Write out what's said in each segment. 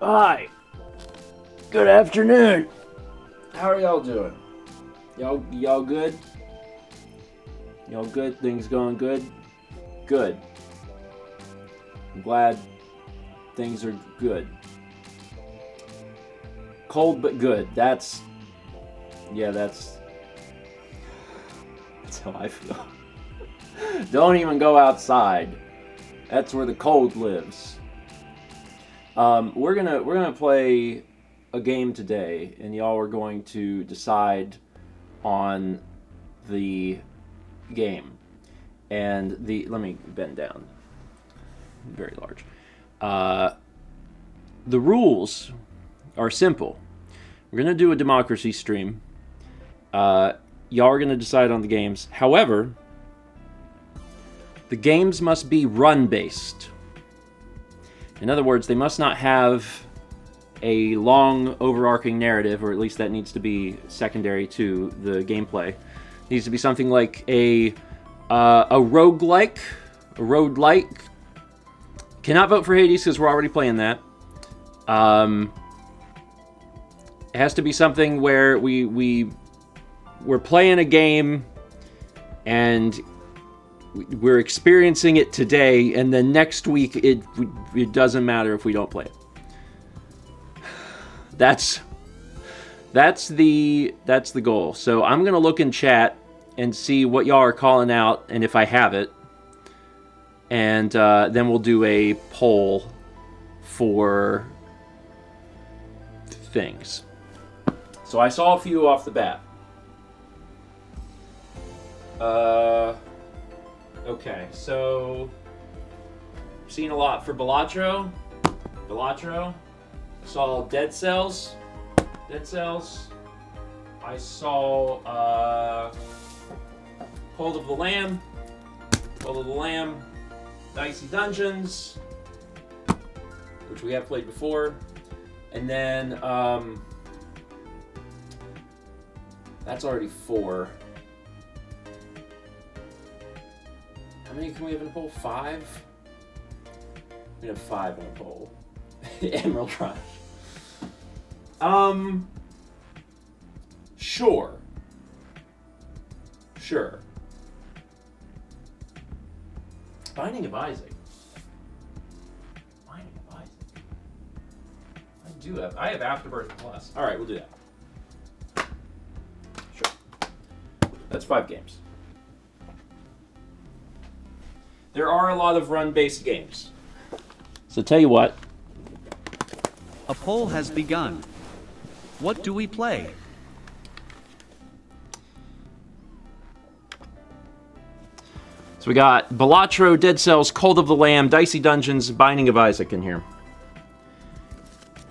Hi. Good afternoon. How are y'all doing? Y'all good? Y'all good? Things going good? Good. I'm glad things are good. Cold but good. That's how I feel. Don't even go outside. That's where the cold lives. We're gonna play a game today, and y'all are going to decide on the game. And let me bend down. Very large. The rules are simple. We're gonna do a democracy stream. Y'all are gonna decide on the games. However, the games must be run-based. In other words, they must not have a long, overarching narrative, or at least that needs to be secondary to the gameplay. It needs to be something like a roguelike, a road-like. Cannot vote for Hades because we're already playing that. It has to be something where we're playing a game and we're experiencing it today, and then next week it doesn't matter if we don't play it. That's the goal. So I'm gonna look in chat and see what y'all are calling out, and if I have it, and then we'll do a poll for things. So I saw a few off the bat. Okay, so seen a lot for Balatro. Saw Dead Cells. I saw Hold of the Lamb. Dicey Dungeons, which we have played before. And then that's already 4. How many can we have in a poll? 5? We have 5 in a poll. Emerald Rush. Sure. Binding of Isaac. I have Afterbirth Plus. Alright, we'll do that. Sure. That's 5 games. There are a lot of run-based games. So tell you what. A poll has begun. What do we play? So we got Balatro, Dead Cells, Cold of the Lamb, Dicey Dungeons, Binding of Isaac in here.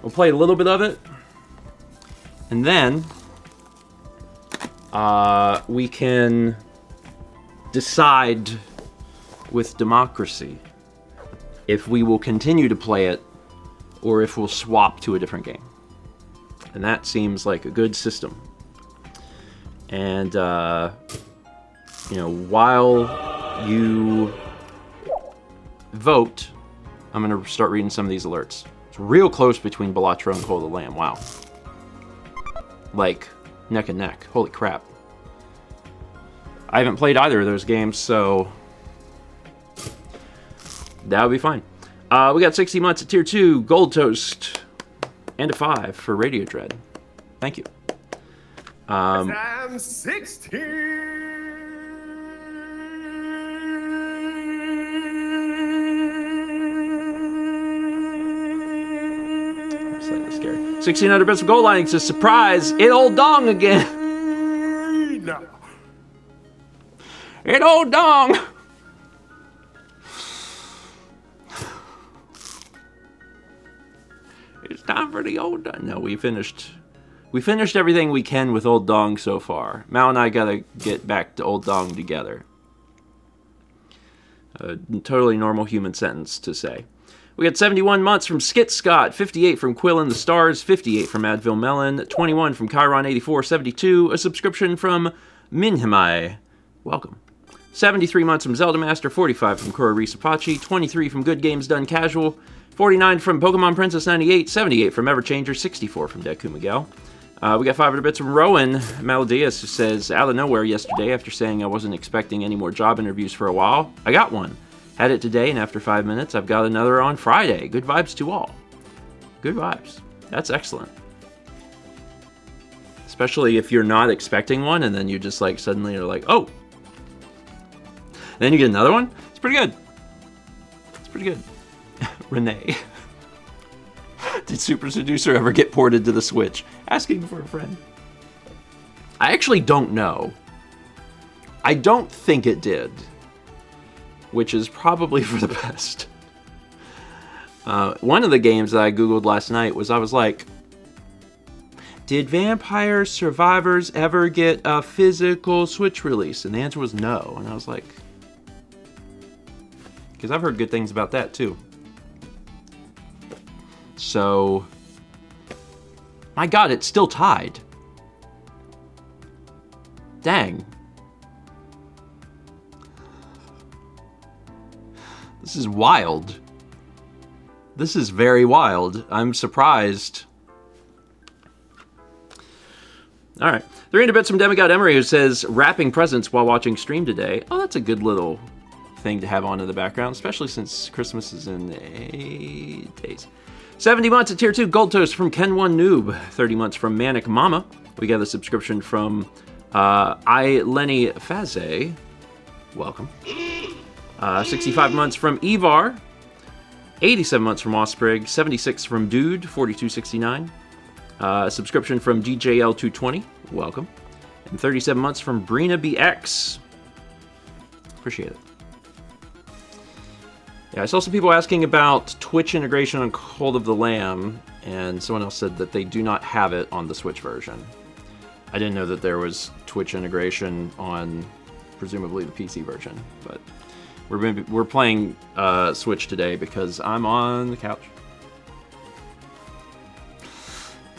We'll play a little bit of it. And then we can decide with democracy if we will continue to play it or if we'll swap to a different game. And that seems like a good system. And while you vote, I'm gonna start reading some of these alerts. It's real close between Balatro and Cold of the Lamb. Wow. Like neck and neck. Holy crap. I haven't played either of those games, so that would be fine. We got 60 months at Tier 2, Gold Toast, and a 5 for Radio Dread. Thank you. I'm 16. Slightly scared. 1600 bits of gold lining says, surprise, it old dong again. No. It old dong. It's time for the old dong. No, we finished everything we can with old dong so far. Mal and I gotta get back to old dong together. A totally normal human sentence to say. We got 71 months from Skit Scott, 58 from Quill and the Stars, 58 from Advil Melon, 21 from Chiron84, 72, a subscription from Minhimai. Welcome. 73 months from Zelda Master, 45 from Kura Apache, 23 from Good Games Done Casual, 49 from Pokemon Princess 98, 78 from Everchanger, 64 from Deku Miguel. We got 500 bits from Rowan Maldias, who says, out of nowhere yesterday, after saying I wasn't expecting any more job interviews for a while, I got one. Had it today, and after 5 minutes, I've got another on Friday. Good vibes to all. Good vibes. That's excellent. Especially if you're not expecting one, and then you just like suddenly are like, oh. Then you get another one. It's pretty good. It's pretty good. Renee. Did Super Seducer ever get ported to the Switch? Asking for a friend. I actually don't know. I don't think it did. Which is probably for the best. One of the games that I Googled last night was, I was like, did Vampire Survivors ever get a physical Switch release? And the answer was no. And I was like, because I've heard good things about that too. So, my God, it's still tied. Dang. This is wild. This is very wild. I'm surprised. All right. 300 bits from Demigod Emery, who says, wrapping presents while watching stream today. Oh, that's a good little thing to have on in the background, especially since Christmas is in 8 days. 70 months at Tier 2 Gold Toast from Ken1 Noob. 30 months from Manic Mama. We got a subscription from Lenny Faze. Welcome. 65 months from Evar. 87 months from Osprig. 76 from Dude. 4269. Subscription from DJL220. Welcome. And 37 months from Brina BX. Appreciate it. Yeah, I saw some people asking about Twitch integration on Cult of the Lamb, and someone else said that they do not have it on the Switch version. I didn't know that there was Twitch integration on, presumably, the PC version, but we're playing Switch today because I'm on the couch.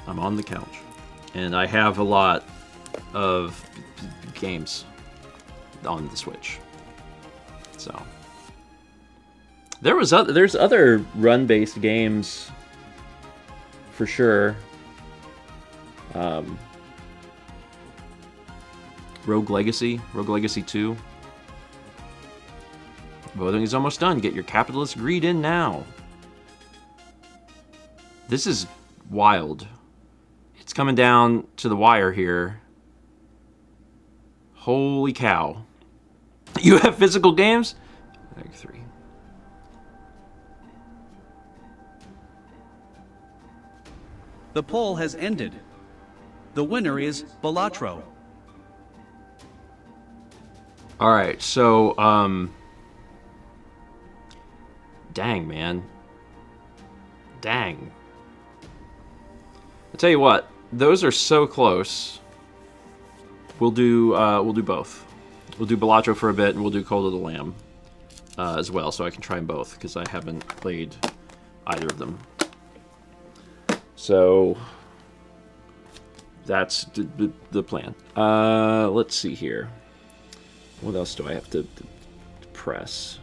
I'm on the couch, and I have a lot of games on the Switch, so... There's other run-based games, for sure. Rogue Legacy 2. Voting is almost done. Get your capitalist greed in now. This is wild. It's coming down to the wire here. Holy cow. You have physical games? Like 3. The poll has ended. The winner is Balatro. Alright, so, dang, man. Dang. I'll tell you what, those are so close. We'll do both. We'll do Balatro for a bit, and we'll do Cult of the Lamb as well, so I can try them both, because I haven't played either of them. So, that's the plan. Let's see here. What else do I have to press?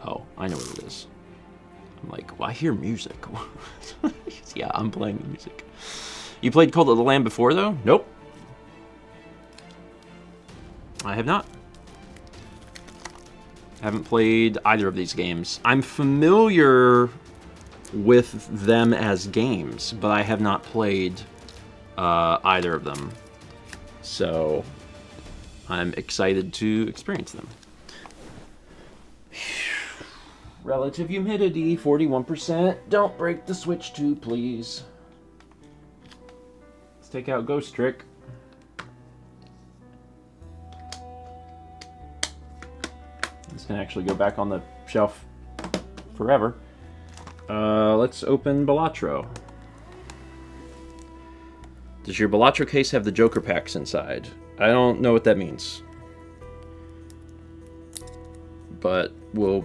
Oh, I know what it is. I'm like, well, I hear music. Yeah, I'm playing the music. You played Cult of the Lamb before, though? Nope. I have not. Haven't played either of these games. I'm familiar with them as games, but I have not played either of them. So I'm excited to experience them. Relative humidity, 41%. Don't break the Switch 2, please. Let's take out Ghost Trick. This can actually go back on the shelf forever. Let's open Balatro. Does your Balatro case have the Joker packs inside? I don't know what that means. But we'll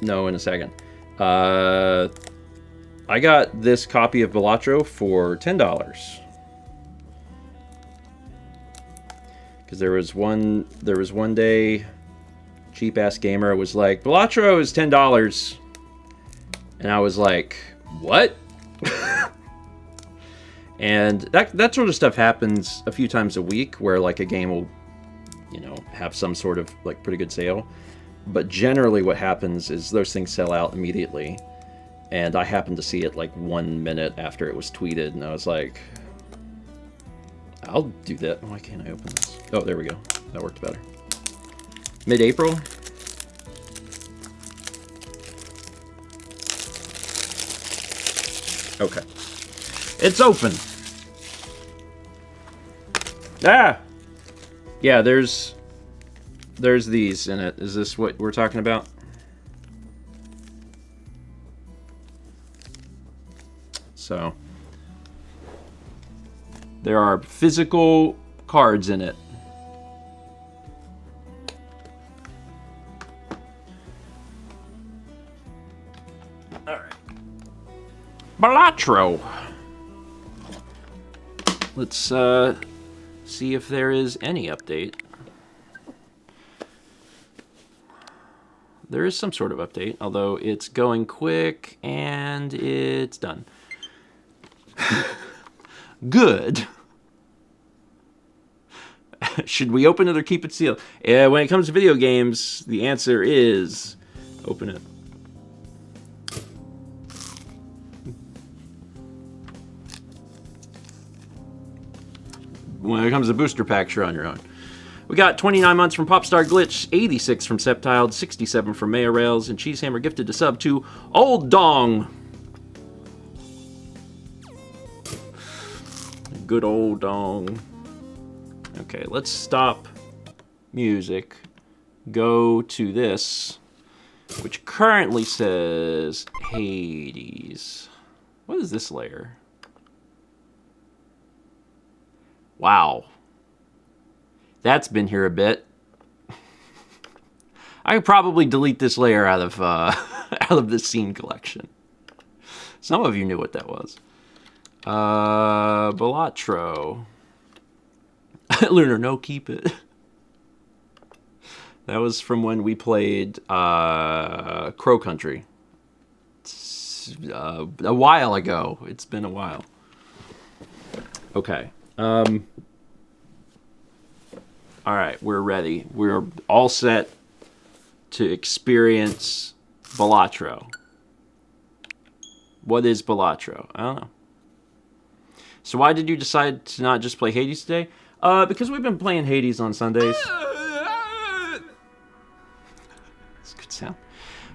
know in a second. I got this copy of Balatro for $10. Because there was one day, cheap ass gamer was like, Balatro is $10. And I was like, what? And that sort of stuff happens a few times a week where like a game will, have some sort of like pretty good sale. But generally what happens is those things sell out immediately. And I happened to see it like 1 minute after it was tweeted, and I was like, I'll do that. Why can't I open this? Oh, there we go. That worked better. Mid-April? Okay. It's open. Ah! Yeah, there's these in it. Is this what we're talking about? So, there are physical cards in it. Alright. Balatro. Let's see if there is any update. There is some sort of update, although it's going quick and it's done. Good. Should we open it or keep it sealed? When it comes to video games, the answer is open it. When it comes to booster packs, you're on your own. We got 29 months from Popstar Glitch, 86 from Septiled, 67 from Maya Rails, and Cheesehammer gifted a sub to Old Dong. Good old Dong. Okay, let's stop music. Go to this, which currently says Hades. What is this layer? Wow. That's been here a bit. I could probably delete this layer out of out of this scene collection. Some of you knew what that was. Balatro. Lunar, no, keep it. That was from when we played Crow Country. A while ago. It's been a while. Okay. All right, we're ready. We're all set to experience Balatro. What is Balatro? I don't know. So why did you decide to not just play Hades today? Because we've been playing Hades on Sundays. That's a good sound.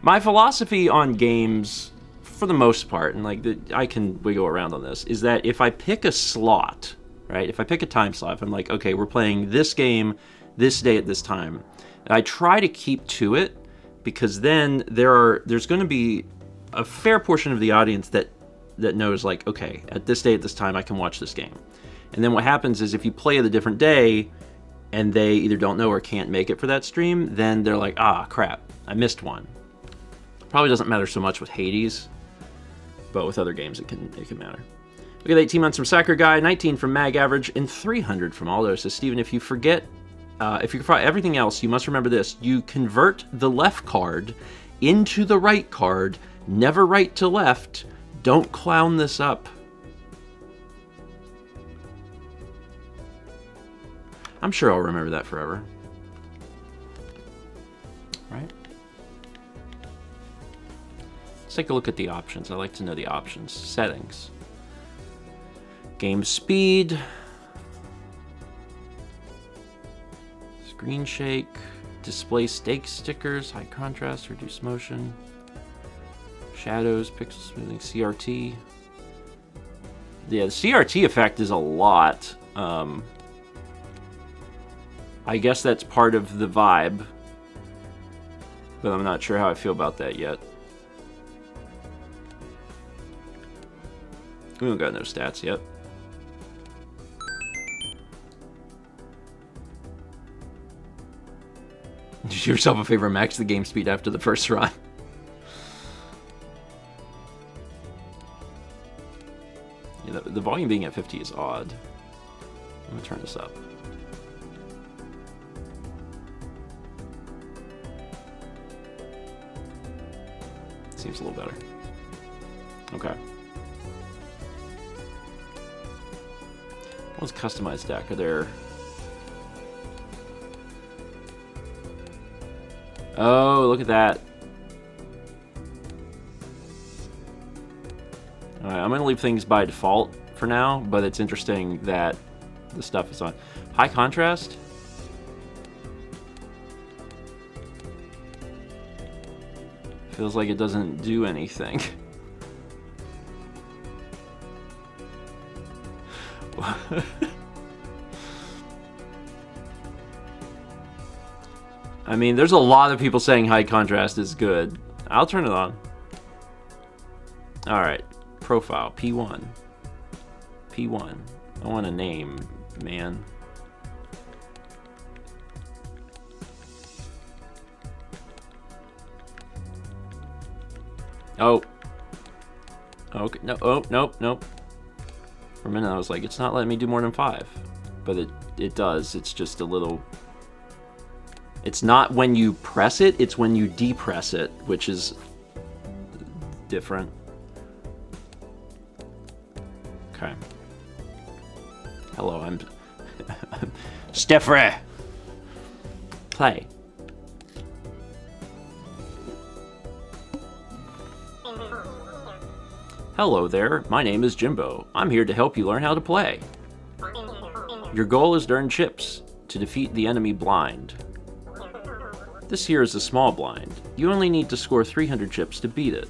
My philosophy on games, for the most part, and like I can wiggle around on this, is that if I pick a slot, right? If I pick a time slot, if I'm like, okay, we're playing this game this day at this time, I try to keep to it, because then there's going to be a fair portion of the audience that knows, like, okay, at this day at this time I can watch this game. And then what happens is if you play it a different day and they either don't know or can't make it for that stream, then they're like, ah, crap, I missed one. Probably doesn't matter so much with Hades, but with other games it can matter. We got 18 months from Sacker Guy, 19 from Mag Average, and 300 from Aldo. So Steven, if you forget everything else, you must remember this. You convert the left card into the right card, never right to left. Don't clown this up. I'm sure I'll remember that forever. Right? Let's take a look at the options. I like to know the options. Settings. Game speed. Screen shake. Display stake stickers. High contrast. Reduce motion. Shadows. Pixel smoothing. CRT. Yeah, the CRT effect is a lot. I guess that's part of the vibe, but I'm not sure how I feel about that yet. We don't got no stats yet. Did you do yourself a favor, max the game speed after the first run? Yeah, the volume being at 50 is odd. I'm gonna turn this up. Seems a little better. Okay. What's customized deck? Are there... Oh, look at that. Alright, I'm going to leave things by default for now, but it's interesting that the stuff is on. High contrast? Feels like it doesn't do anything. I mean, there's a lot of people saying high contrast is good. I'll turn it on. Alright. Profile. P1. P1. I want a name, man. Oh. Okay. No. Oh, nope, nope. For a minute, I was like, it's not letting me do more than 5. But it does. It's just a little... It's not when you press it, it's when you depress it, which is different. Okay. Hello, I'm Stephen. Play. Hello there, my name is Jimbo. I'm here to help you learn how to play. Your goal is to earn chips to defeat the enemy blind. This here is a small blind. You only need to score 300 chips to beat it.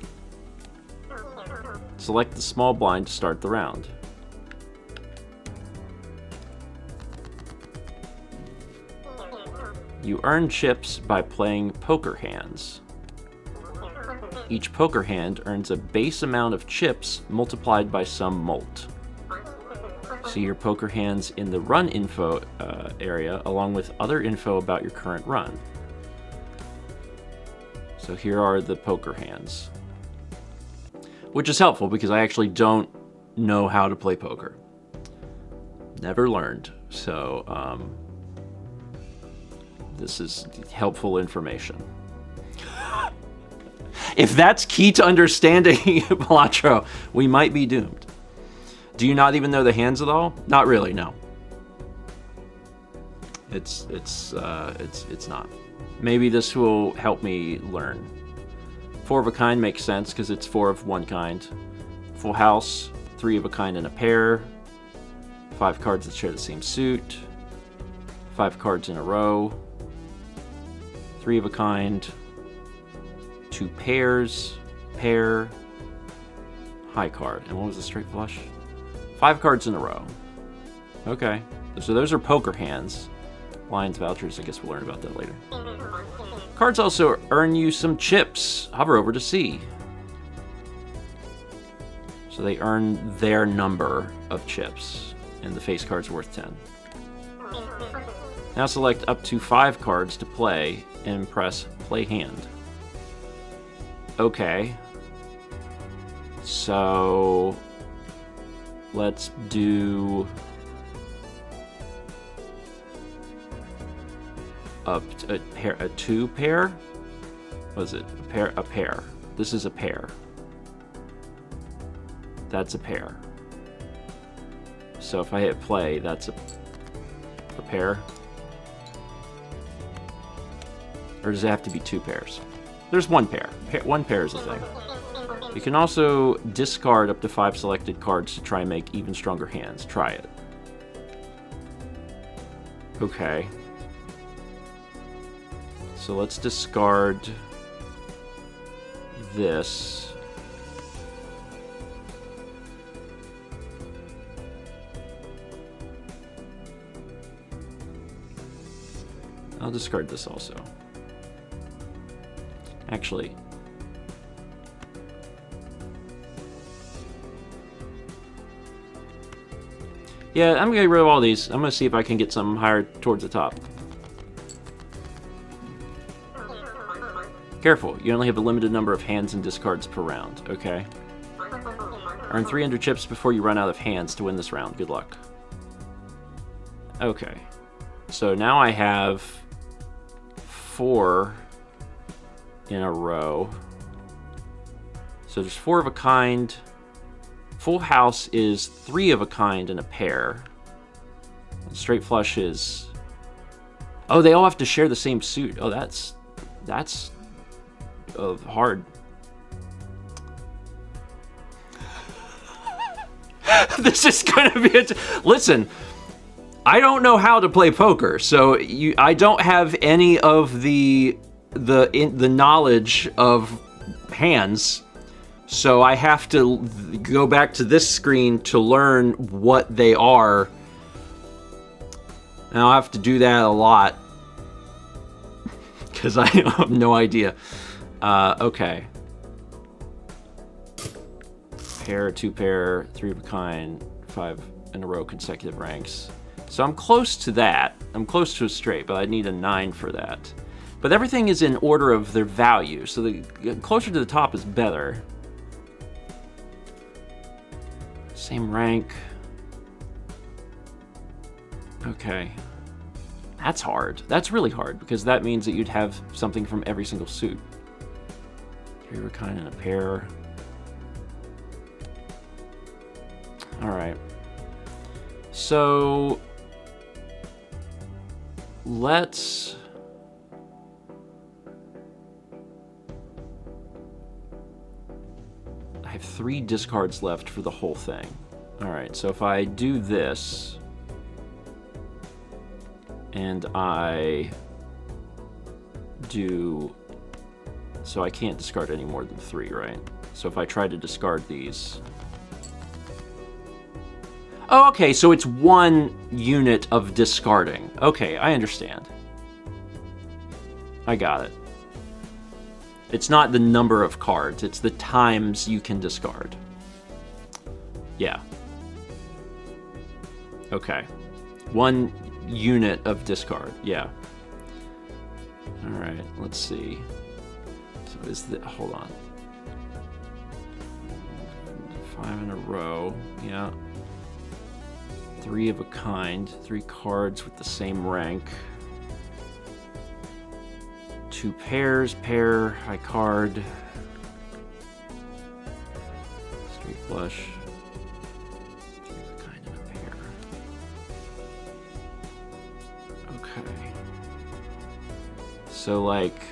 Select the small blind to start the round. You earn chips by playing poker hands. Each poker hand earns a base amount of chips multiplied by some mult. See your poker hands in the run info area along with other info about your current run. So here are the poker hands. Which is helpful because I actually don't know how to play poker. Never learned. So this is helpful information. If that's key to understanding Balatro, we might be doomed. Do you not even know the hands at all? Not really, no. It's not. Maybe this will help me learn. 4 of a kind makes sense because it's 4 of one kind. Full house, 3 of a kind in a pair. 5 cards that share the same suit. 5 cards in a row. 3 of a kind. 2 pairs. Pair. High card. And what was the straight flush? 5 cards in a row. Okay. So those are poker hands. Lines, vouchers, I guess we'll learn about that later. Cards also earn you some chips. Hover over to see. So they earn their number of chips. And the face card's worth 10. Now select up to 5 cards to play and press play hand. Okay. So let's do a 2 pair. What is it? A pair. This is a pair. That's a pair. So if I hit play, that's a pair. Or does it have to be 2 pairs? There's 1 pair. 1 pair is a thing. You can also discard up to 5 selected cards to try and make even stronger hands. Try it. Okay. So let's discard this. I'll discard this also. Actually, yeah, I'm gonna get rid of all these. I'm gonna see if I can get some higher towards the top. Careful, you only have a limited number of hands and discards per round, okay? Earn 300 chips before you run out of hands to win this round. Good luck. Okay. So now I have 4 in a row. So there's 4 of a kind, Full house is 3 of a kind and a pair. Straight flush is... Oh, they all have to share the same suit. Oh, that's hard. This is gonna be listen, I don't know how to play poker, so I don't have any of the knowledge of hands, so I have to go back to this screen to learn what they are. And I'll have to do that a lot because I have no idea. Okay. Pair, 2 pair, 3 of a kind, 5 in a row consecutive ranks. So I'm close to that. I'm close to a straight, but I need a 9 for that. But everything is in order of their value, so the closer to the top is better. Same rank. Okay. That's hard. That's really hard, because that means that you'd have something from every single suit. 3 of a kind and a pair. Alright. So... let's... I have 3 discards left for the whole thing. Alright, so if I do this... and I do... so I can't discard any more than 3, right? So if I try to discard these... Oh, okay, so it's 1 unit of discarding. Okay, I understand. I got it. It's not the number of cards, it's the times you can discard. Yeah. Okay. 1 unit of discard, yeah. Alright, let's see. So is the... hold on. 5 in a row, yeah. 3 of a kind, 3 cards with the same rank. 2 pairs, pair, high card. Straight flush. 3 of a kind and a pair. Okay. So, like...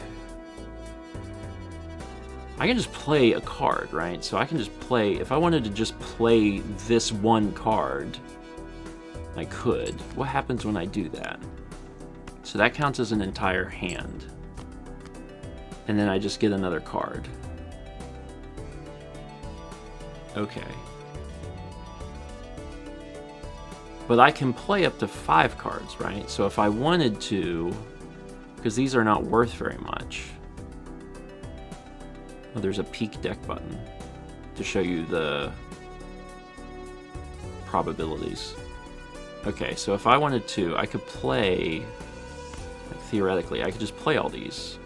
I can just play a card, right? So I can just play... if I wanted to just play this 1 card... I could. What happens when I do that? So that counts as an entire hand. And then I just get another card. Okay. But I can play up to 5 cards, right? So if I wanted to, because these are not worth very much. Oh, there's a peek deck button to show you the probabilities. Okay, so if I wanted to, I could play, like, theoretically, I could just play all these,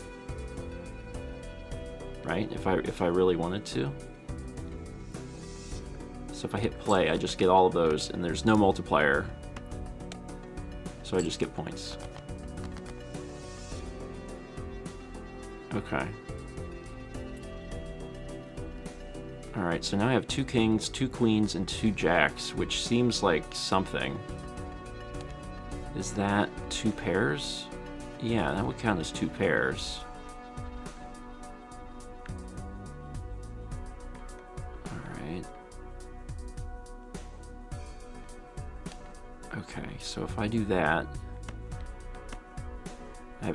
right? If I really wanted to. So if I hit play, I just get all of those, and there's no multiplier, so I just get points. Okay. Alright, so now I have 2 kings, 2 queens, and 2 jacks, which seems like something. Is that 2 pairs? Yeah, that would count as 2 pairs. Alright. Okay, so if I do that...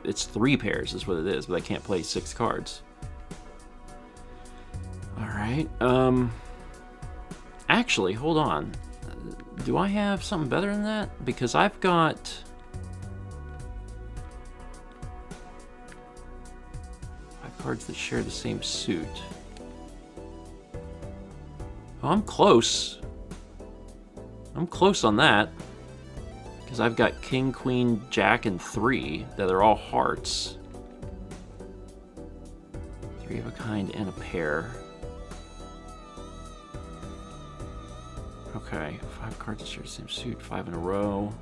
it's 3 pairs is what it is, but I can't play 6 cards. Alright, actually, hold on. Do I have something better than that? Because I've got... 5 cards that share the same suit. Oh, I'm close. I'm close on that. Because I've got king, queen, jack, and 3 that are all hearts. 3 of a kind and a pair. Okay, 5 cards that share the same suit, 5 in a row,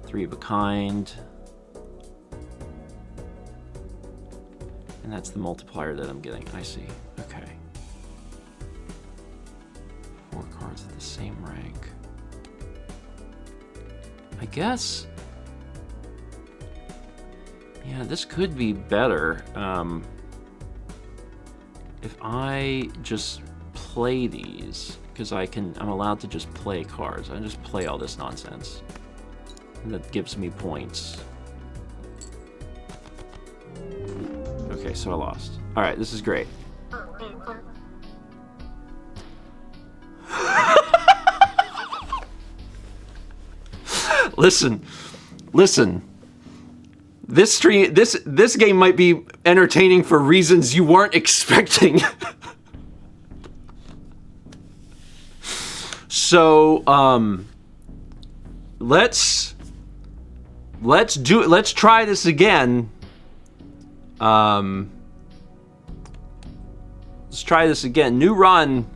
3 of a kind. And that's the multiplier that I'm getting. I see. Okay. 4 cards at the same rank. I guess... Yeah, this could be better. If I just play these, because I'm allowed to just play cards. I just play all this nonsense. And that gives me points. Okay, so I lost. Alright, this is great. Listen. This game might be entertaining for reasons you weren't expecting. So, let's try this again. Let's try this again. New run.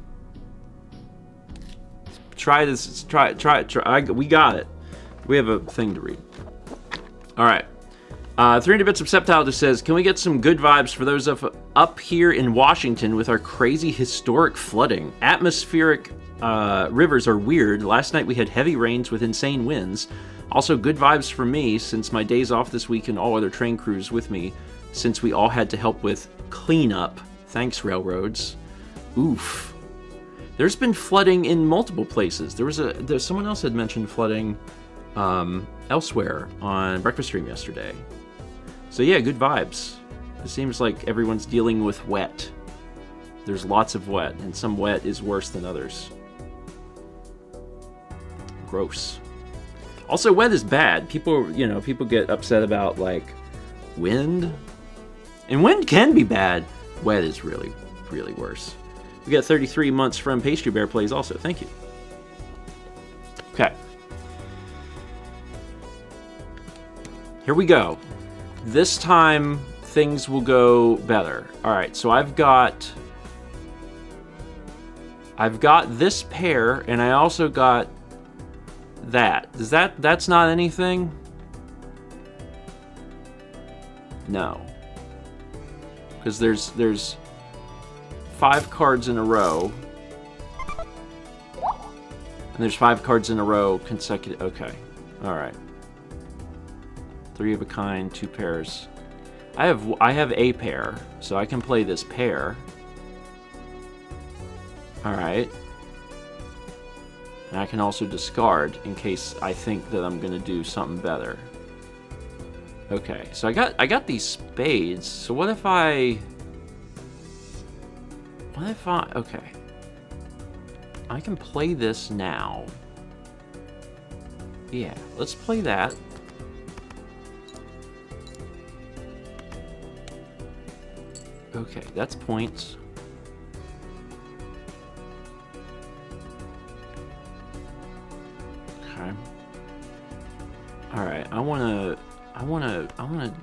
Try this. Try. We got it. We have a thing to read. All right. 300 Bits of Septile just says, can we get some good vibes for those of up here in Washington with our crazy historic flooding? Atmospheric rivers are weird. Last night we had heavy rains with insane winds. Also good vibes for me since my days off this week and all other train crews with me since we all had to help with cleanup. Thanks, railroads. Oof. There's been flooding in multiple places. There's someone else had mentioned flooding elsewhere on Breakfast Stream yesterday. So yeah, good vibes. It seems like everyone's dealing with wet. There's lots of wet, and some wet is worse than others. Gross. Also, wet is bad. People get upset about, like, wind. And wind can be bad. Wet is really, really worse. We got 33 months from Pastry Bear Plays also. Thank you. Okay. Here we go. This time, things will go better. Alright, so I've got this pair, and I also got that. That's not anything? No. Because there's 5 cards in a row. And there's 5 cards in a row consecutive. Okay. Alright. 3 of a kind, 2 pairs. I have a pair, so I can play this pair. Alright. And I can also discard in case I think that I'm gonna do something better. Okay, so I got these spades, so what if I... Okay. I can play this now. Yeah, let's play that. Okay, that's points. Okay. All right, I want to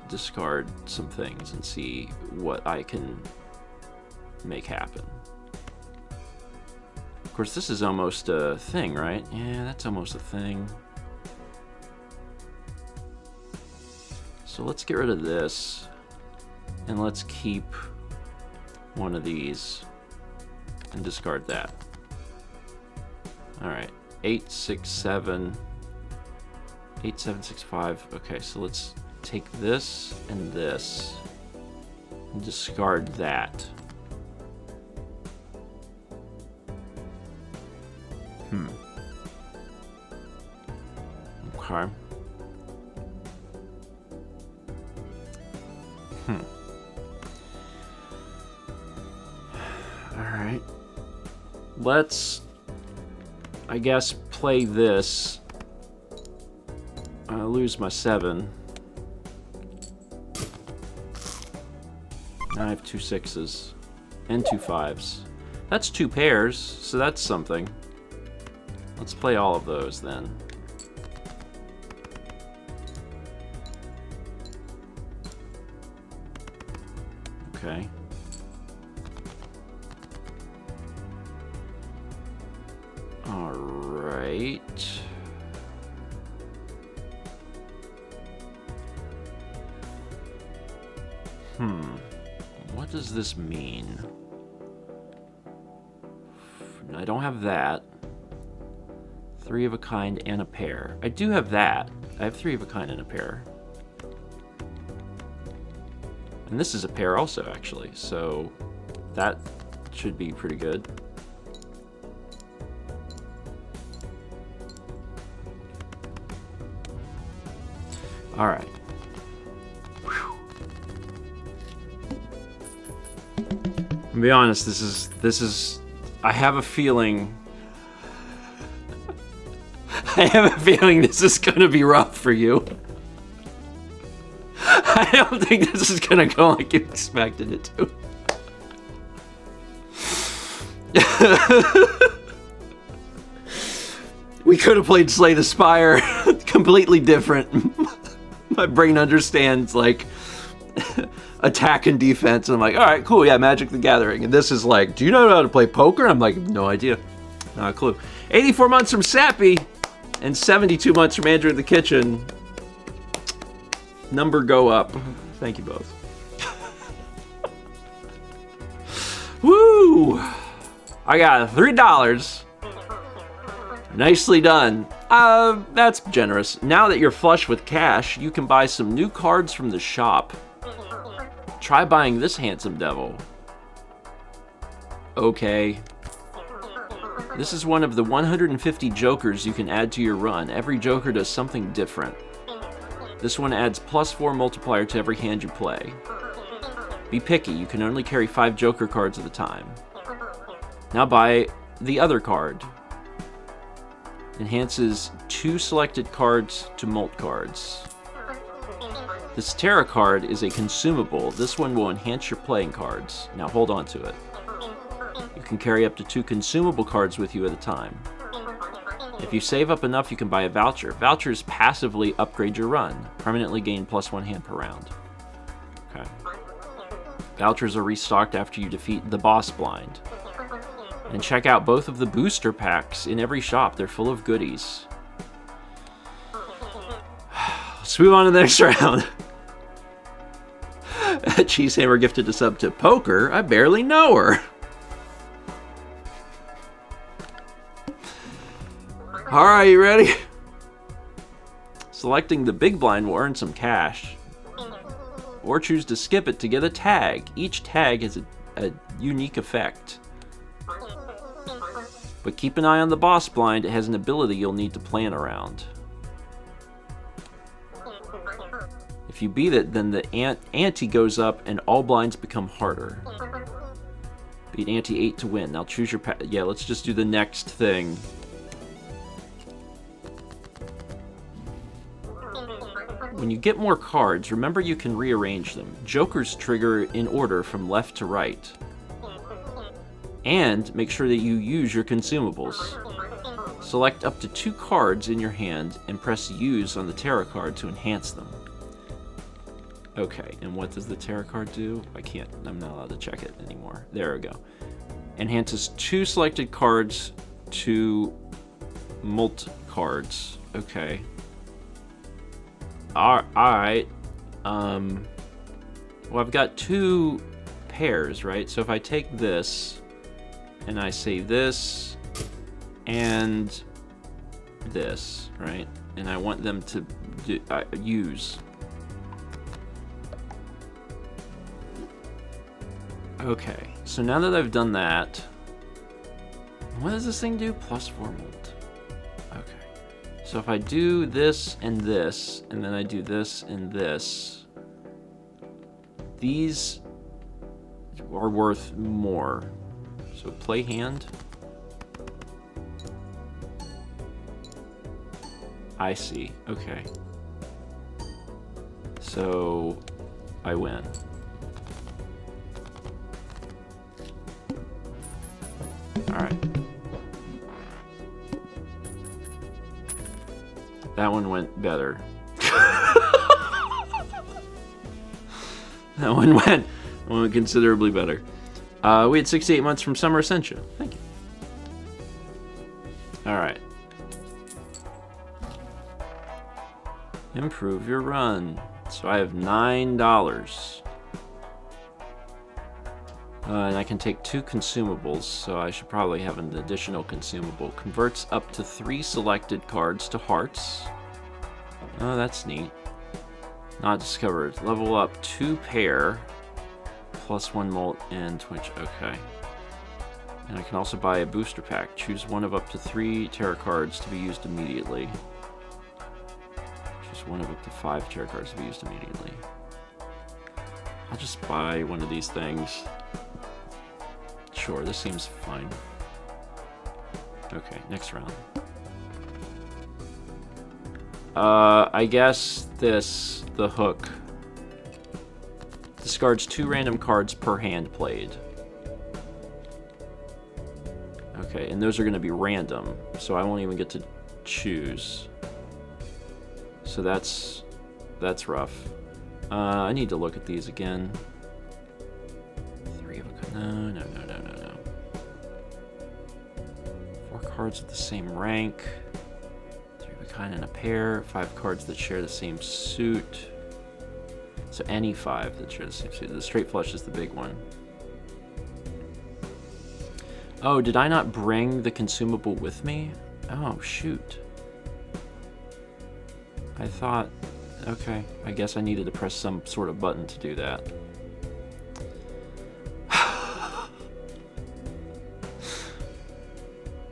discard some things and see what I can make happen. Of course, this is almost a thing, right? Yeah, that's almost a thing. So let's get rid of this, and let's keep one of these and discard that. All right, 8, 6, 7, 8, 7, 6, 5. Okay, so let's take this and discard that. Okay. Alright. Let's, I guess, play this. I lose my 7. Now I have 2 6s and 2 5s. That's 2 pairs, so that's something. Let's play all of those then. Okay. All right. What does this mean? I don't have that. 3 of a kind and a pair. I do have that. I have 3 of a kind and a pair. And this is a pair also, actually. So that should be pretty good. All right. To be honest, this is I have a feeling this is gonna be rough for you. I don't think this is gonna go like you expected it to. We could have played Slay the Spire. Completely different. My brain understands like attack and defense, and I'm like, all right, cool, yeah, Magic the Gathering. And this is like, do you know how to play poker? I'm like, no idea, not a clue. 84 months from Sappy, and 72 months from Andrew in the Kitchen. Number go up. Thank you both. Woo! I got $3. Nicely done. That's generous. Now that you're flush with cash, you can buy some new cards from the shop. Try buying this handsome devil. Okay. This is one of the 150 jokers you can add to your run. Every joker does something different. This one adds +4 multiplier to every hand you play. Be picky, you can only carry 5 joker cards at a time. Now buy the other card. Enhances 2 selected cards to mult cards. This Terra card is a consumable. This one will enhance your playing cards. Now hold on to it. You can carry up to 2 consumable cards with you at a time. If you save up enough, you can buy a voucher. Vouchers passively upgrade your run. Permanently gain +1 hand per round. Okay. Vouchers are restocked after you defeat the boss blind. And check out both of the booster packs in every shop. They're full of goodies. Let's move on to the next round. Cheesehammer gifted a sub to Poker. I barely know her. Alright, you ready? Selecting the big blind will earn some cash. Or choose to skip it to get a tag. Each tag has a unique effect. But keep an eye on the boss blind. It has an ability you'll need to plan around. If you beat it, then the ante goes up and all blinds become harder. Beat ante 8 to win. Now choose your yeah, let's just do the next thing. When you get more cards, remember you can rearrange them. Jokers trigger in order from left to right. And make sure that you use your consumables. Select up to 2 cards in your hand and press use on the Terra card to enhance them. Okay, and what does the Terra card do? I'm not allowed to check it anymore. There we go. Enhances 2 selected cards to mult cards. Okay. Alright. Well, I've got 2 pairs, right? So if I take this, and I say this, and this, right? And I want them to use. Okay, so now that I've done that, what does this thing do? +4 mult. Okay. So if I do this, and then I do this and this, these are worth more. So play hand. I see, okay. So I win. Alright. That one went better. That one went considerably better. We had 68 months from Summer Ascension. Thank you. Alright. Improve your run. So I have $9. And I can take 2 consumables, so I should probably have an additional consumable. Converts up to 3 selected cards to hearts. Oh, that's neat. Not discovered. Level up 2 pair, plus 1 molt and twitch. Okay. And I can also buy a booster pack. Choose one of up to 3 tarot cards to be used immediately. Choose one of up to 5 tarot cards to be used immediately. I'll just buy one of these things. Sure, this seems fine. Okay, next round. I guess the hook discards 2 random cards per hand played. Okay, and those are going to be random, so I won't even get to choose. So that's rough. I need to look at these again. 3 of a kind. No. 4 cards with the same rank. 3 of a kind in a pair. 5 cards that share the same suit. So any 5 that share the same suit. The straight flush is the big one. Oh, did I not bring the consumable with me? Oh, shoot. I thought... Okay, I guess I needed to press some sort of button to do that.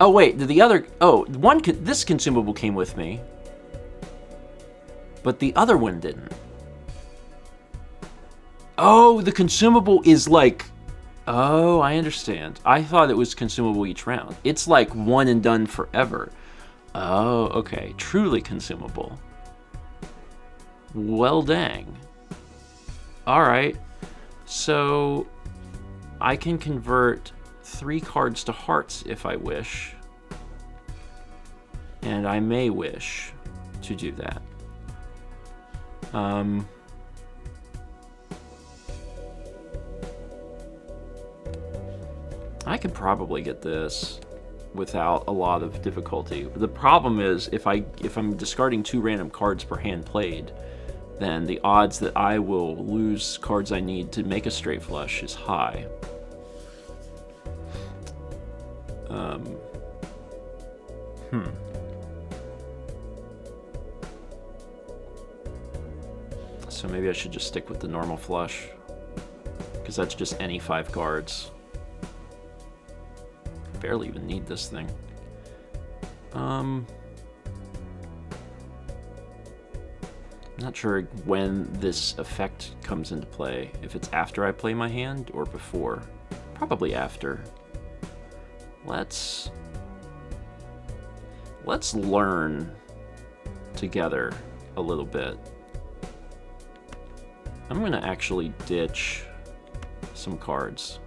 Oh, wait, did the other... Oh, this consumable came with me. But the other one didn't. Oh, the consumable is like... Oh, I understand. I thought it was consumable each round. It's like one and done forever. Oh, okay. Truly consumable. Well, dang. Alright. So, I can convert 3 cards to hearts if I wish. And I may wish to do that. I could probably get this without a lot of difficulty. The problem is if I'm discarding 2 random cards per hand played, then the odds that I will lose cards I need to make a straight flush is high. So maybe I should just stick with the normal flush, because that's just any 5 cards. Barely even need this thing. I'm not sure when this effect comes into play. If it's after I play my hand or before. Probably after. Let's learn together a little bit. I'm going to actually ditch some cards.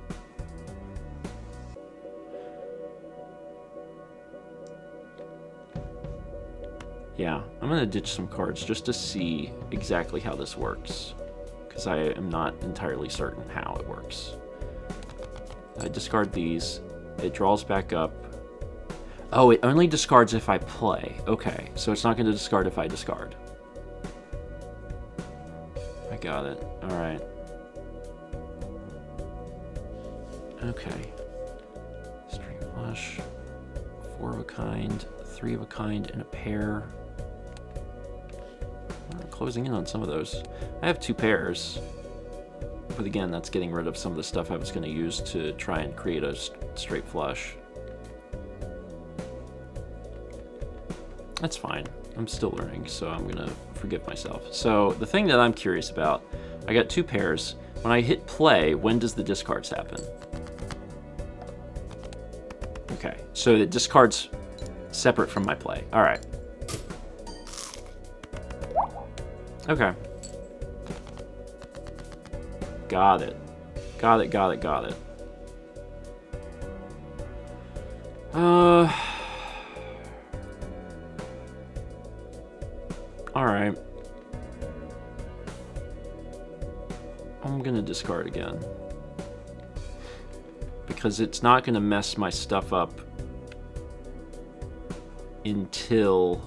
Yeah, I'm going to ditch some cards just to see exactly how this works, because I am not entirely certain how it works. I discard these. It draws back up. Oh, it only discards if I play. Okay, so it's not going to discard if I discard. I got it. Alright. Okay. Straight flush. 4 of a kind. 3 of a kind, and a pair. I'm closing in on some of those. I have 2 pairs. But again, that's getting rid of some of the stuff I was going to use to try and create a straight flush. That's fine. I'm still learning, so I'm going to forgive myself. So the thing that I'm curious about, I got 2 pairs. When I hit play, when does the discards happen? Okay, so it discards separate from my play. Alright. Okay. Got it. Got it. Alright. I'm gonna discard again. Because it's not gonna mess my stuff up until...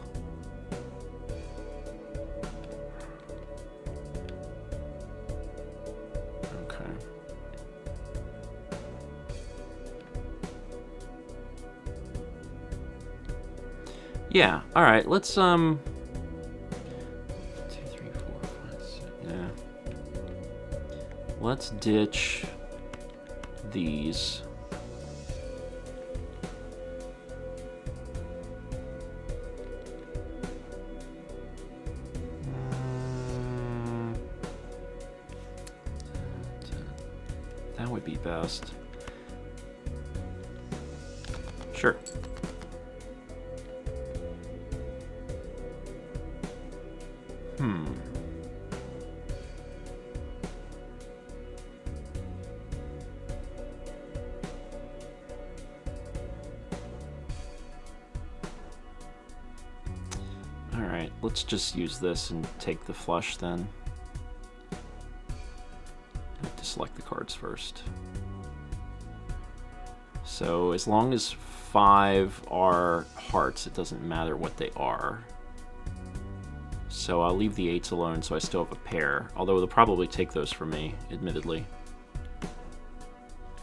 Okay. Yeah, alright, let's, 2, 3, 4, 5, 6, yeah. Let's ditch these. That would be best. Sure. Alright, let's just use this and take the flush then. I have to select the cards first. So as long as 5 are hearts, it doesn't matter what they are. So I'll leave the 8s alone so I still have a pair, although they'll probably take those for me, admittedly.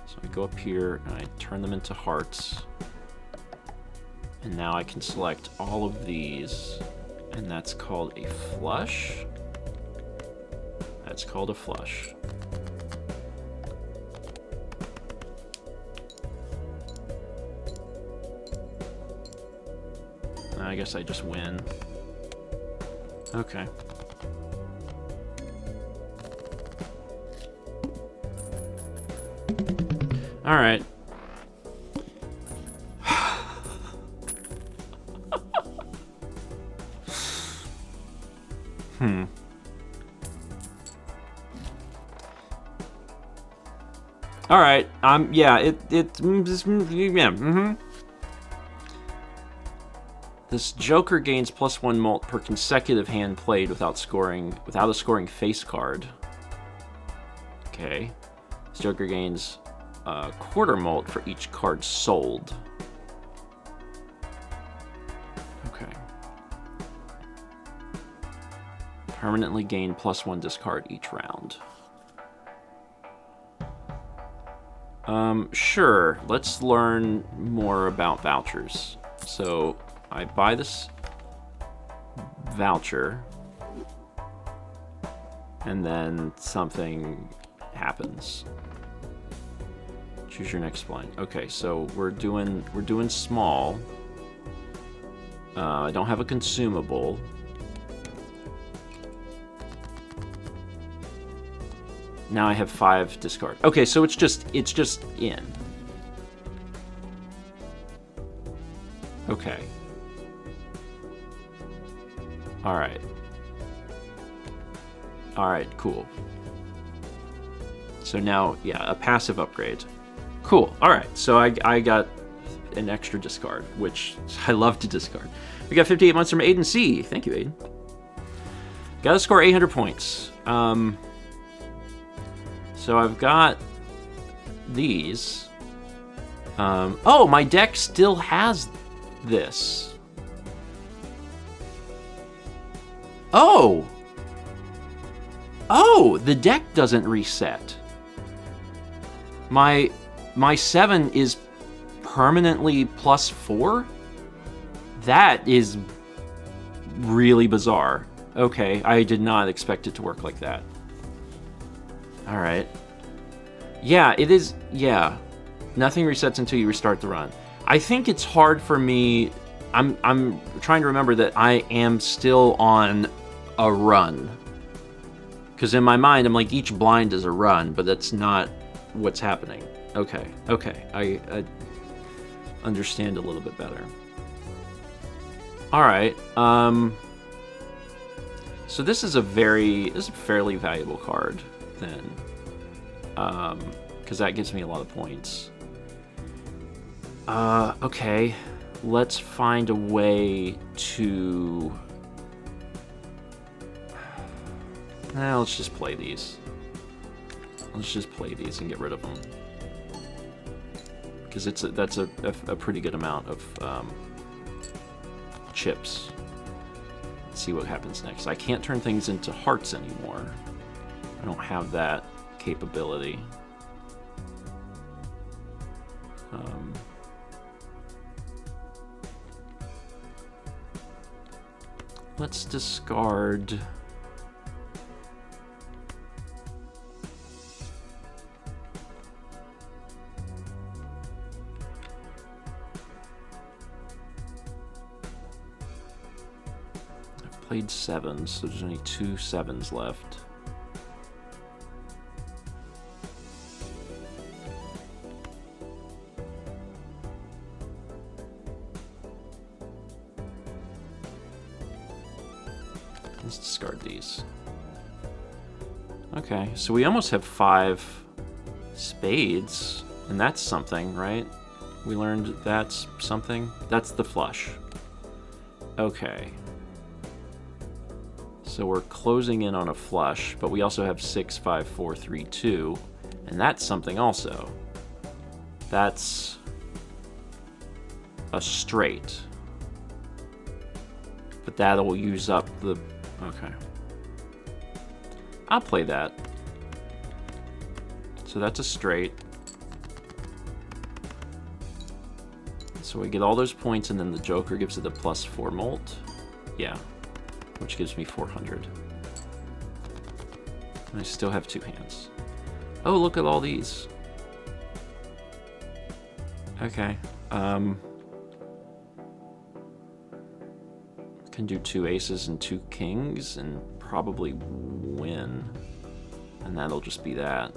So I go up here and I turn them into hearts. And now I can select all of these, and that's called a flush. That's called a flush. I guess I just win. Okay. All right. All right. Yeah. Yeah. This Joker gains +1 mult per consecutive hand played without a scoring face card. Okay. This Joker gains a quarter mult for each card sold. Okay. Permanently gain +1 discard each round. Sure. Let's learn more about vouchers. So I buy this voucher, and then something happens. Choose your next blind. Okay, so we're doing small. I don't have a consumable. Now I have 5 discard. Okay, so it's just in. Okay. Alright. Alright, cool. So now, yeah, a passive upgrade. Cool. Alright, so I got an extra discard, which I love to discard. We got 58 months from Aiden C. Thank you, Aiden. Gotta score 800 points. So I've got these. Oh, my deck still has this. Oh! Oh, the deck doesn't reset. My 7 is permanently +4? That is really bizarre. Okay, I did not expect it to work like that. Alright. Yeah, it is. Yeah. Nothing resets until you restart the run. I think it's hard for me. I'm trying to remember that I am still on a run. Because in my mind, I'm like, each blind is a run, but that's not what's happening. Okay, okay. I understand a little bit better. Alright, so this is a fairly valuable card, then. Because that gives me a lot of points. Okay. Let's find a way to... let's just play these. Let's just play these and get rid of them. Because that's a pretty good amount of chips. Let's see what happens next. I can't turn things into hearts anymore. I don't have that capability. let's discard... I've played 7s, so there's only 2 7s left. Let's discard these. Okay, so we almost have 5 spades, and that's something, right? We learned that's something. That's the flush. Okay. So we're closing in on a flush, but we also have 6, 5, 4, 3, 2, and that's something also. That's a straight. But that'll use up the... Okay. I'll play that. So that's a straight. So we get all those points, and then the Joker gives it a +4 molt. Yeah. Which gives me 400. And I still have 2 hands. Oh, look at all these. Okay. Can do 2 aces and 2 kings and probably win. And that'll just be that.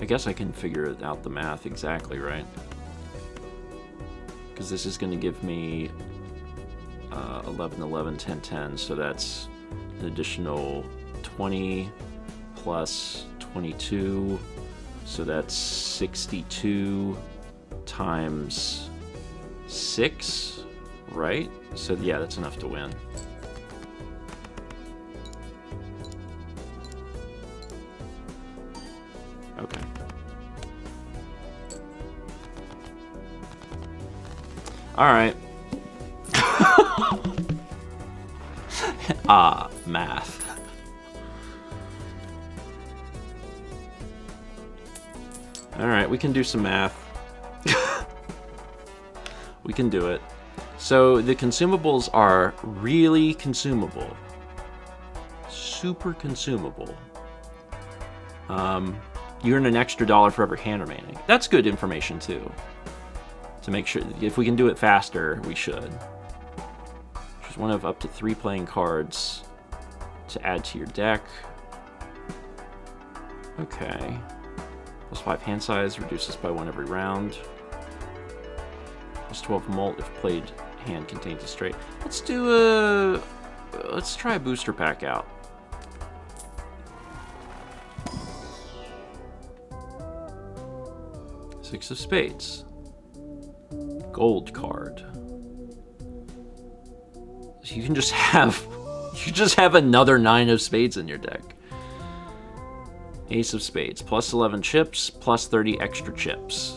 I guess I can figure out the math exactly, right? Because this is going to give me 11, 11, 10, 10, so that's an additional 20 plus 22, so that's 62 times 6, right? So yeah, that's enough to win. Okay. Alright. Math. Alright, we can do some math. We can do it. So the consumables are really consumable. Super consumable. You earn an extra $1 for every hand remaining. That's good information too. To make sure, if we can do it faster, we should. Choose one of up to 3 playing cards to add to your deck. Okay. +5 hand size, reduces by 1 every round. +12 molt if played hand contains a straight. Let's try a booster pack out. Six of spades. Gold card. So you can just have another 9 of spades in your deck. Ace of spades, +11 chips, +30 extra chips.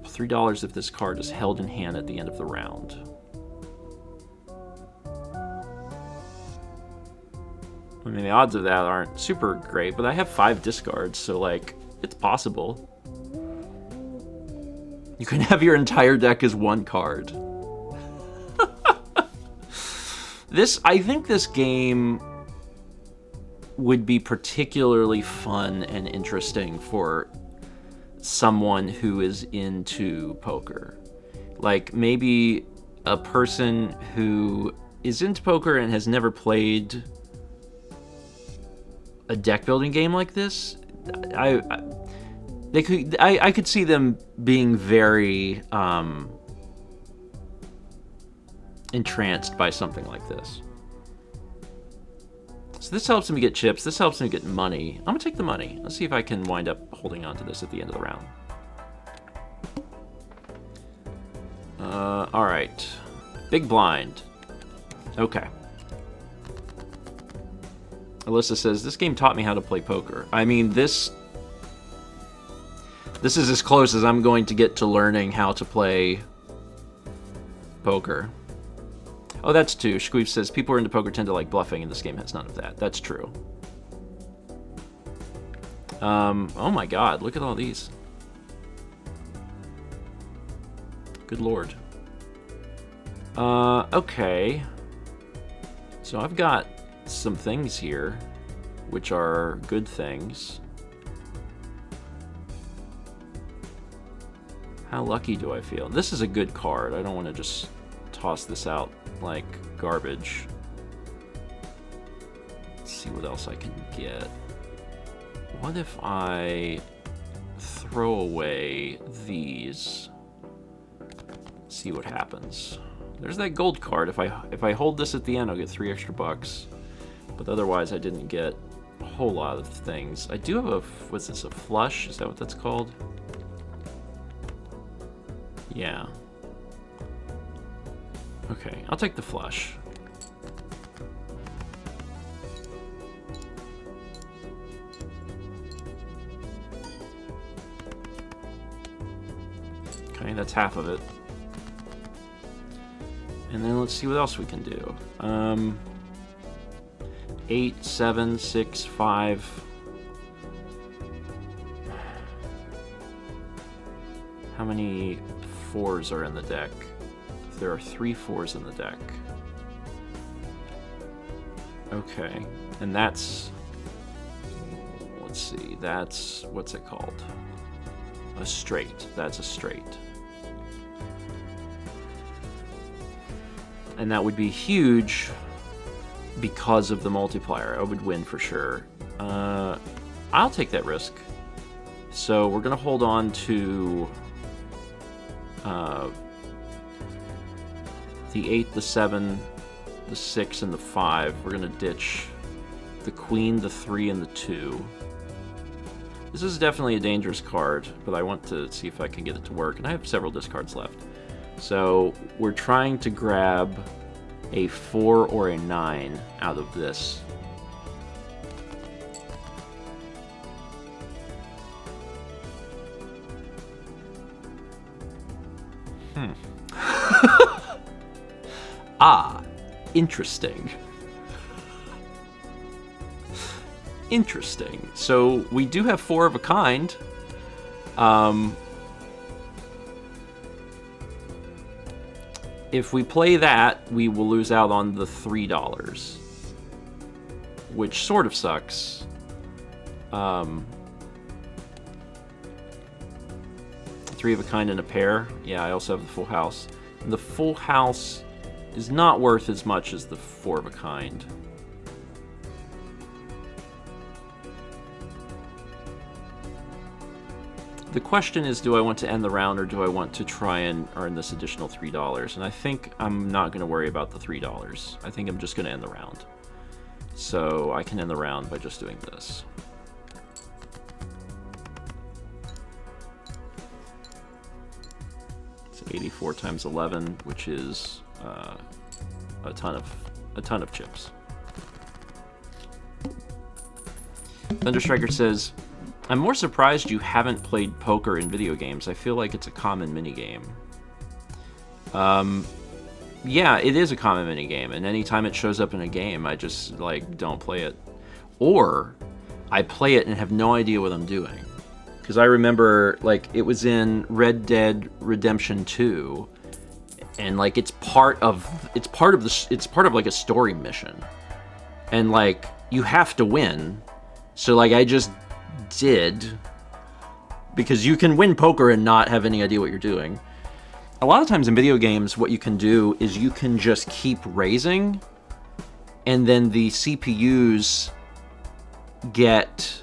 $3 if this card is held in hand at the end of the round. I mean, the odds of that aren't super great, but I have 5 discards, so like, it's possible. You can have your entire deck as 1 card. I think this game would be particularly fun and interesting for someone who is into poker. Like, maybe a person who is into poker and has never played a deck building game like this. I could see them being very entranced by something like this. So this helps me get chips. This helps me get money. I'm gonna take the money. Let's see if I can wind up holding on to this at the end of the round. All right. Big blind. Okay. Alyssa says, this game taught me how to play poker. I mean, this is as close as I'm going to get to learning how to play poker. Oh, that's 2. Squeef says, people who are into poker tend to like bluffing, and this game has none of that. That's true. Oh my god, look at all these. Good lord. Okay. So I've got some things here, which are good things. How lucky do I feel? This is a good card. I don't want to just toss this out like garbage. Let's see what else I can get. What if I throw away these? See what happens. There's that gold card. If I hold this at the end, I'll get 3 extra bucks. But otherwise, I didn't get a whole lot of things. I do have a, what's this, a flush? Is that what that's called? Yeah. Okay, I'll take the flush. Okay, that's half of it. And then let's see what else we can do. 8, 7, 6, 5. How many 4s are in the deck? There are 3 4s in the deck. Okay, and that's... Let's see, that's... What's it called? A straight. That's a straight. And that would be huge because of the multiplier. I would win for sure. I'll take that risk. So we're going to hold on to the 8, the 7, the 6, and the 5. We're going to ditch the queen, the 3, and the 2. This is definitely a dangerous card, but I want to see if I can get it to work. And I have several discards left. So we're trying to grab a 4 or a 9 out of this. Ah, interesting. Interesting. So we do have 4 of a kind. If we play that, we will lose out on the $3, which sort of sucks. 3 of a kind and a pair. Yeah, I also have the full house. And the full house is not worth as much as the 4 of a kind. The question is, do I want to end the round or do I want to try and earn this additional $3? And I think I'm not going to worry about the $3. I think I'm just going to end the round. So I can end the round by just doing this. It's 84 times 11, which is a ton of chips. Thunderstriker says, I'm more surprised you haven't played poker in video games. I feel like it's a common minigame. Yeah, it is a common minigame, and anytime it shows up in a game, I just, like, don't play it. Or, I play it and have no idea what I'm doing. Because I remember, like, it was in Red Dead Redemption 2, and, like, it's part of like, a story mission. And, like, you have to win. So, like, I just did, because you can win poker and not have any idea what you're doing. A lot of times in video games, what you can do is you can just keep raising, and then the CPUs get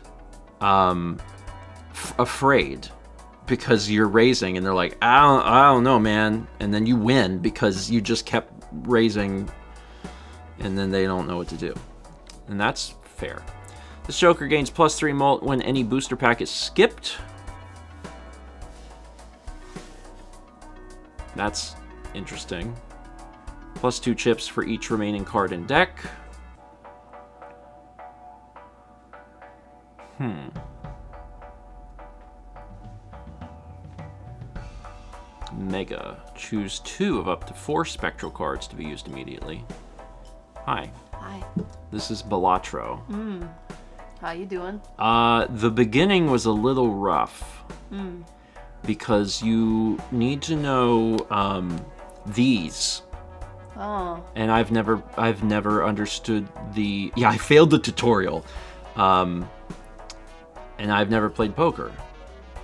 afraid because you're raising, and they're like, I don't know, man. And then you win because you just kept raising, and then they don't know what to do. And that's fair. This Joker gains +3 mult when any booster pack is skipped. That's interesting. +2 chips for each remaining card in deck. Mega. Choose 2 of up to 4 spectral cards to be used immediately. Hi. Hi. This is Balatro. How you doing? The beginning was a little rough. Because you need to know these. Oh. And I've never understood the... Yeah, I failed the tutorial. And I've never played poker.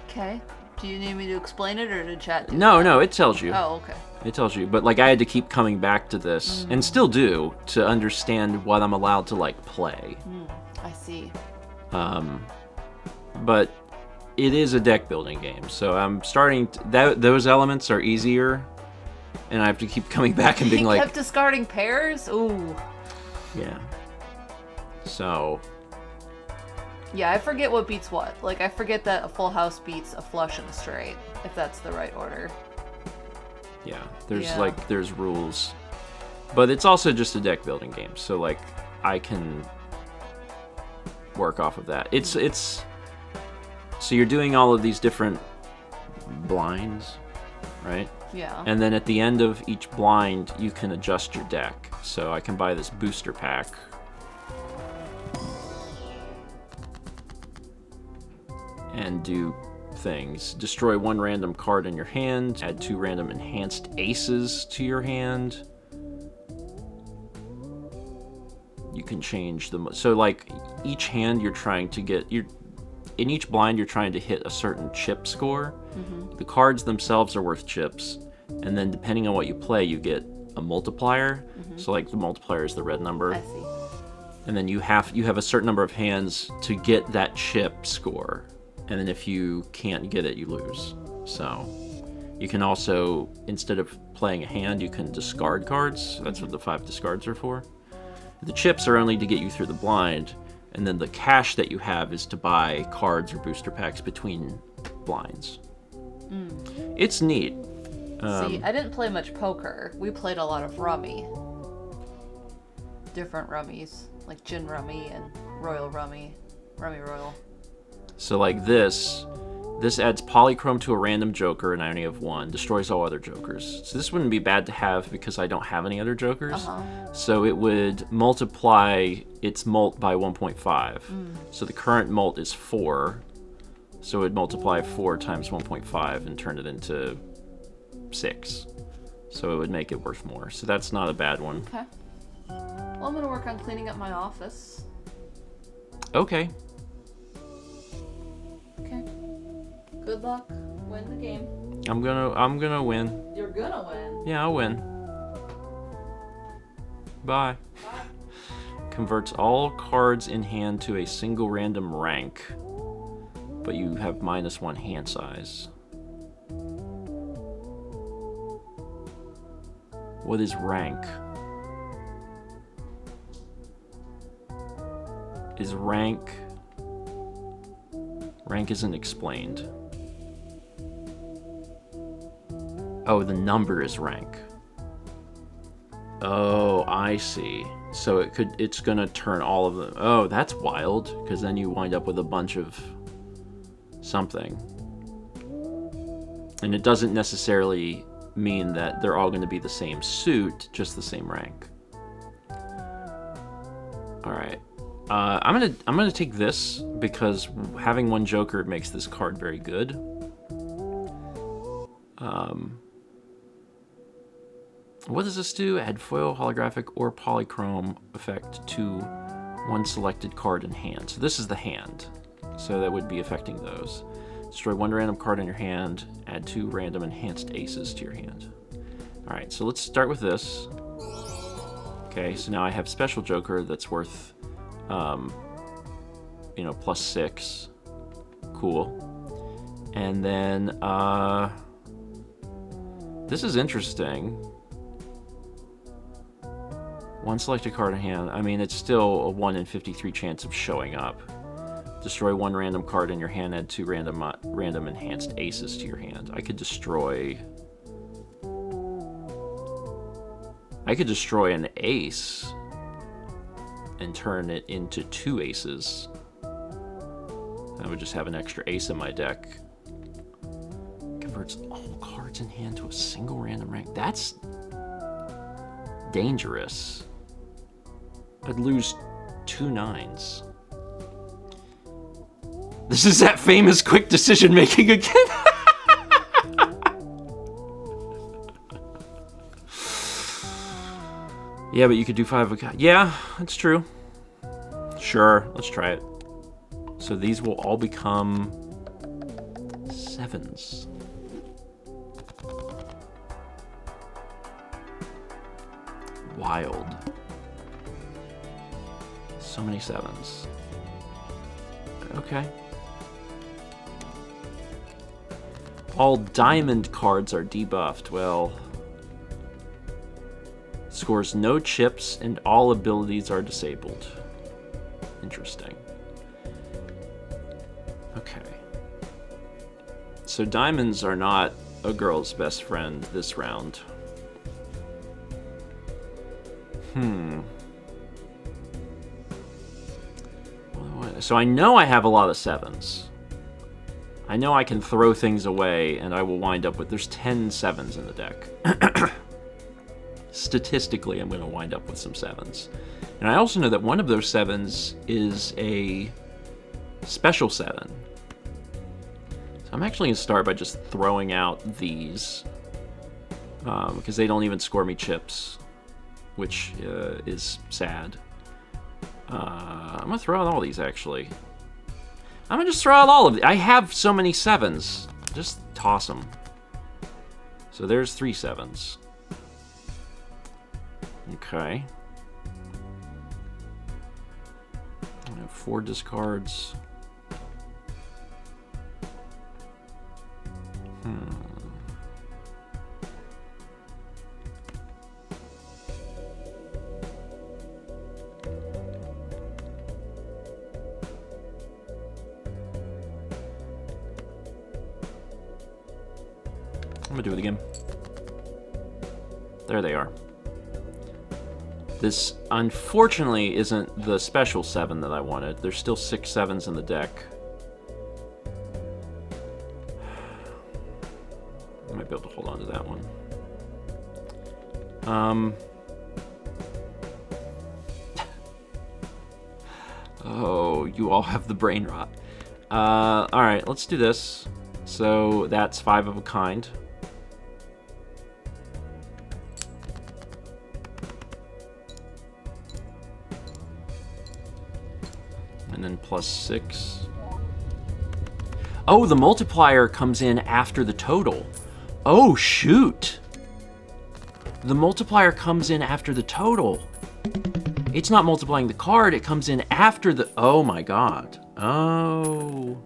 Okay. Do you need me to explain it or to chat to No, it tells you. Oh, okay. It tells you. But, like, I had to keep coming back to this, and still do, to understand what I'm allowed to, like, play. I see. But it is a deck building game, so I'm starting to... those elements are easier, and I have to keep coming back and being like... kept discarding pairs? Ooh. Yeah. So... Yeah, I forget what beats what. Like, I forget that a full house beats a flush and a straight, if that's the right order. Yeah, there's rules. But it's also just a deck building game, so, like, I can work off of that. It's so you're doing all of these different blinds, right? Yeah. And then at the end of each blind, you can adjust your deck. So I can buy this booster pack. And do things. Destroy one random card in your hand. Add 2 random enhanced aces to your hand. You can change them. So, like, each hand you're trying to get... in each blind, you're trying to hit a certain chip score. The cards themselves are worth chips. And then, depending on what you play, you get a multiplier. So, like, the multiplier is the red number. I see. And then you have a certain number of hands to get that chip score. And then if you can't get it, you lose. So you can also, instead of playing a hand, you can discard cards. That's what the 5 discards are for. The chips are only to get you through the blind, and then the cash that you have is to buy cards or booster packs between blinds. It's neat. See, I didn't play much poker. We played a lot of rummy. Different rummies, like gin rummy and royal rummy, rummy royal. So like this adds polychrome to a random joker, and I only have 1. Destroys all other jokers. So this wouldn't be bad to have because I don't have any other jokers. So it would multiply its molt by 1.5. So the current molt is 4. So it would multiply 4 times 1.5 and turn it into 6. So it would make it worth more. So that's not a bad one. Okay. Well, I'm gonna work on cleaning up my office. Okay. Okay. Good luck. Win the game. I'm gonna win. You're gonna win. Yeah, I'll win. Bye. Converts all cards in hand to a single random rank, but you have -1 hand size. What is rank? Is rank... Rank isn't explained. Oh, the number is rank. Oh, I see. So it's gonna turn all of them. Oh, that's wild, because then you wind up with a bunch of something. And it doesn't necessarily mean that they're all gonna be the same suit, just the same rank. Alright. I'm gonna take this because having 1 joker makes this card very good. What does this do? Add foil, holographic, or polychrome effect to 1 selected card in hand. So this is the hand. So that would be affecting those. Destroy 1 random card in your hand. Add 2 random enhanced aces to your hand. Alright, so let's start with this. Okay, so now I have special joker that's worth... you know, +6. Cool. And then, this is interesting. 1 selected card in hand. I mean, it's still a 1 in 53 chance of showing up. Destroy 1 random card in your hand, add 2 random enhanced aces to your hand. I could destroy an ace and turn it into 2 aces. I would just have an extra ace in my deck. Converts all cards in hand to a single random rank. That's dangerous. I'd lose 2 9s. This is that famous quick decision making again. Yeah, but you could do 5 of... Yeah, that's true. Sure, let's try it. So these will all become 7s. Wild. So many 7s. Okay. All diamond cards are debuffed. Well, scores no chips and all abilities are disabled. Interesting. Okay. So diamonds are not a girl's best friend this round. So I know I have a lot of 7s. I know I can throw things away and I will wind up with... There's 10 7s in the deck. Statistically, I'm going to wind up with some 7s. And I also know that one of those 7s is a special 7. So I'm actually going to start by just throwing out these. Because they don't even score me chips. Which is sad. I'm going to throw out all these, actually. I'm going to just throw out all of them. I have so many 7s. Just toss them. So there's 3 7s. Okay. I have 4 discards. I'm gonna do it again. There they are. This, unfortunately, isn't the special 7 that I wanted. There's still 6 7s in the deck. I might be able to hold on to that one. Oh, you all have the brain rot. Alright, let's do this. So that's 5 of a kind. And then +6. Oh, the multiplier comes in after the total. Oh, shoot. The multiplier comes in after the total. It's not multiplying the card, it comes in after the... Oh my god. Oh.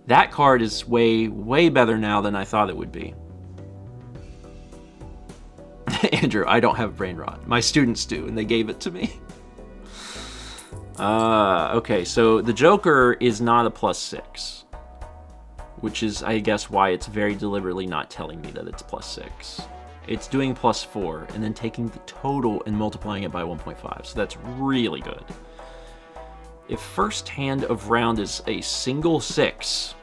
That card is way, way better now than I thought it would be. Andrew, I don't have brain rot. My students do, and they gave it to me. Okay, so the Joker is not a +6. Which is, I guess, why it's very deliberately not telling me that it's +6. It's doing +4, and then taking the total and multiplying it by 1.5. So that's really good. If first hand of round is a single 6,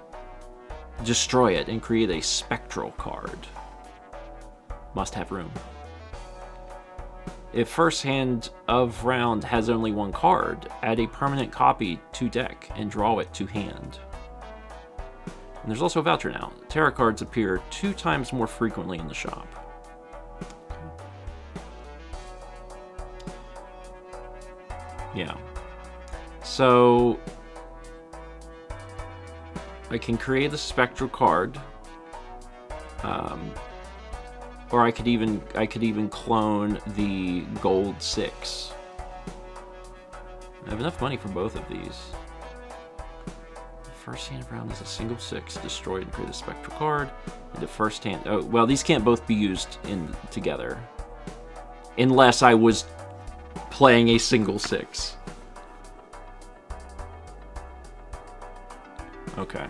destroy it and create a spectral card. Must have room. If first hand of round has only 1 card, add a permanent copy to deck and draw it to hand. And there's also a voucher now. Tarot cards appear 2 times more frequently in the shop. Yeah. So I can create a spectral card, or I could even clone the gold 6. I have enough money for both of these. First hand of round is a single 6, destroyed and create a spectral card. And the first hand, oh well, these can't both be used together, unless I was playing a single 6. Okay.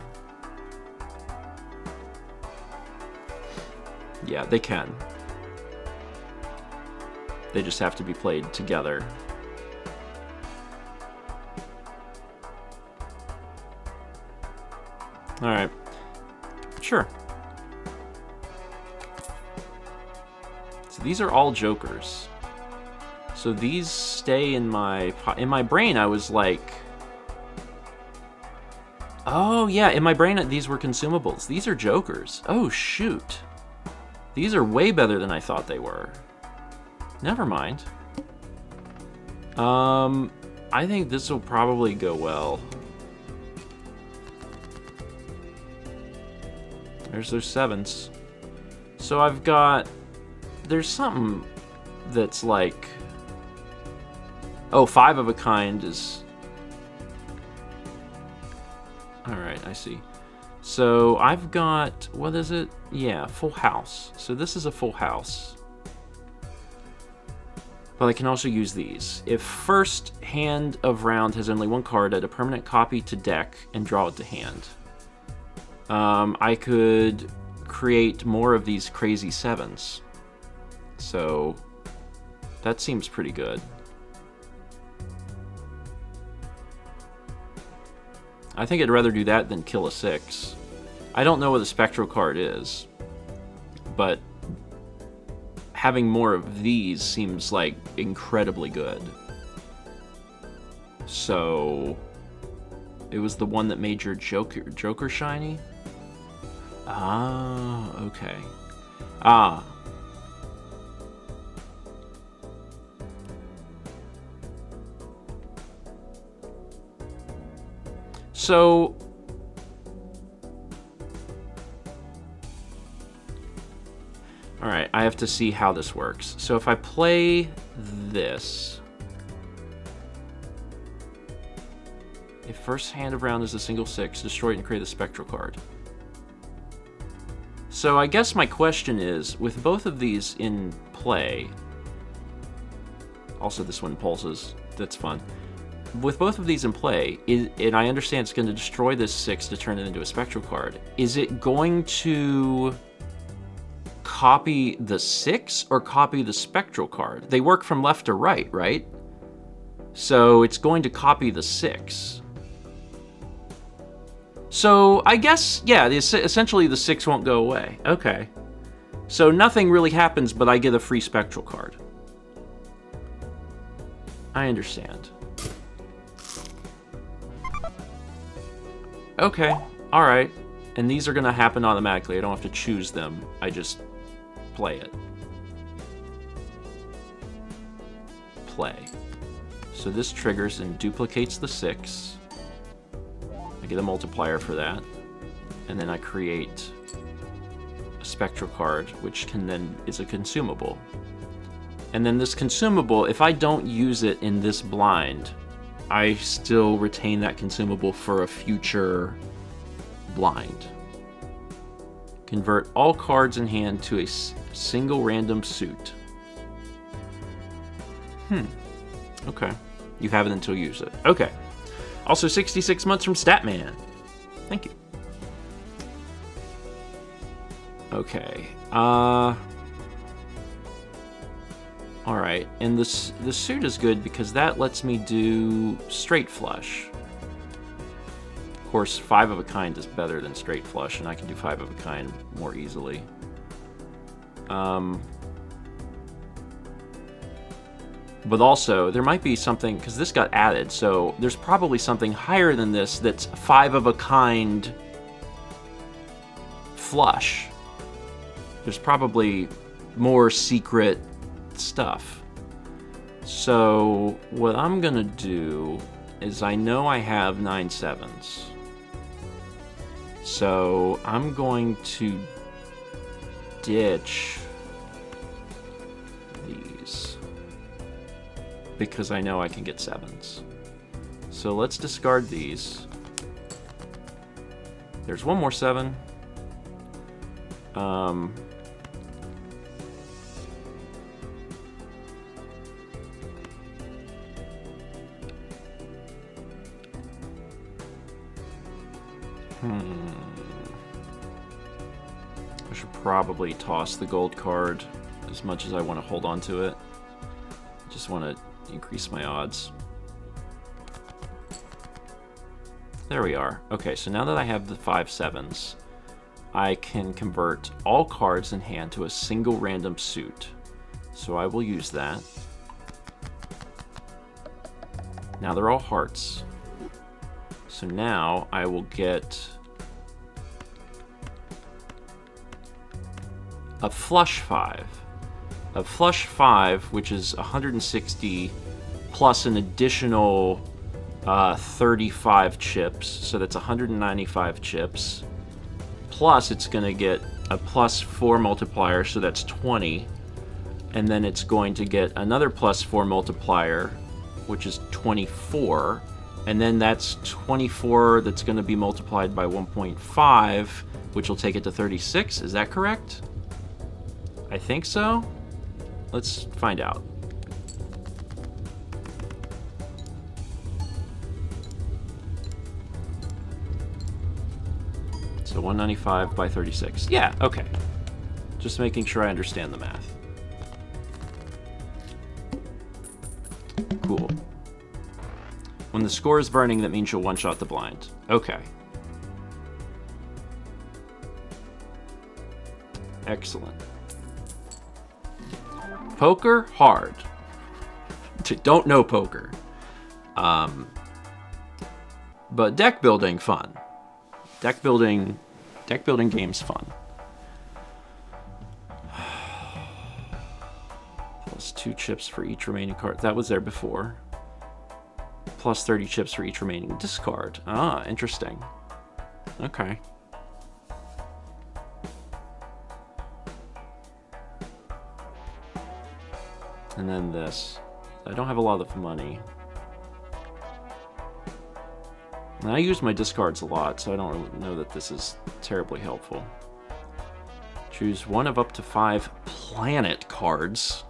Yeah, they can. They just have to be played together. Alright. Sure. So these are all Jokers. So these stay in my brain. I was like, Oh, yeah, in my brain, these were consumables. These are jokers. Oh, shoot. These are way better than I thought they were. Never mind. I think this will probably go well. There's those 7s. So I've got... There's something that's like... Oh, 5 of a kind is... Alright, I see. So I've got... What is it? Yeah, full house. So this is a full house. But I can also use these. If first hand of round has only 1 card, add a permanent copy to deck and draw it to hand. I could create more of these crazy 7s. So that seems pretty good. I think I'd rather do that than kill a 6. I don't know what a spectral card is, but having more of these seems like incredibly good. So it was the one that made your Joker shiny? Ah, okay. Ah. So alright, I have to see how this works. So if I play this, if first hand of round is a single 6, destroy it and create a spectral card. So I guess my question is, with both of these in play, also this one pulses, that's fun. With both of these in play, and I understand it's going to destroy this 6 to turn it into a spectral card, is it going to copy the 6 or copy the spectral card? They work from left to right, right? So it's going to copy the 6. So I guess, yeah, essentially the 6 won't go away. Okay. So nothing really happens, but I get a free spectral card. I understand. Okay, alright. And these are going to happen automatically. I don't have to choose them. I just play it. Play. So this triggers and duplicates the 6. I get a multiplier for that. And then I create a spectral card, which can then is a consumable. And then this consumable, if I don't use it in this blind, I still retain that consumable for a future blind. Convert all cards in hand to a single random suit. Okay. You have it until you use it. Okay. Also 66 months from Statman. Thank you. Okay. Alright, and the suit is good because that lets me do straight flush. Of course, 5 of a kind is better than straight flush, and I can do 5 of a kind more easily. But also, there might be something, because this got added, so there's probably something higher than this that's 5 of a kind flush. There's probably more secret stuff. So what I'm gonna do is, I know I have 9 7s. So I'm going to ditch these because I know I can get 7s. So let's discard these. There's one more 7. I should probably toss the gold card as much as I want to hold on to it. Just want to increase my odds. There we are. Okay, so now that I have the 5 7s, I can convert all cards in hand to a single random suit. So I will use that. Now they're all hearts. So now I will get a flush 5. A flush 5, which is 160 plus an additional 35 chips. So that's 195 chips. Plus it's going to get a plus 4 multiplier, so that's 20. And then it's going to get another plus 4 multiplier, which is 24. And then that's 24 that's going to be multiplied by 1.5, which will take it to 36. Is that correct? I think so. Let's find out. So 195 by 36. Yeah, okay. Just making sure I understand the math. Cool. When the score is burning, that means you'll one-shot the blind. Okay. Excellent. Poker, hard. Don't know poker. But deck building, fun. Deck building games, fun. Plus 2 chips for each remaining card. That was there before. Plus 30 chips for each remaining discard. Ah, interesting. Okay. And then this. I don't have a lot of money. And I use my discards a lot, so I don't really know that this is terribly helpful. Choose one of up to 5 planet cards.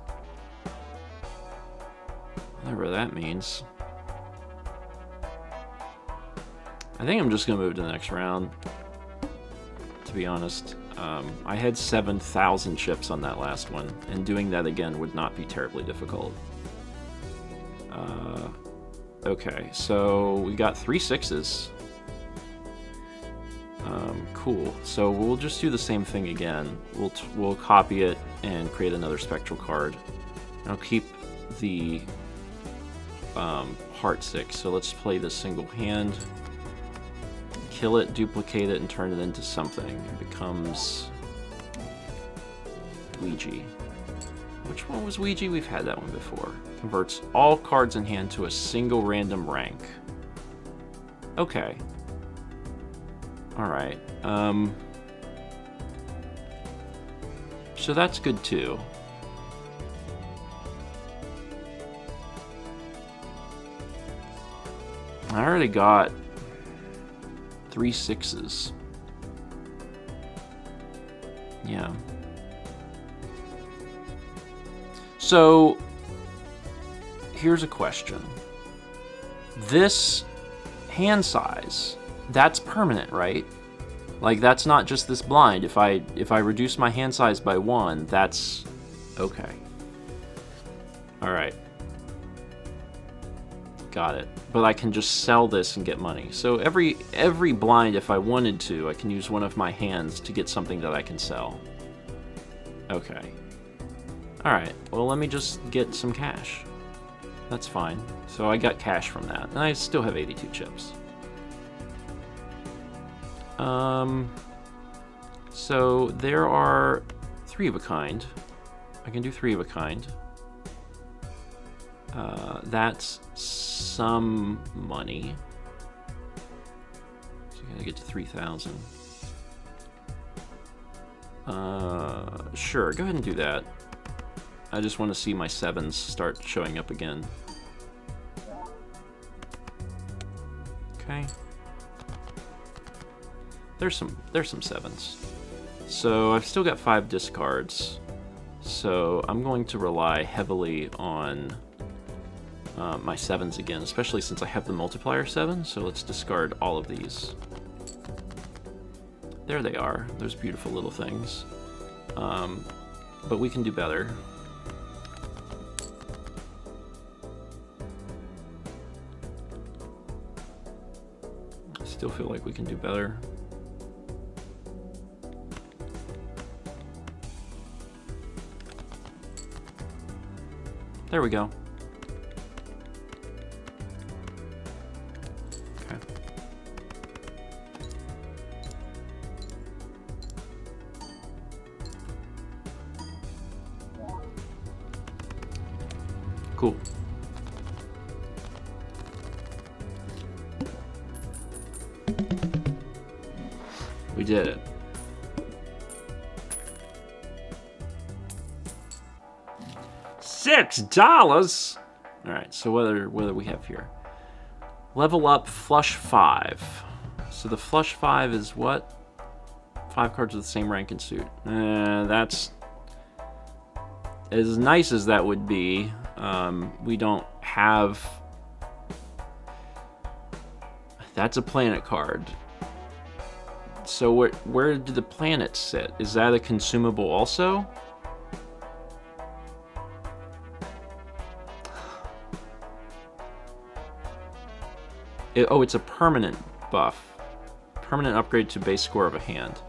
Whatever that means. I think I'm just going to move to the next round, to be honest. I had 7,000 chips on that last one, and doing that again would not be terribly difficult. Okay, so we got 3 6s. Cool. So we'll just do the same thing again. We'll copy it and create another spectral card. I'll keep the heart 6. So let's play this single hand. Kill it, duplicate it, and turn it into something. It becomes Ouija. Which one was Ouija? We've had that one before. Converts all cards in hand to a single random rank. Okay. Alright. So that's good too. I already got 3 6s. Yeah. So, here's a question. This hand size, that's permanent, right? Like, that's not just this blind. If I reduce my hand size by 1, that's okay. Alright. Got it. But I can just sell this and get money. So every blind, if I wanted to, I can use one of my hands to get something that I can sell. Okay. Alright, well let me just get some cash. That's fine. So I got cash from that. And I still have 82 chips. So there are 3 of a kind. I can do 3 of a kind. That's some money. So you gotta get to 3,000. Sure, go ahead and do that. I just want to see my 7s start showing up again. Okay. There's some 7s. So I've still got 5 discards. So I'm going to rely heavily on my 7s again, especially since I have the multiplier 7. So let's discard all of these. There they are. Those beautiful little things. But we can do better. I still feel like we can do better. There we go. Okay. Cool. We did it. $6. All right. So what do we have here? Level up flush 5. So the flush 5 is what? 5 cards with the same rank and suit. That's as nice as that would be. We don't have. That's a planet card. So where do the planets sit? Is that a consumable also? It's a permanent buff. Permanent upgrade to base score of a hand.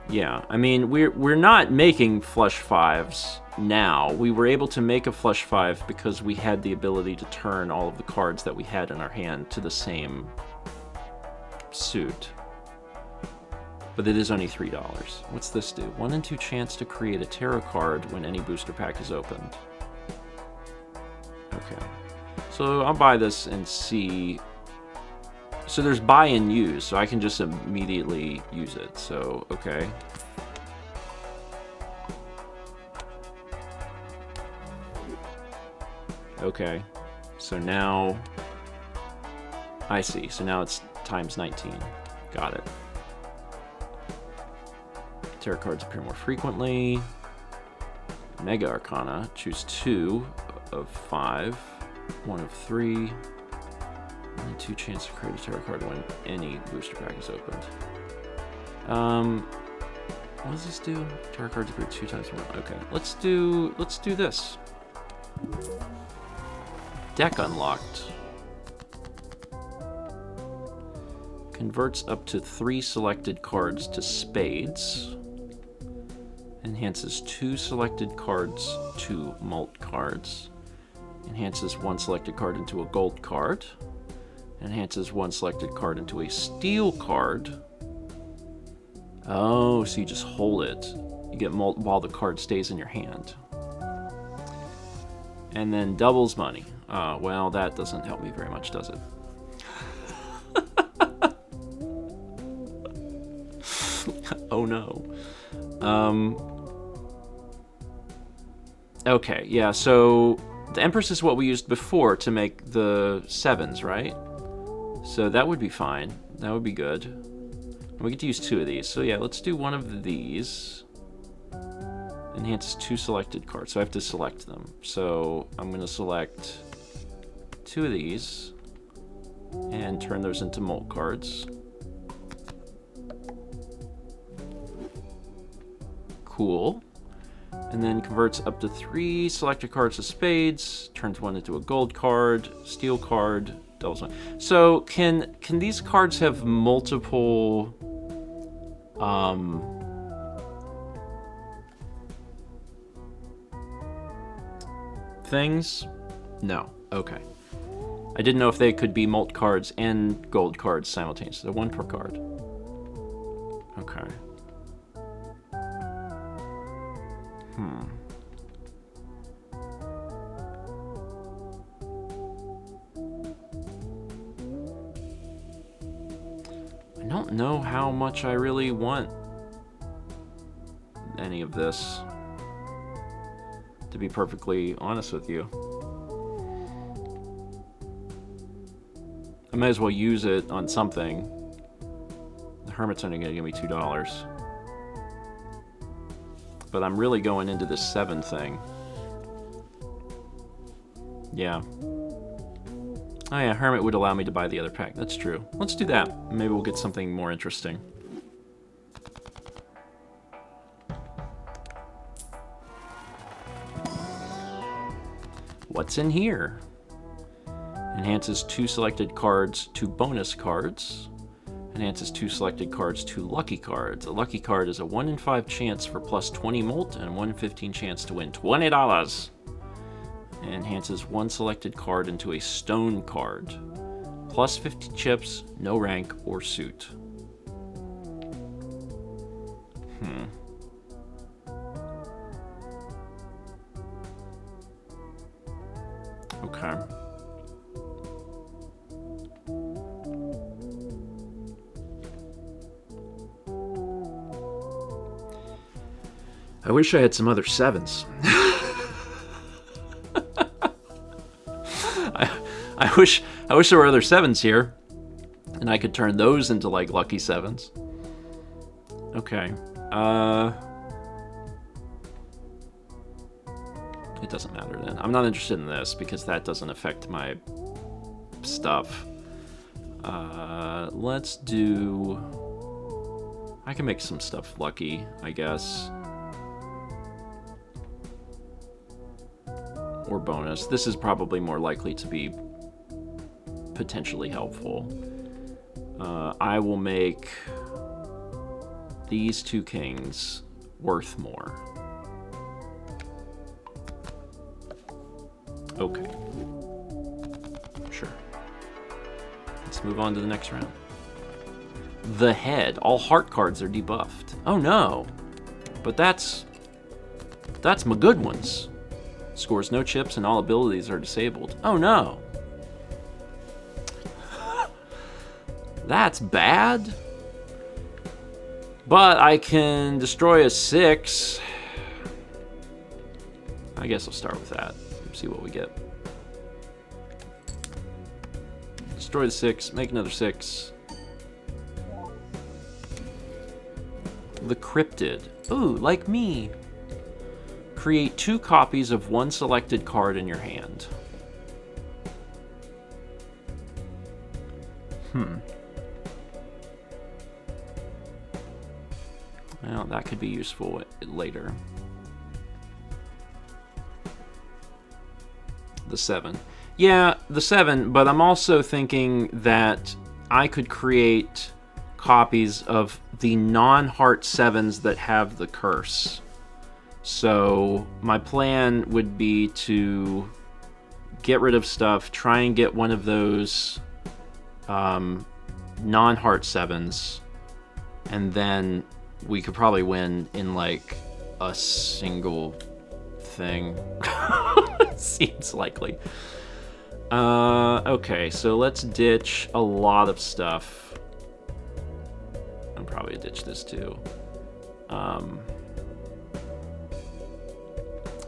Yeah, I mean, we're not making flush 5s now. We were able to make a flush 5 because we had the ability to turn all of the cards that we had in our hand to the same suit. But it is only $3. What's this do? 1 in 2 chance to create a tarot card when any booster pack is opened. Okay. So I'll buy this and see. So there's buy and use, so I can just immediately use it. So, okay. Okay. So now I see. So now it's times 19. Got it. Tarot cards appear more frequently. Mega Arcana. Choose 2 of 5. 1 of 3. Only 2 chance to create a tarot card when any booster pack is opened. What does this do? Tarot cards appear 2 times more. Okay, let's do this. Deck unlocked. Converts up to 3 selected cards to spades. Enhances 2 selected cards to mult cards. Enhances 1 selected card into a gold card. Enhances 1 selected card into a steel card. Oh, so you just hold it. You get mult while the card stays in your hand. And then doubles money. Well, that doesn't help me very much, does it? Oh no. Okay, yeah, so the Empress is what we used before to make the 7s, right? So that would be fine. That would be good. We get to use 2 of these. So yeah, let's do 1 of these. Enhances 2 selected cards. So I have to select them. So I'm going to select 2 of these and turn those into mult cards. Cool. And then converts up to 3 selected cards to spades, turns 1 into a gold card, steel card, doubles 1. So can these cards have multiple things? No. Okay. I didn't know if they could be mult cards and gold cards simultaneously. So 1 per card. Okay. I don't know how much I really want any of this, to be perfectly honest with you. I might as well use it on something. The Hermit's only going to give me $2. But I'm really going into this 7 thing. Yeah. Oh yeah, Hermit would allow me to buy the other pack. That's true. Let's do that. Maybe we'll get something more interesting. What's in here? Enhances 2 selected cards to bonus cards. Enhances 2 selected cards to lucky cards. A lucky card is a 1 in 5 chance for plus 20 mult and 1 in 15 chance to win $20. Enhances 1 selected card into a stone card. Plus 50 chips, no rank or suit. I wish I had some other 7s. I wish there were other 7s here, and I could turn those into like lucky 7s. Okay. It doesn't matter then. I'm not interested in this because that doesn't affect my stuff. Let's do... I can make some stuff lucky, I guess. Or bonus. This is probably more likely to be potentially helpful. I will make these 2 kings worth more. Okay. Sure. Let's move on to the next round. The head. All heart cards are debuffed. Oh no. But that's my good ones. Scores no chips and all abilities are disabled. Oh no. That's bad. But I can destroy a 6. I guess I'll start with that. See what we get. Destroy the 6, make another 6. The Cryptid. Ooh, like me. Create 2 copies of one selected card in your hand. Well, that could be useful later. The 7. Yeah, the 7, but I'm also thinking that I could create copies of the non-heart 7s that have the curse. So my plan would be to get rid of stuff, try and get one of those non-heart 7s, and then we could probably win in like a single thing. Seems likely. Okay, so let's ditch a lot of stuff. I'll probably ditch this too.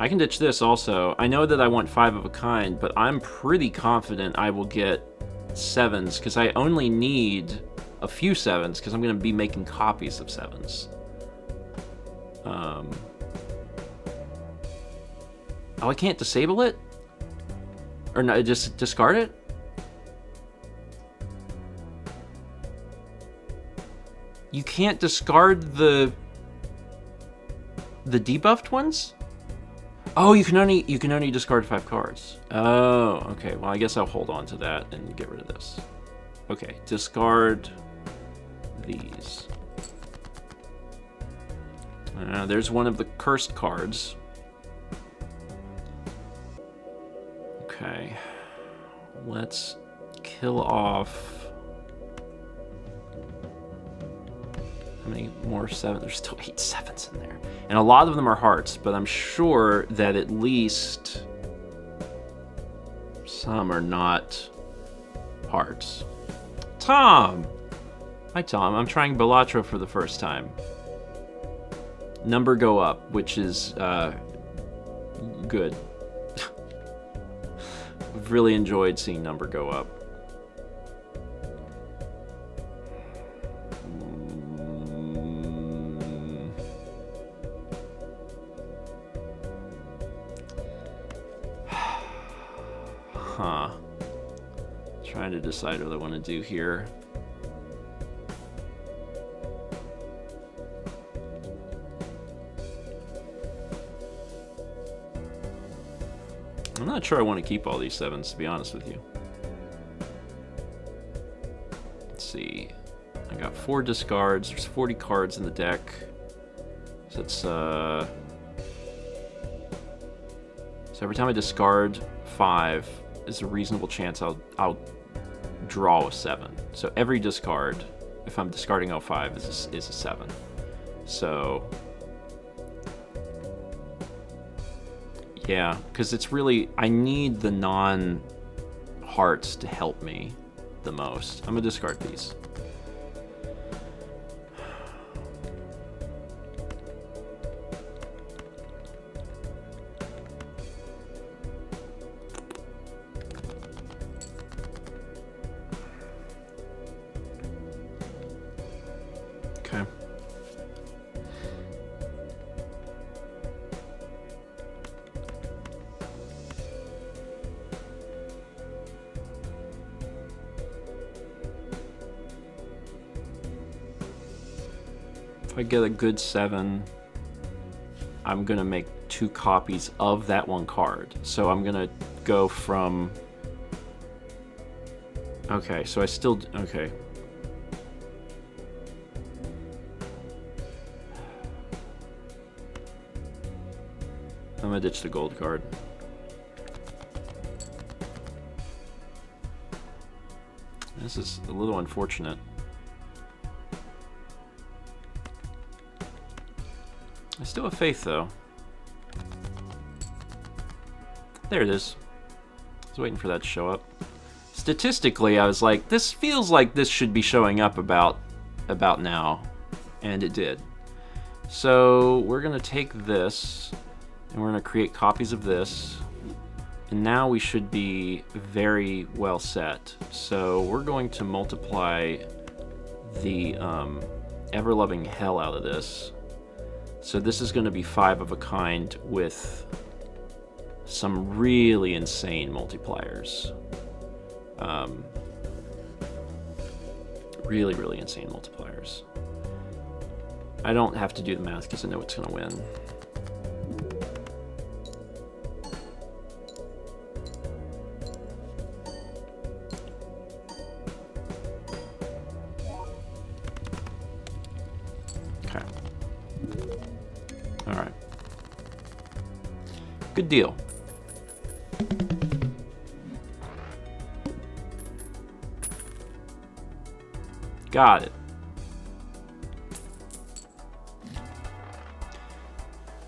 I can ditch this also. I know that I want 5 of a kind, but I'm pretty confident I will get 7s, because I only need a few 7s, because I'm going to be making copies of 7s. Oh, I can't disable it? Or no, just discard it? You can't discard the debuffed ones? Oh, you can only discard 5 cards. Oh, okay. Well, I guess I'll hold on to that and get rid of this. Okay, discard these. There's one of the cursed cards. Okay, let's kill off. How many more 7? There's still 8 7s in there. And a lot of them are hearts, but I'm sure that at least some are not hearts. Tom! Hi, Tom. I'm trying Balatro for the first time. Number go up, which is good. I've really enjoyed seeing number go up. Huh. Trying to decide what I want to do here. I'm not sure I want to keep all these 7s, to be honest with you. Let's see. I got 4 discards. There's 40 cards in the deck. So it's, so every time I discard 5, there's a reasonable chance I'll draw a 7. So every discard, if I'm discarding 05, is a 7. So... yeah, because it's really... I need the non-hearts to help me the most. I'm going to discard these. Okay. If I get a good 7, I'm gonna make 2 copies of that one card. So I'm gonna go from... Okay, so I still... Okay. I'm gonna ditch the gold card. This is a little unfortunate. I still have faith, though. There it is. I was waiting for that to show up. Statistically, I was like, this feels like this should be showing up about now. And it did. So we're going to take this, and we're going to create copies of this. And now we should be very well set. So we're going to multiply the ever-loving hell out of this. So this is going to be 5 of a kind with some really insane multipliers. Really, really insane multipliers. I don't have to do the math because I know it's going to win. Okay. All right. Good deal. Got it.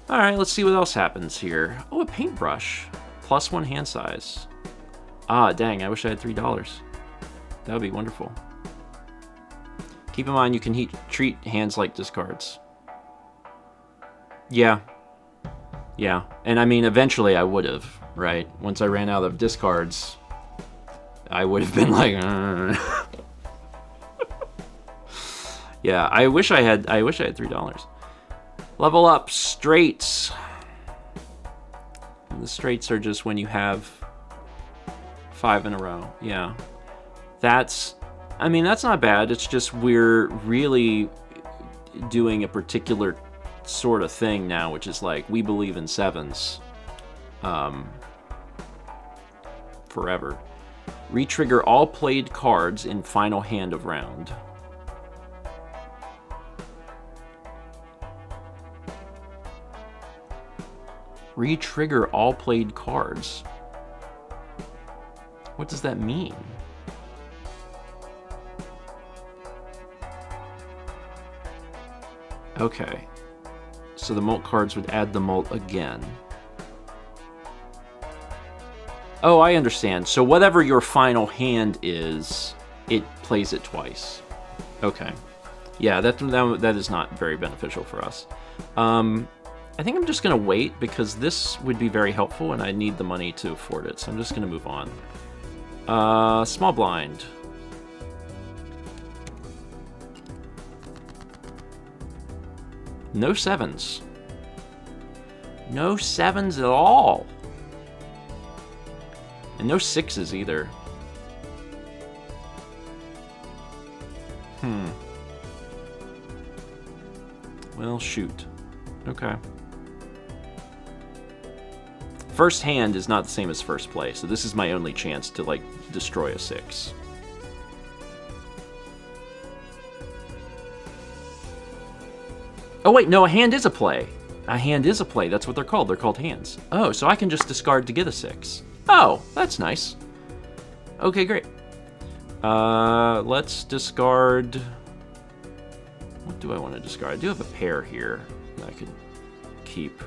All right, let's see what else happens here. Oh, a paintbrush. +1 hand size. Ah, dang, I wish I had $3. That would be wonderful. Keep in mind, you can treat hands like discards. Yeah. Yeah, and I mean, eventually I would have, right? Once I ran out of discards, I would have been like, Yeah, I wish I had $3. Level up straights. And the straights are just when you have 5 in a row. Yeah. I mean, that's not bad. It's just we're really doing a particular sort of thing now, which is like, we believe in 7s. Forever. Retrigger all played cards in final hand of round. Retrigger all played cards. What does that mean? Okay. So the molt cards would add the molt again. Oh, I understand. So whatever your final hand is, it plays it twice. Okay. Yeah, that is not very beneficial for us. I think I'm just going to wait because this would be very helpful and I need the money to afford it. So I'm just going to move on. Small blind. No 7s. No 7s at all. And no 6s either. Well, shoot. Okay. First hand is not the same as first play, so this is my only chance to, like, destroy a 6. Oh, wait, no, a hand is a play. A hand is a play. That's what they're called. They're called hands. Oh, so I can just discard to get a 6. Oh, that's nice. Okay, great. Let's discard... What do I want to discard? I do have a pair here that I could keep.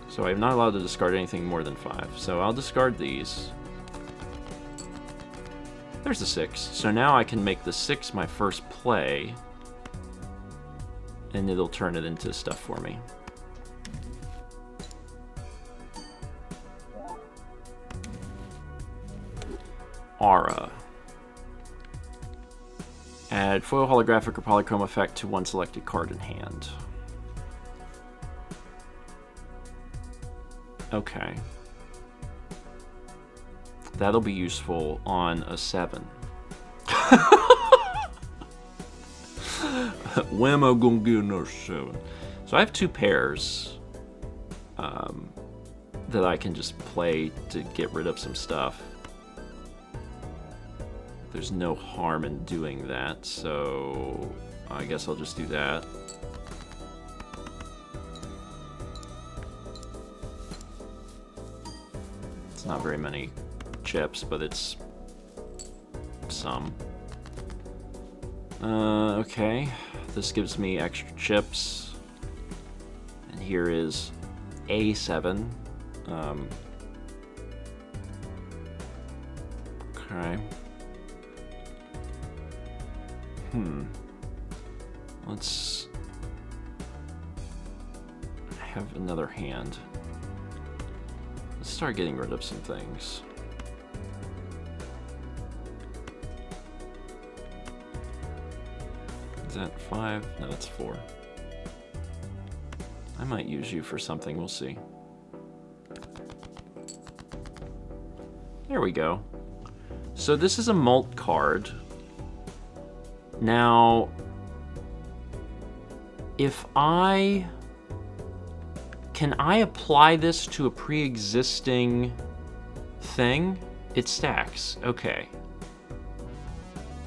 So I'm not allowed to discard anything more than 5. So I'll discard these. There's the 6. So now I can make the 6 my first play. And it'll turn it into stuff for me. aura. Add foil holographic or polychrome effect to one selected card in hand. Okay. That'll be useful on a 7. When am I gonna get another 7? So I have 2 pairs that I can just play to get rid of some stuff. There's no harm in doing that, so I guess I'll just do that. It's not very many chips, but it's some. Okay, this gives me extra chips, and here is A7. Okay. Let's have another hand. Let's start getting rid of some things. Is that 5? No, that's 4. I might use you for something, we'll see. There we go. So this is a Molt card. Now, if I... Can I apply this to a pre-existing thing? It stacks. Okay.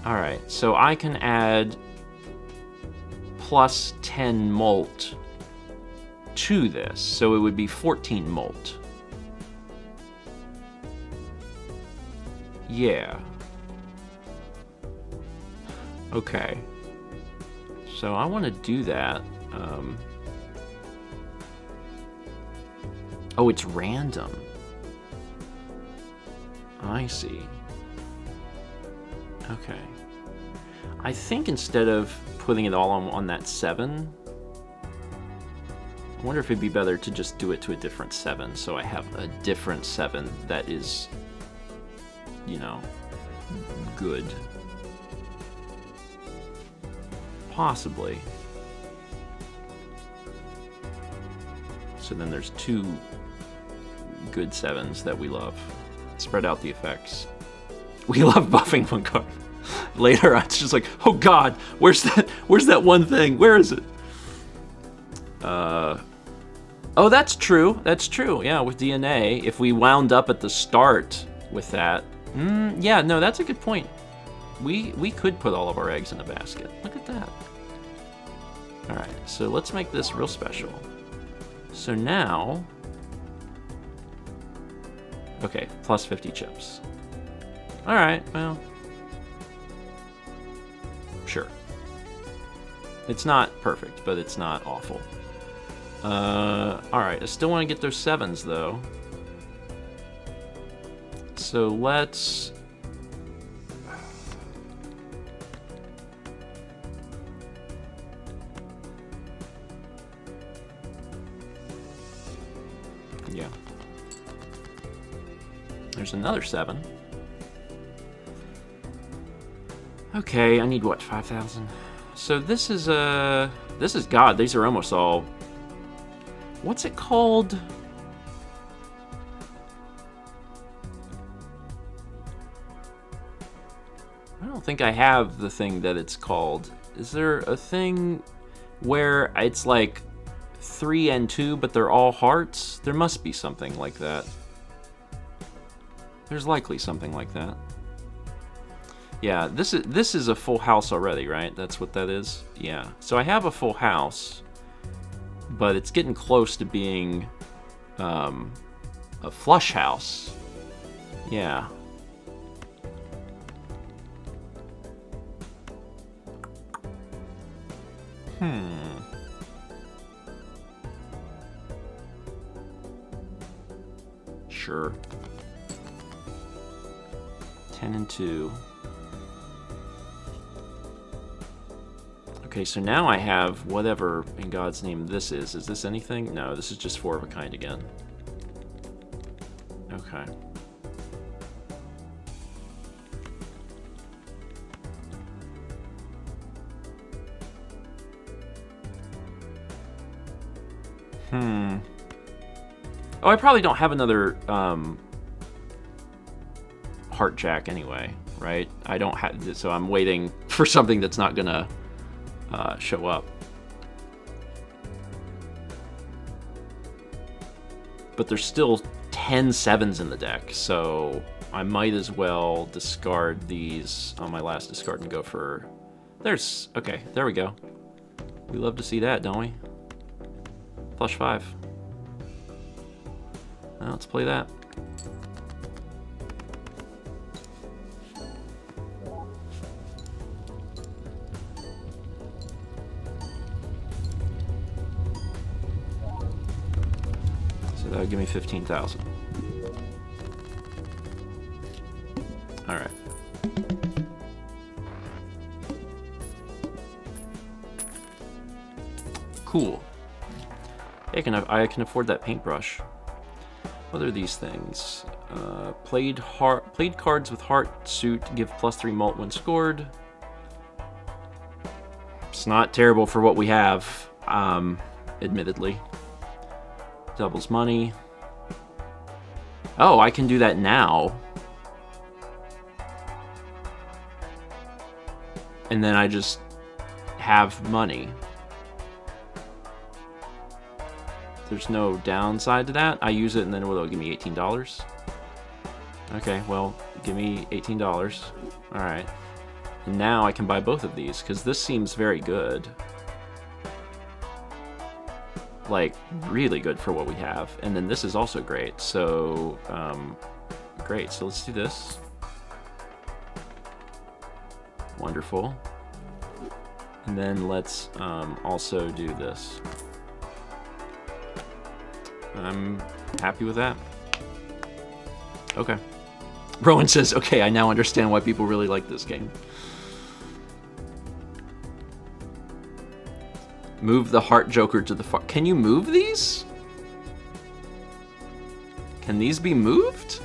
Alright, so I can add plus 10 Molt to this. So it would be 14 Molt. Yeah. Okay. So I want to do that. Oh, it's random. I see. Okay. I think instead of putting it all on that 7, I wonder if it'd be better to just do it to a different 7, so I have a different 7 that is, you know, good. Possibly. So then there's 2 good 7s that we love. Spread out the effects. We love buffing one card. Later on, it's just like, oh god, where's that one thing? Where is it? Oh, that's true. That's true. Yeah, with DNA, if we wound up at the start with that, yeah, no, that's a good point. We could put all of our eggs in a basket. Look at that. All right, so let's make this real special. So now, okay, plus 50 chips. All right, well, sure. It's not perfect, but it's not awful. All right, I still want to get those 7s though. So let's. Yeah. There's another 7. Okay, I need what, 5,000? So this is God, these are almost all, what's it called? I don't think I have the thing that it's called. Is there a thing where it's like 3 and 2, but they're all hearts? There must be something like that. There's likely something like that. Yeah, this is a full house already, right? That's what that is? Yeah. So I have a full house, but it's getting close to being a flush house. Yeah. Sure. 10 and 2. Okay, so now I have whatever in God's name this is. Is this anything? No, this is just 4 of a kind again. Okay. Oh, I probably don't have another heart jack anyway, right? I don't have, so I'm waiting for something that's not gonna show up. But there's still 10 sevens in the deck, so I might as well discard these on my last discard and go for... There's... Okay, there we go. We love to see that, don't we? Flush 5. Now let's play that. So that would give me 15,000. All right. Cool. I can afford that paintbrush. What are these things? Played cards with heart suit give +3 mult when scored. It's not terrible for what we have, admittedly. Doubles money. Oh, I can do that now. And then I just have money. There's no downside to that. I use it and then it'll give me $18. Okay, well, give me $18. Alright. And now I can buy both of these, because this seems very good. Like, really good for what we have. And then this is also great. So, great. So let's do this. Wonderful. And then let's also do this. I'm happy with that. Okay. Rowan says, okay, I now understand why people really like this game. Move the heart joker to the far... Can you move these? Can these be moved?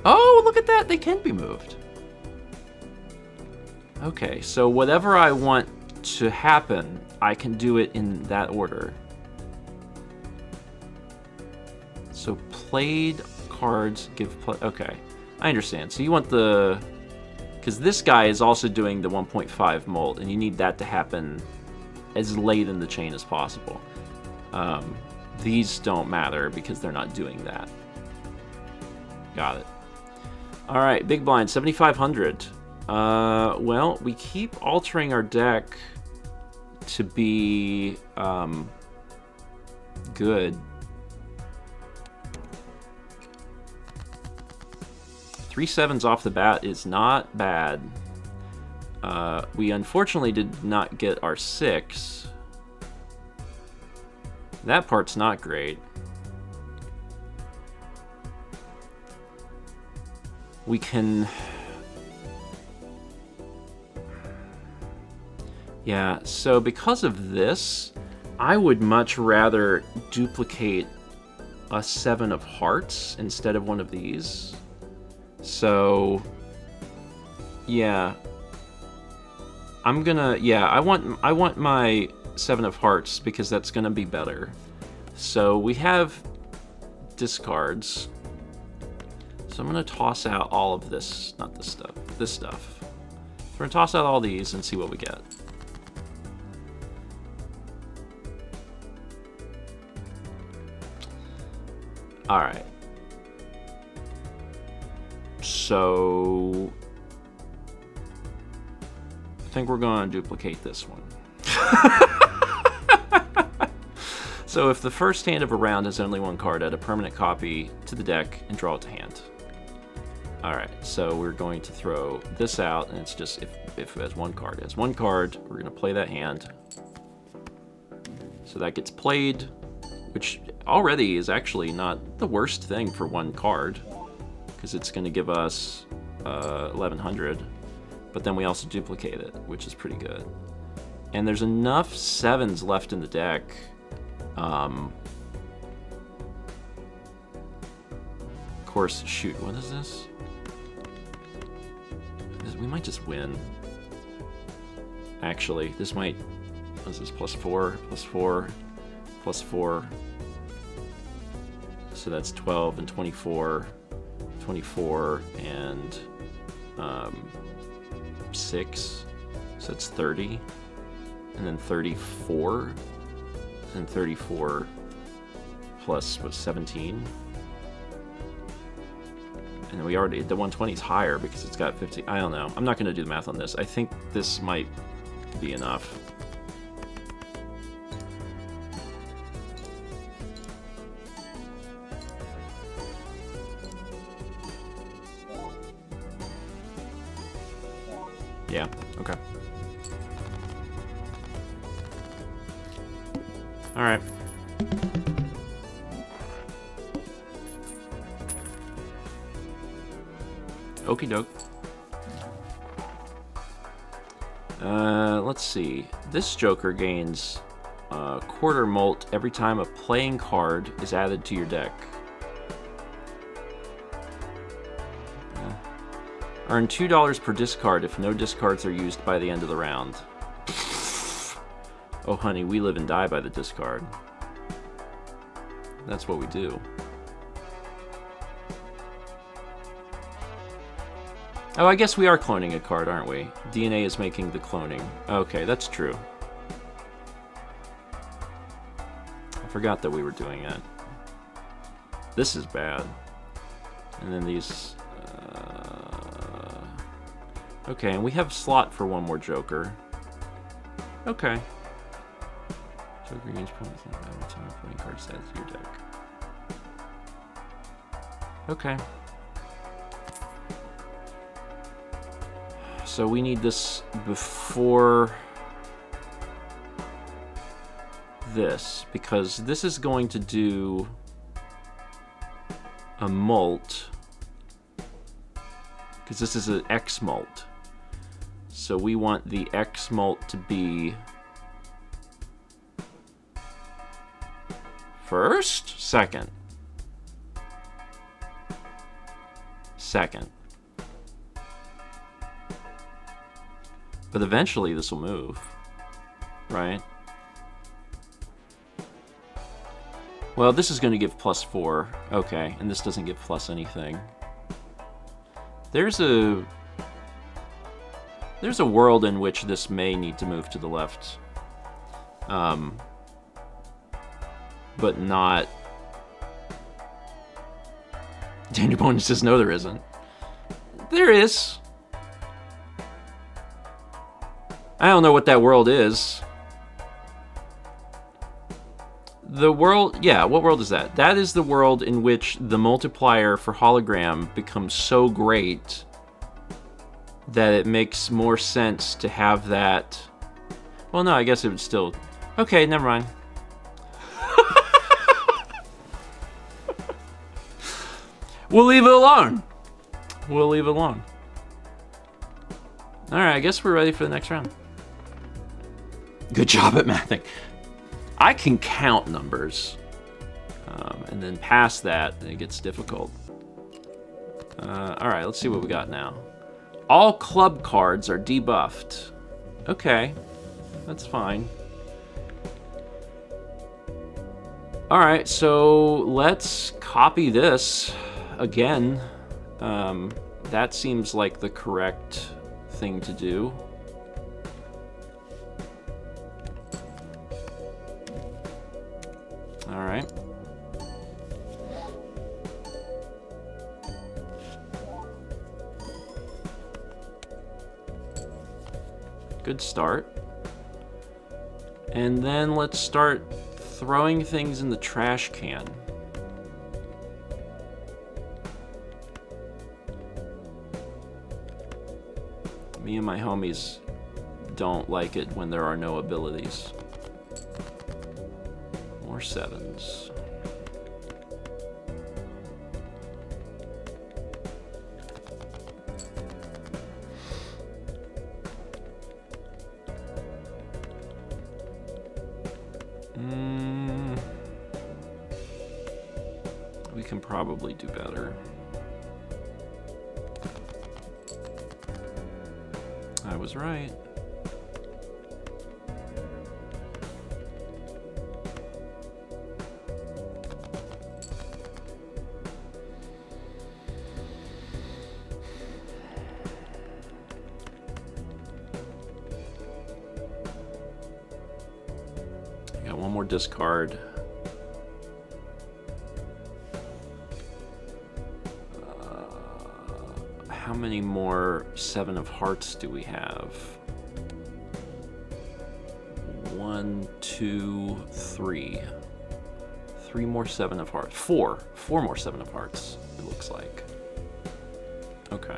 Oh, look at that. They can be moved. Okay, so whatever I want to happen, I can do it in that order. So played cards give play. Okay, I understand. So you want the... Because this guy is also doing the 1.5 molt, and you need that to happen as late in the chain as possible. These don't matter because they're not doing that. Got it. All right, big blind, 7,500. Well, we keep altering our deck to be good. 3 sevens off the bat is not bad. We unfortunately did not get our 6. That part's not great. We can... Yeah, so because of this, I would much rather duplicate a 7 of hearts instead of one of these. So, yeah. I'm gonna, yeah, I want my 7 of hearts because that's gonna be better. So we have discards. So I'm gonna toss out all of this, not this stuff, this stuff. We're gonna toss out all these and see what we get. All right. So I think we're going to duplicate this one. So if the first hand of a round has only one card, add a permanent copy to the deck and draw it to hand. All right, so we're going to throw this out, and it's just if it has one card. It has one card, we're going to play that hand. So that gets played, which already is actually not the worst thing for one card, because it's going to give us 1,100, but then we also duplicate it, which is pretty good. And there's enough 7s left in the deck. Of course, shoot, what is this? We might just win. actually. This might... What is this? +4, +4, +4. So that's 12 and 24. 24 and 6. So that's 30. And then 34. And 34 plus, what, 17? And we already... The 120 is higher because it's got 50... I don't know. I'm not going to do the math on this. I think this might be enough. Yeah, okay. Alright. Okie doke. Let's see. This Joker gains quarter molt every time a playing card is added to your deck. Earn $2 per discard if no discards are used by the end of the round. Oh, honey, we live and die by the discard. That's what we do. Oh, I guess we are cloning a card, aren't we? DNA is making the cloning. Okay, that's true. I forgot that we were doing that. This is bad. And then these... Okay, and we have slot for one more Joker. Okay. Joker gains points every time playing cards added to your deck. Okay. So we need this before this, because this is going to do a molt, because this is an X molt. So we want the X molt to be first? Second. Second. But eventually this will move, right? Well, this is going to give +4. Okay, and this doesn't give plus anything. There's a world in which this may need to move to the left. But not... Daniel Bowen says, no, there isn't. There is. I don't know what that world is. The world... Yeah, what world is that? That is the world in which the multiplier for hologram becomes so great that it makes more sense to have that... Well, no, I guess it would still... Okay, never mind. We'll leave it alone. We'll leave it alone. Alright, I guess we're ready for the next round. Good job at mathing. I can count numbers. And then past that, it gets difficult. Alright, let's see what we got now. All club cards are debuffed. Okay, that's fine. Alright, so let's copy this again. That seems like the correct thing to do. Alright. Good start. And then let's start throwing things in the trash can. Me and my homies don't like it when there are no abilities. More 7s. We can probably do better. I was right. more discard. How many more 7 of Hearts do we have? 1, 2, 3. 3 more 7 of Hearts. 4. 4 more 7 of Hearts, it looks like. Okay.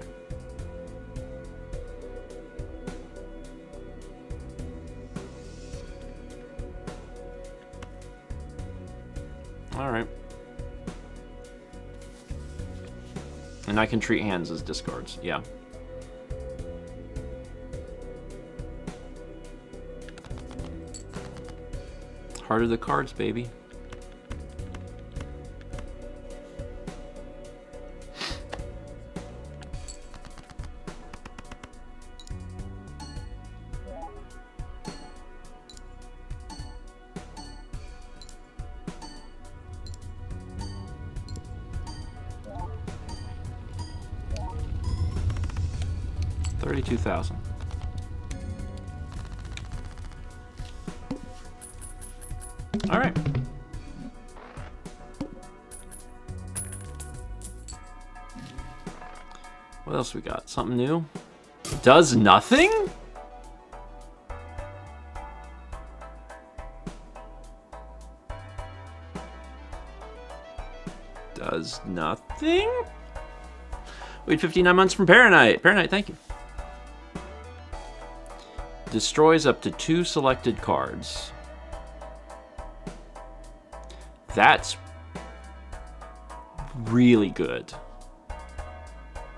All right. And I can treat hands as discards, yeah. Heart of the cards, baby. $32,000. All right. What else we got? Something new? Does nothing? Does nothing? Wait 59 months from Paranite. Paranite, thank you. Destroys up to 2 selected cards. That's really good.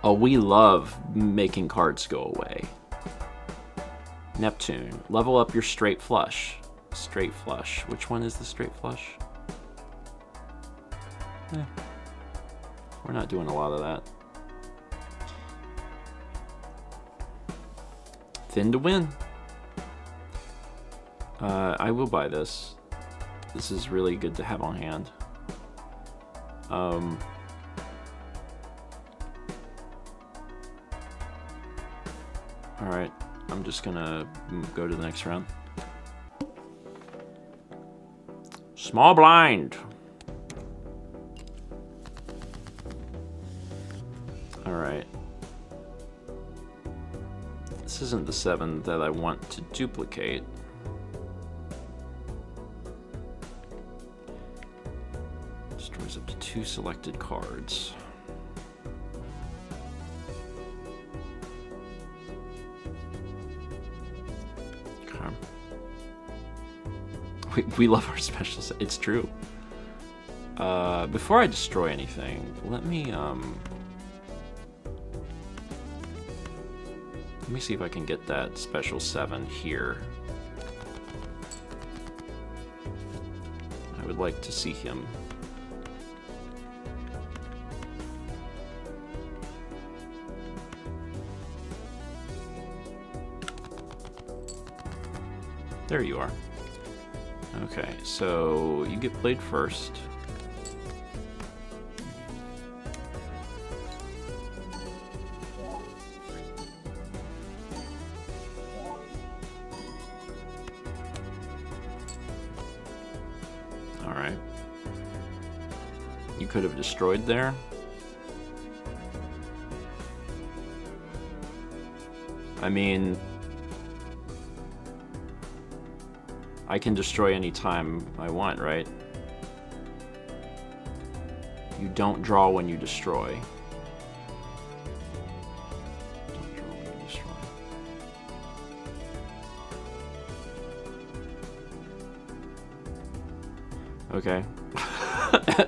Oh, we love making cards go away. Neptune. Level up your straight flush. Straight flush. Which one is the straight flush? We're not doing a lot of that. Thin to win. I will buy this. This is really good to have on hand. Alright, I'm just gonna go to the next round. Small blind. Alright. This isn't the 7 that I want to duplicate. Destroys up to 2 selected cards. Okay. We love our special set. It's true. Before I destroy anything, let me see if I can get that special 7 here. I would like to see him. There you are. Okay, so you get played first. Alright. You could have destroyed there. I mean, I can destroy any time I want, right? You don't draw when you destroy. Don't draw when you destroy. Okay.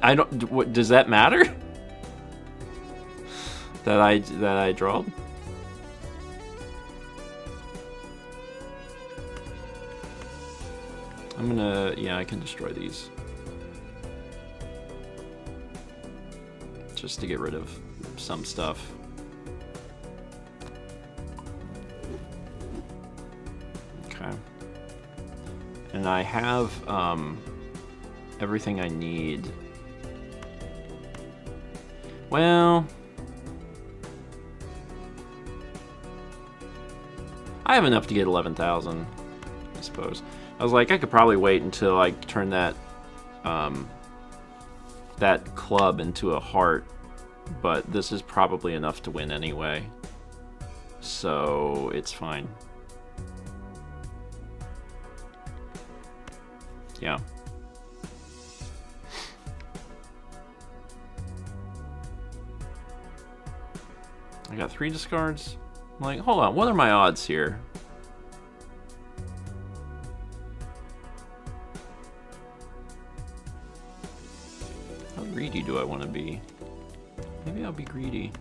I don't. What does that matter? That I drawed? I'm gonna, yeah, I can destroy these. Just to get rid of some stuff. Okay. And I have everything I need. Well, I have enough to get 11,000, I suppose. I was like, I could probably wait until I turn that that club into a heart, but this is probably enough to win anyway. So it's fine. Yeah. I got 3 discards. I'm like, hold on, what are my odds here? How greedy do I want to be? Maybe I'll be greedy.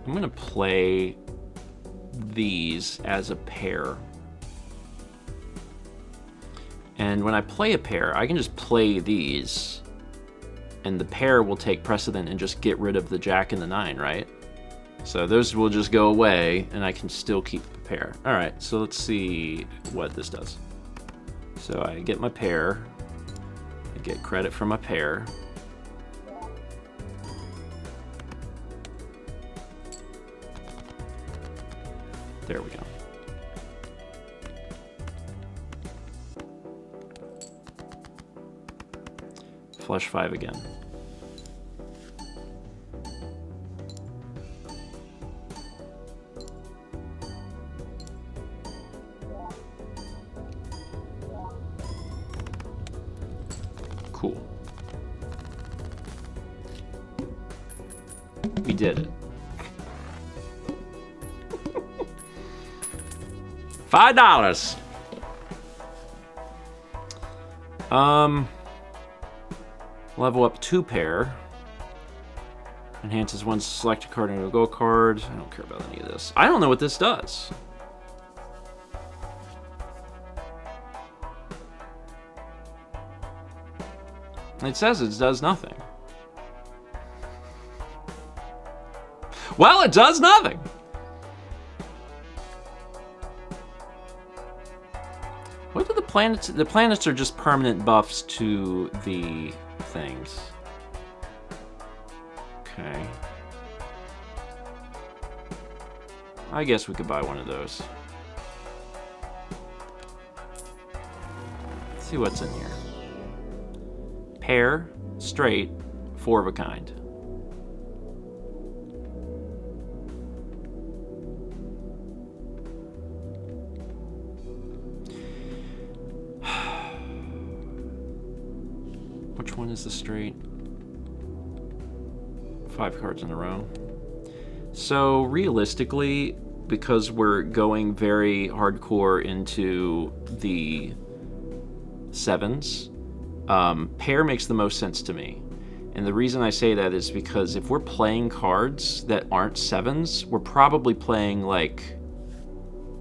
I'm gonna play these as a pair. And when I play a pair, I can just play these, and the pair will take precedent and just get rid of the jack and the 9, right? So those will just go away, and I can still keep the pair. All right, so let's see what this does. So I get my pair, I get credit for my pair. There we go. Flush 5 again. Cool. We did it. $5. Level up 2 pair. Enhances one selected card into a go card. I don't care about any of this. I don't know what this does. It says it does nothing. Well, it does nothing. What do the planets? The planets are just permanent buffs to the things. Okay. I guess we could buy one of those. Let's see what's in here. Pair, straight, 4 of a kind. Which one is the straight? 5 cards in a row. So realistically, because we're going very hardcore into the 7s, pair makes the most sense to me. And the reason I say that is because if we're playing cards that aren't 7s, we're probably playing like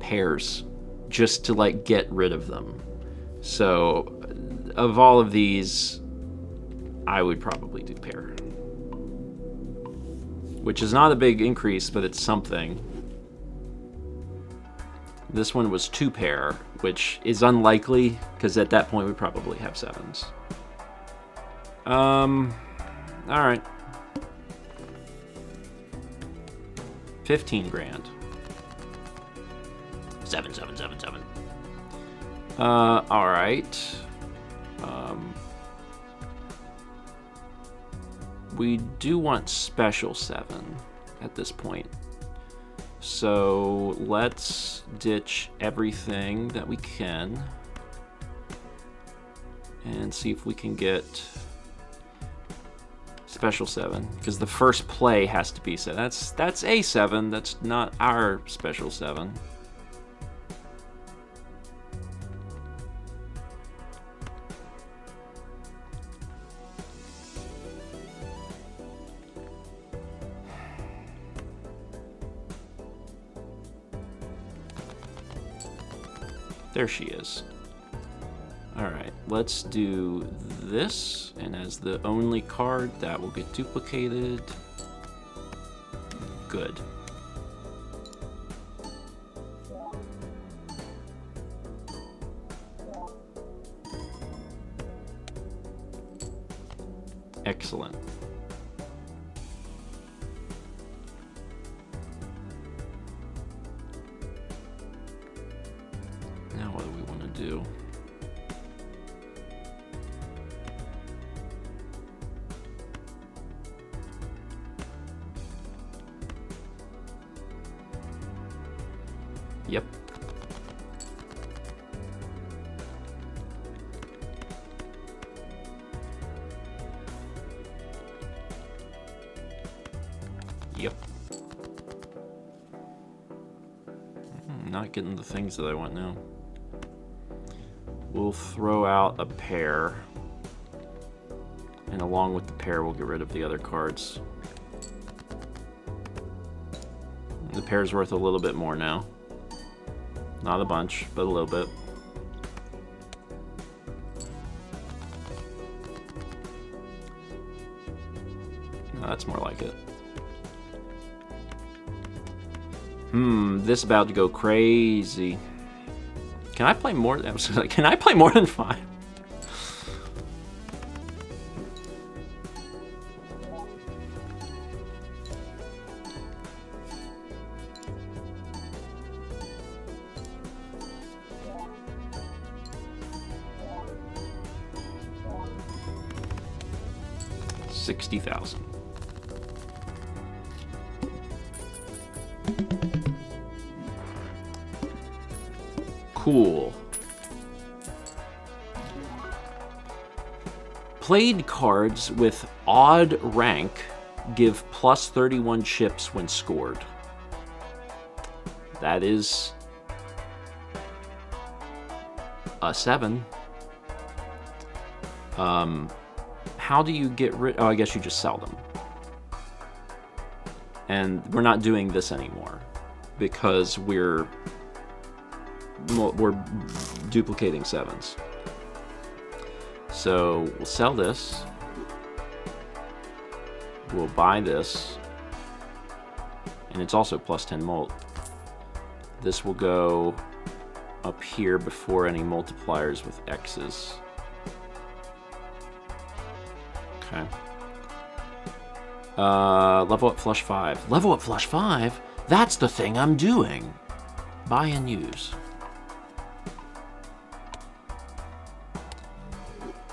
pairs just to like get rid of them. So of all of these, I would probably do pair. Which is not a big increase, but it's something. This one was 2 pair, which is unlikely, because at that point we probably have 7s. Alright. 15 grand. 7, 7, 7, 7. Alright. We do want special 7 at this point. So let's ditch everything that we can and see if we can get special 7, because the first play has to be 7. That's a 7, that's not our special 7. There she is. Alright, let's do this, and as the only card, that will get duplicated. Good. Excellent. Now what do we want to do? Yep. Yep. Not getting the things that I want now. We'll throw out a pair. And along with the pair, we'll get rid of the other cards. The pair's worth a little bit more now. Not a bunch, but a little bit. No, that's more like it. This about to go crazy. Can I play more? Can I play more than 5? $60,000. Cool. Played cards with odd rank give plus 31 chips when scored. That is a 7. How do you get rid? Oh, I guess you just sell them. And we're not doing this anymore because we're duplicating 7s. So we'll sell this. We'll buy this. And it's also plus 10 mult. This will go up here before any multipliers with X's. Okay. Level up flush 5. Level up flush 5? That's the thing I'm doing. Buy and use.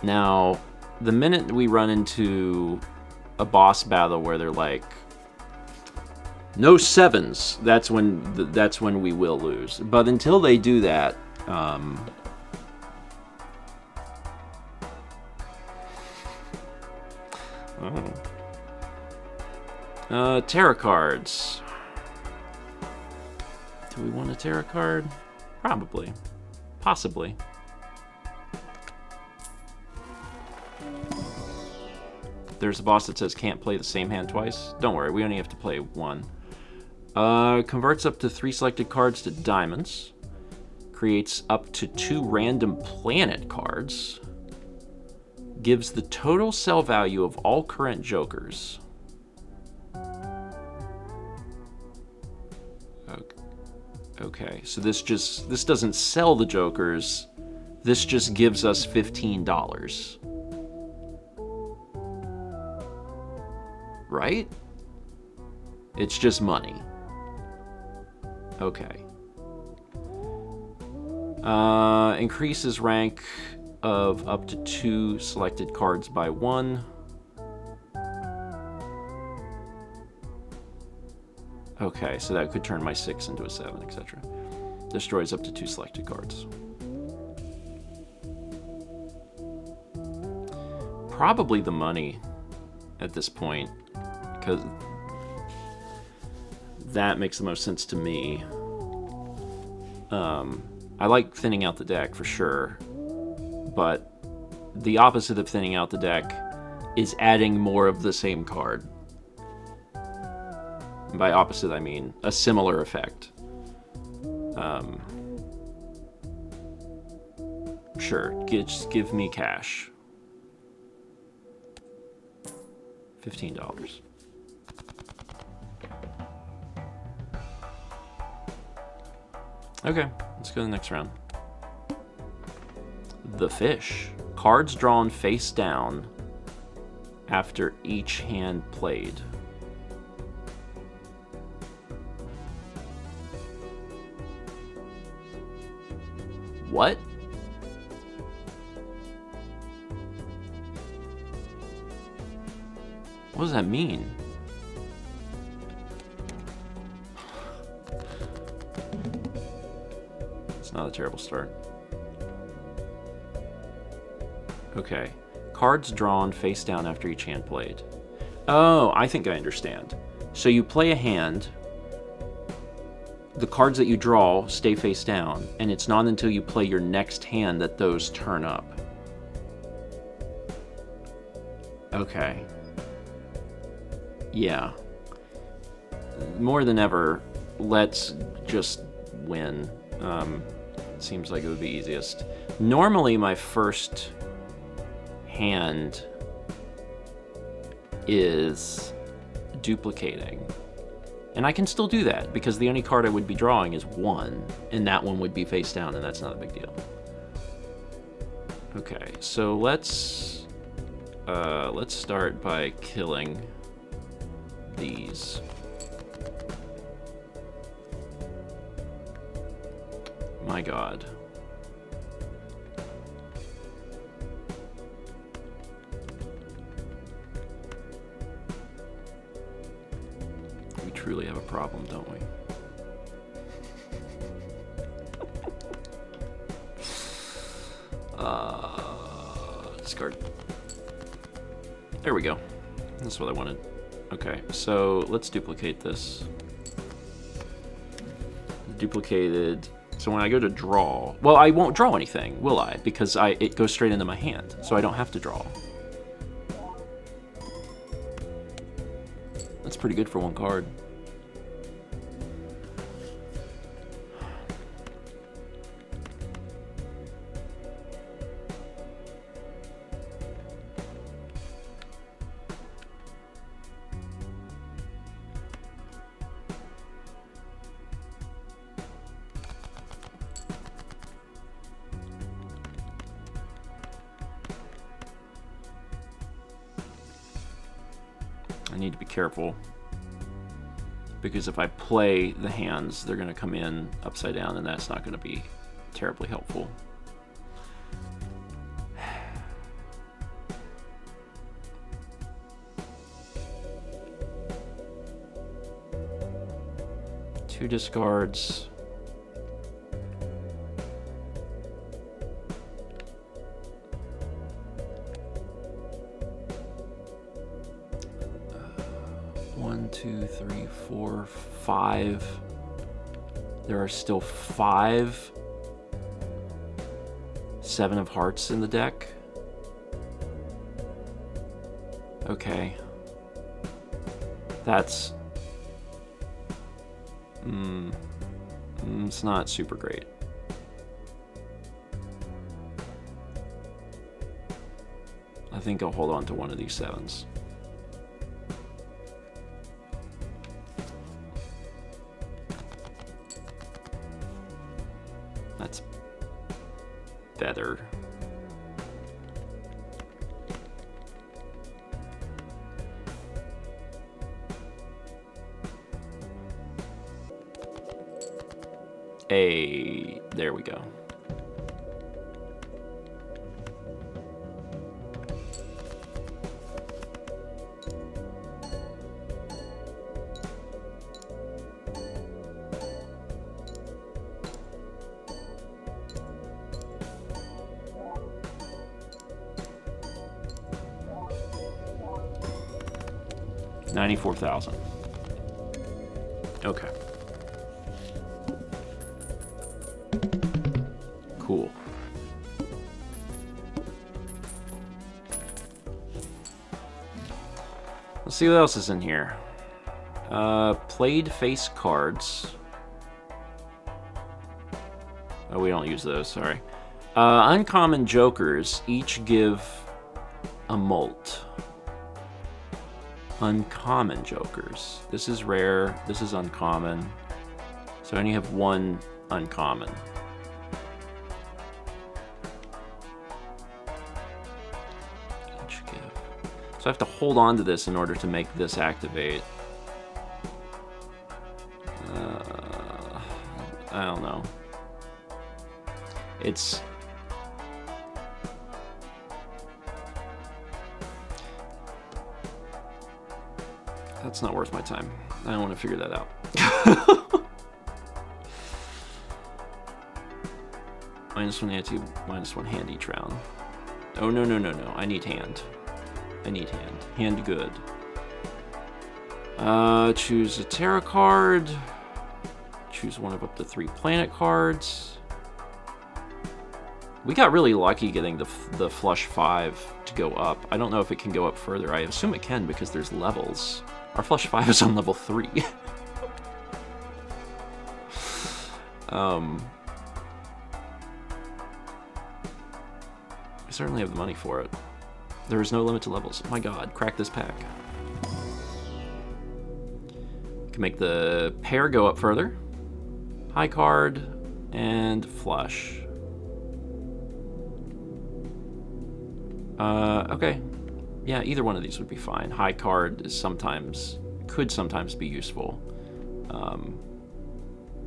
Now, the minute we run into a boss battle where they're like, no 7s, that's when we will lose. But until they do that, tarot cards. Do we want a tarot card? Probably. Possibly. There's a boss that says can't play the same hand twice. Don't worry, we only have to play one. Converts up to 3 selected cards to diamonds. Creates up to 2 random planet cards. Gives the total sell value of all current jokers. Okay, so this doesn't sell the jokers. This just gives us $15. Right? It's just money. Okay. Increases rank of up to 2 selected cards by 1. Okay, so that could turn my 6 into a 7, etc. Destroys up to 2 selected cards. Probably the money at this point, because that makes the most sense to me. I like thinning out the deck for sure, but the opposite of thinning out the deck is adding more of the same card. And by opposite, I mean a similar effect. Sure, just give me cash. $15. Okay, let's go to the next round. The fish. Cards drawn face down after each hand played. What? What does that mean? It's not a terrible start. Okay. Cards drawn face down after each hand played. Oh, I think I understand. So you play a hand, the cards that you draw stay face down, and it's not until you play your next hand that those turn up. Okay. Yeah. More than ever, let's just win. Seems like it would be easiest. Normally, my first hand is duplicating. And I can still do that, because the only card I would be drawing is 1, and that one would be face down, and that's not a big deal. Okay, so let's start by killing these. My God. We truly have a problem, don't we? Discard. There we go. That's what I wanted. Okay, so let's duplicate this. Duplicated. So when I go to draw, well, I won't draw anything, will I? Because it goes straight into my hand, so I don't have to draw. That's pretty good for one card. I need to be careful, because if I play the hands, they're going to come in upside down, and that's not going to be terribly helpful. Two discards. One, two, three, four, five. There are still 5 7 of hearts in the deck. Okay. That's... it's not super great. I think I'll hold on to one of these 7s. That's better. There we go. $94,000. Okay. Cool. Let's see what else is in here. Played face cards. Oh, we don't use those, sorry. Uncommon jokers each give a molt. Uncommon jokers. This is rare, this is uncommon. So I only have one uncommon. Each give. So I have to hold on to this in order to make this activate. I don't know. It's... That's not worth my time. I don't want to figure that out. -1 anti, -1 hand each round. Oh, no, no, no, no. I need hand. I need hand. Hand good. Choose a tarot card. Choose one of up to 3 planet cards. We got really lucky getting the flush 5 to go up. I don't know if it can go up further. I assume it can because there's levels. Our flush 5 is on level 3. I certainly have the money for it. There is no limit to levels. My god, crack this pack. Can make the pair go up further. High card and flush. Okay. Yeah, either one of these would be fine. High card is could sometimes be useful.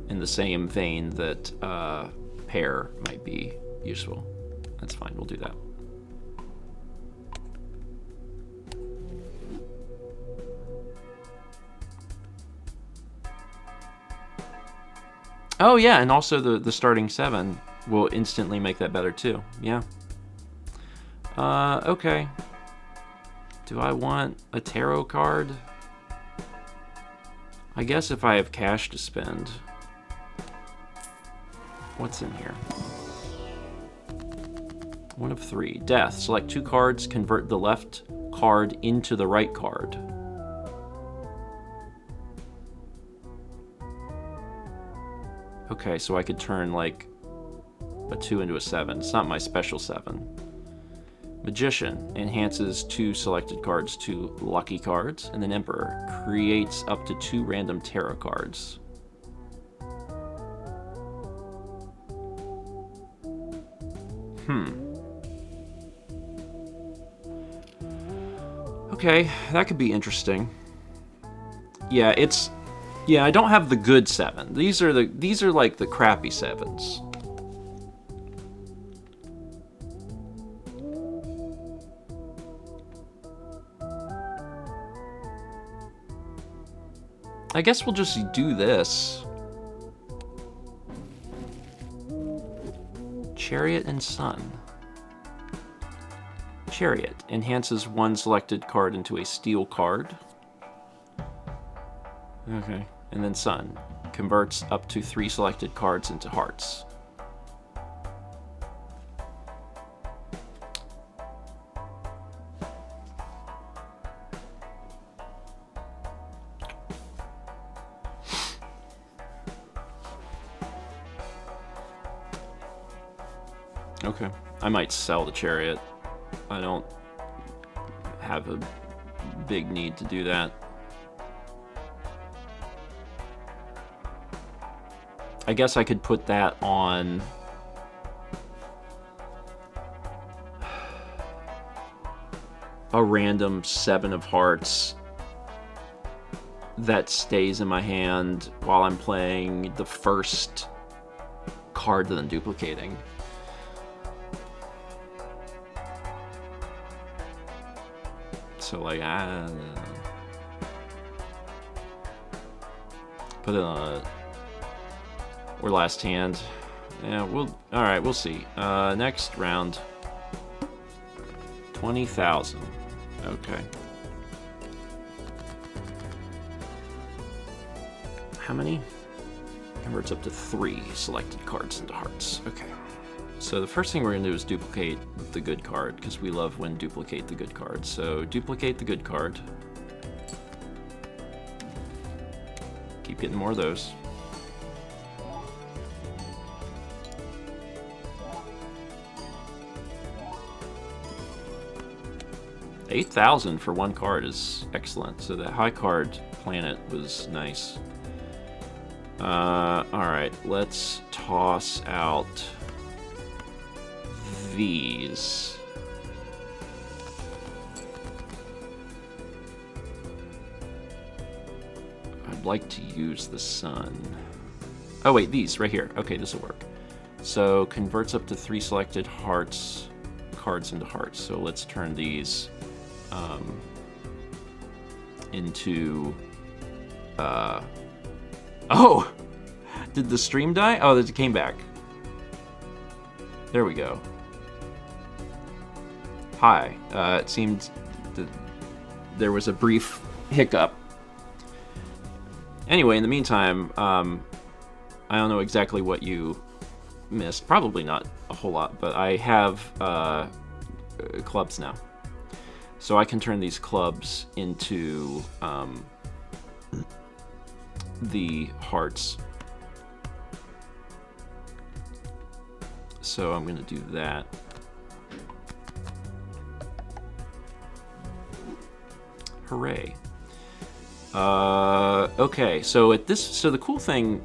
In the same vein that pair might be useful. That's fine, we'll do that. Oh yeah, and also the starting 7 will instantly make that better too. Yeah. Okay. Do I want a tarot card? I guess if I have cash to spend. What's in here? 1 of 3. Death. Select 2 cards, convert the left card into the right card. Okay, so I could turn like a 2 into a 7. It's not my special 7. Magician enhances 2 selected cards to lucky cards, and then Emperor creates up to 2 random tarot cards. Okay, that could be interesting. Yeah, yeah, I don't have the good 7. These are like the crappy 7s. I guess we'll just do this. Chariot and Sun. Chariot enhances 1 selected card into a steel card. Okay. And then Sun converts up to 3 selected cards into hearts. Okay. I might sell the Chariot. I don't have a big need to do that. I guess I could put that on a random 7 of hearts that stays in my hand while I'm playing the first card that I'm duplicating. So like, put it on a, or last hand. Yeah, alright, we'll see. Next round. 20,000. Okay. How many? Converts up to 3 selected cards into hearts. Okay. So the first thing we're going to do is duplicate the good card, because we love when duplicate the good card. So duplicate the good card. Keep getting more of those. $8,000 for 1 card is excellent. So that high card planet was nice. Alright, let's toss out these. I'd like to use the sun. Oh wait, these right here. Okay, this will work. So converts up to 3 selected cards into hearts. So let's turn these into oh! Did the stream die? Oh, it came back. There we go. Hi. It seemed that there was a brief hiccup. Anyway, in the meantime, I don't know exactly what you missed. Probably not a whole lot, but I have clubs now. So I can turn these clubs into the hearts. So I'm going to do that. Hooray. Okay, so the cool thing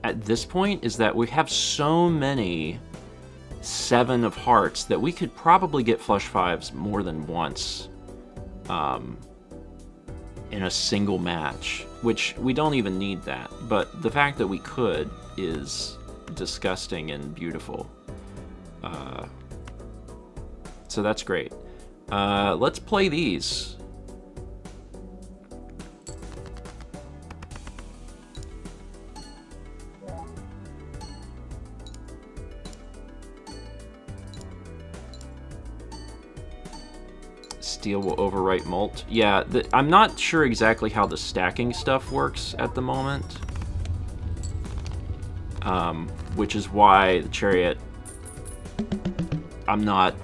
at this point is that we have so many 7 of hearts that we could probably get flush 5s more than once in a single match, which we don't even need that, but the fact that we could is disgusting and beautiful. So that's great. Let's play these. Steel will overwrite Molt. Yeah, I'm not sure exactly how the stacking stuff works at the moment. Which is why the Chariot, I'm not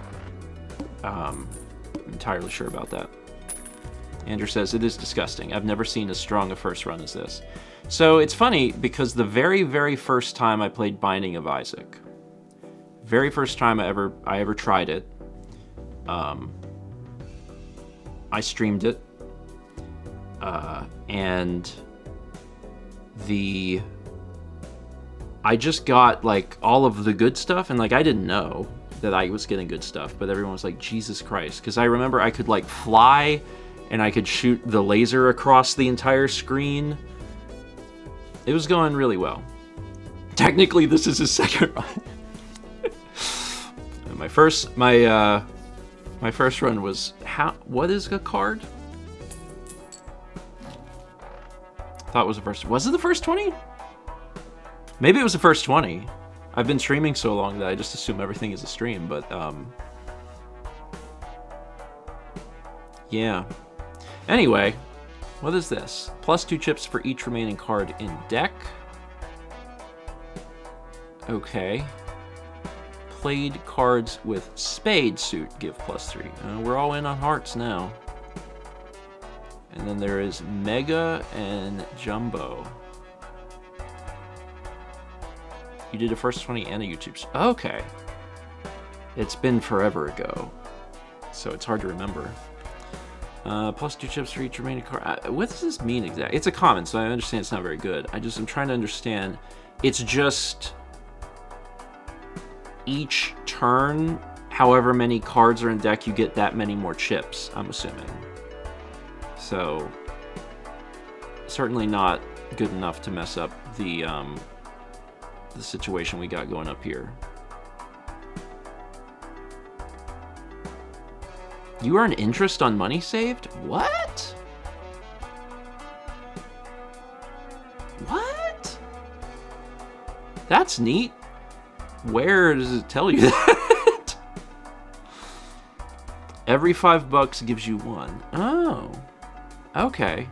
entirely sure about that. Andrew says, it is disgusting. I've never seen as strong a first run as this. So it's funny, because the very, very first time I played Binding of Isaac, very first time I ever tried it, I streamed it, and I just got like all of the good stuff, and like I didn't know that I was getting good stuff, but everyone was like, Jesus Christ, because I remember I could like fly, and I could shoot the laser across the entire screen. It was going really well. Technically, this is his second run. My first run was what is a card? Thought it was the first. Was it the first 20? Maybe it was the first 20. I've been streaming so long that I just assume everything is a stream, but yeah. Anyway, what is this? Plus 2 chips for each remaining card in deck. Okay. Played cards with Spade suit give plus 3. We're all in on hearts now. And then there is Mega and Jumbo. You did a first 20 and a YouTube. Okay. It's been forever ago, so it's hard to remember. Plus 2 chips for each remaining card. What does this mean exactly? It's a common, so I understand it's not very good. I'm trying to understand. It's just each turn, however many cards are in deck, you get that many more chips, I'm assuming. So, certainly not good enough to mess up the situation we got going up here. You earn interest on money saved? What? What? That's neat. Where does it tell you that? Every $5 gives you 1. Oh. Okay.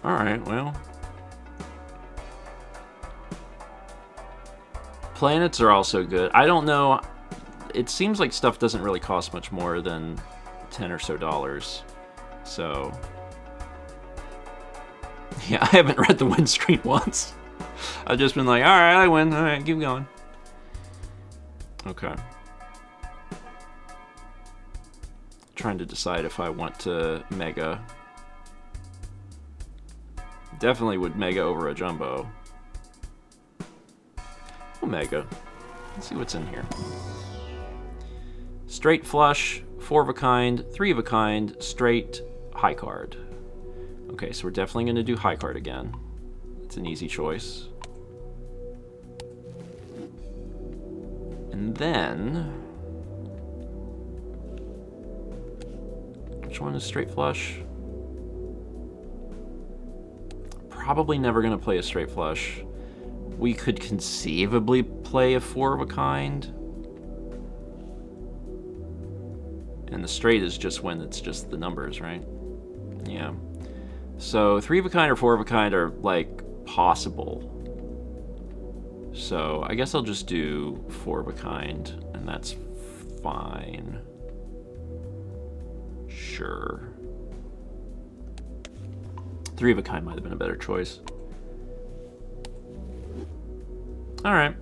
Alright, well. Planets are also good. I don't know. It seems like stuff doesn't really cost much more than $10 or so. So. Yeah, I haven't read the win screen once. I've just been like, alright, I win. Alright, keep going. Okay. Trying to decide if I want to Mega. Definitely would mega over a jumbo. We'll mega. Let's see what's in here. Straight flush, 4 of a kind, 3 of a kind, straight, high card. Okay, so we're definitely going to do high card again. It's an easy choice. And then... which one is straight flush? Probably never going to play a straight flush. We could conceivably play a 4 of a kind. And the straight is just when it's just the numbers, right? Yeah. So 3 of a kind or 4 of a kind are, like, possible. So I guess I'll just do 4 of a kind, and that's fine. Sure. 3 of a kind might have been a better choice. Alright.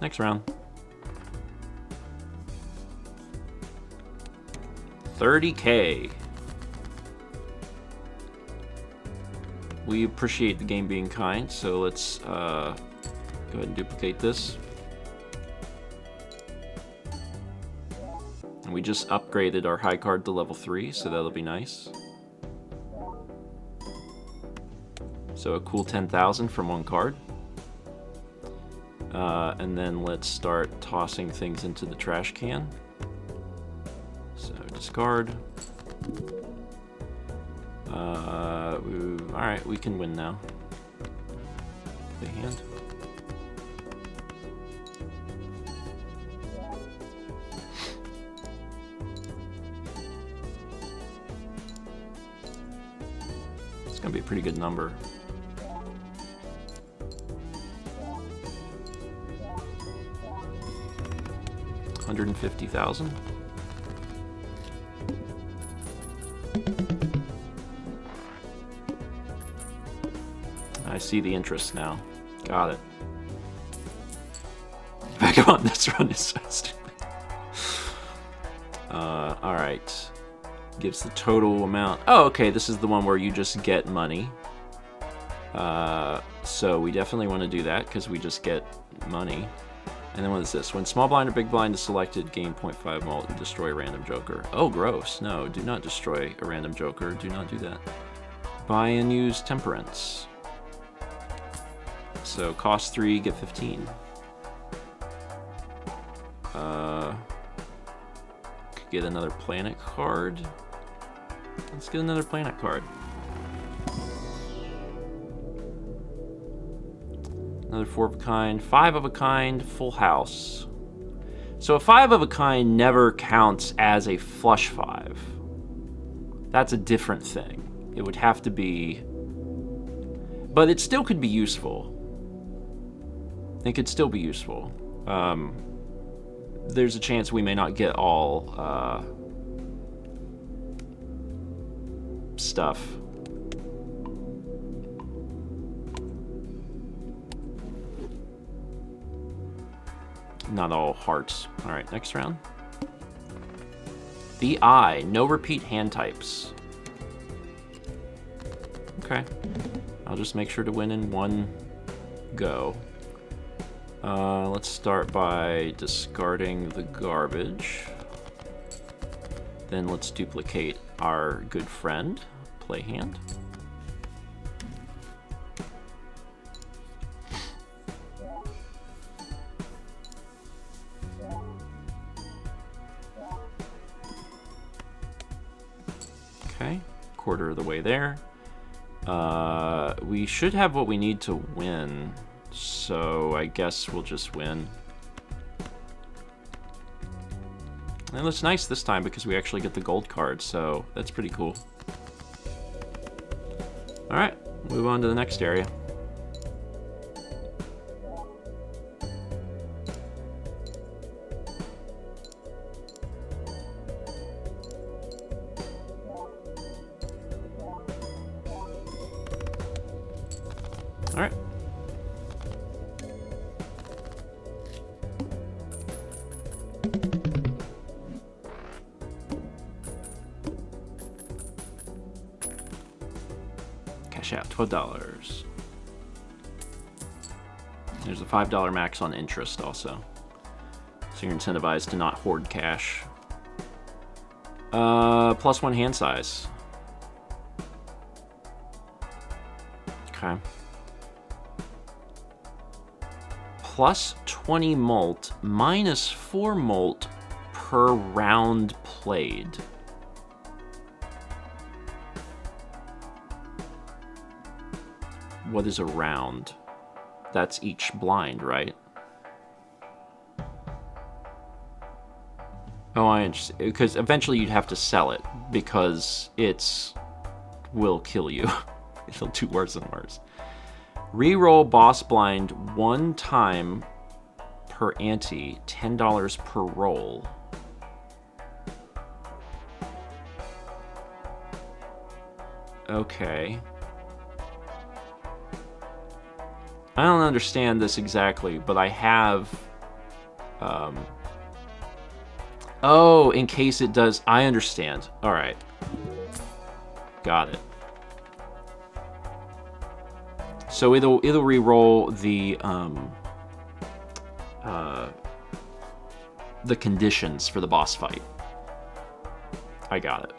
Next round. 30K. We appreciate the game being kind, so let's go ahead and duplicate this. And we just upgraded our high card to level 3, so that'll be nice. So a cool 10,000 from one card. And then let's start tossing things into the trash can. So discard. Alright, we can win now. Play hand. It's gonna be a pretty good number. $150,000. I see the interest now. Got it. Come on, this run is so stupid. Alright. Gives the total amount. Oh, okay, this is the one where you just get money. So we definitely want to do that, because we just get money. And then what is this? When small blind or big blind is selected, gain 0.5 mult and destroy a random joker. Oh, gross. No, do not destroy a random joker. Do not do that. Buy and use temperance. So cost 3, get 15. Could get another planet card. Let's get another planet card. Another 4 of a kind, 5 of a kind, full house. So a 5 of a kind never counts as a flush 5. That's a different thing. It would have to be... but it still could be useful. It could still be useful. There's a chance we may not get all stuff. Not all hearts. Alright, next round. The Eye. No repeat hand types. Okay. I'll just make sure to win in one go. Let's start by discarding the garbage. Then let's duplicate our good friend. Play hand. Okay, quarter of the way there. We should have what we need to win, so I guess we'll just win. And it looks nice this time because we actually get the gold card, so that's pretty cool. Alright, move on to the next area. Alright. Cash out. $12. There's a $5 max on interest also. So you're incentivized to not hoard cash. +1 hand size. Okay. +20 mult, -4 mult per round played. What is a round? That's each blind, right? Oh, I understand. Because eventually you'd have to sell it because it's will kill you. It'll do worse and worse. Reroll boss blind 1 time per ante, $10 per roll. Okay. I don't understand this exactly, but I have... Oh, in case it does... I understand. Alright. Got it. So it'll re-roll the conditions for the boss fight. I got it.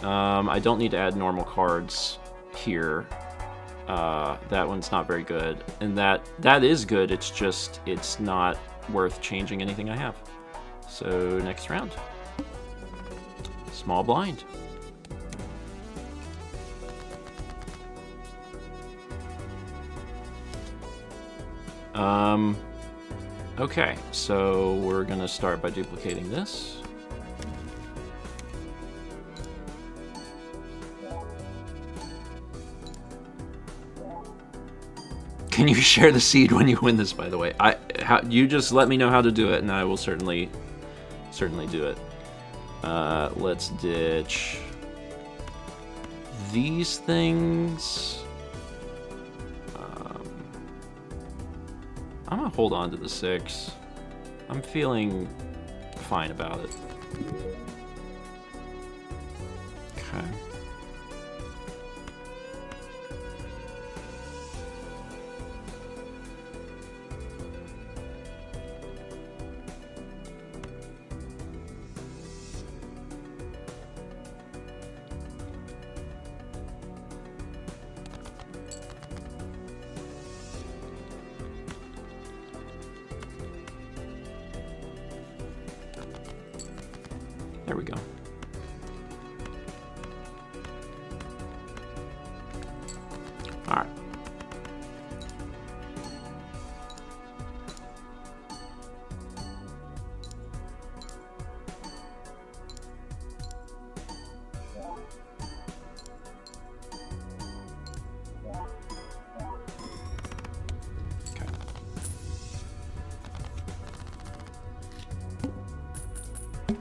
I don't need to add normal cards here. That one's not very good. And that is good, it's just, it's not worth changing anything I have. So, next round. Small blind. Okay, so we're gonna start by duplicating this. Can you share the seed when you win this, by the way? You just let me know how to do it, and I will certainly do it. Let's ditch these things. I'm gonna hold on to the 6. I'm feeling fine about it. Okay. There we go. All right.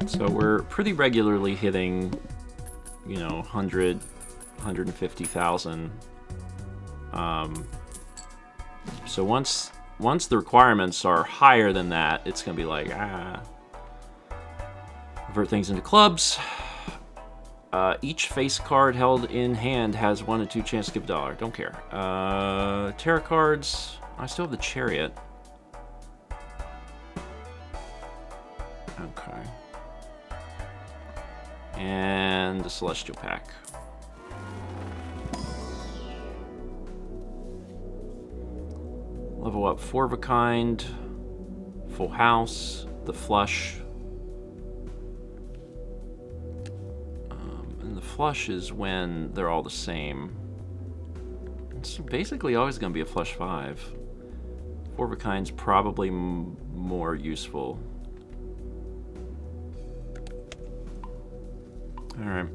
So we're pretty regularly hitting, you know, 100, 150,000. So once the requirements are higher than that, it's gonna be like, convert things into clubs. Each face card held in hand has 1 in 2 chance to give $1. Don't care. Tarot cards. I still have the Chariot. Okay. And the Celestial Pack. Level up 4 of a kind, Full House, the Flush. And the Flush is when they're all the same. It's basically always going to be a Flush 5. 4 of a kind's probably more useful. All right.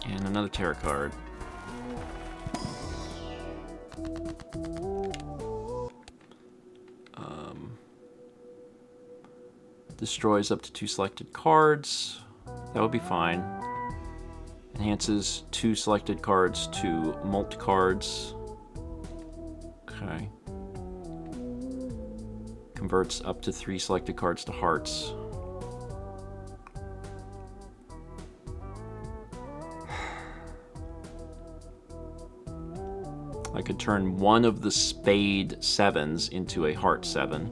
And another tarot card. Destroys up to 2 selected cards. That would be fine. Enhances 2 selected cards to mult cards. Okay. Converts up to 3 selected cards to hearts. I could turn one of the spade 7s into a heart 7.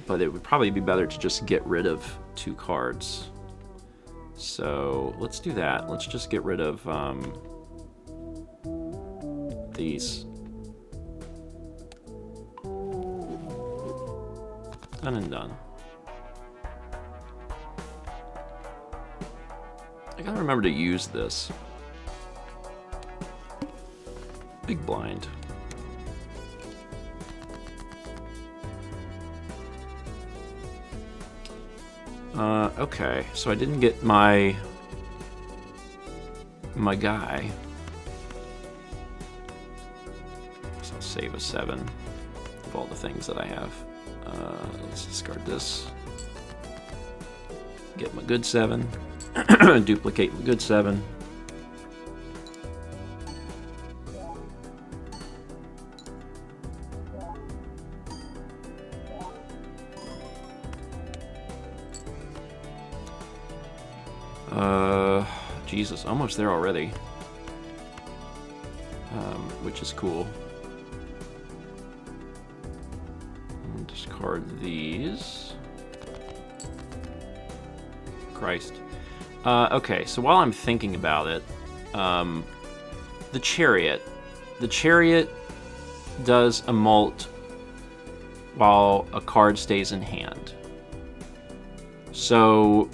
But it would probably be better to just get rid of 2 cards. So let's do that. Let's just get rid of these. Done and done. I gotta remember to use this. Big blind. Okay, so I didn't get my guy. So I'll save a 7 of all the things that I have. Let's discard this. Get my good 7. Duplicate my good 7. Jesus, almost there already. Which is cool. Discard these. Christ. Okay, so while I'm thinking about it, the chariot. The chariot does a molt while a card stays in hand. So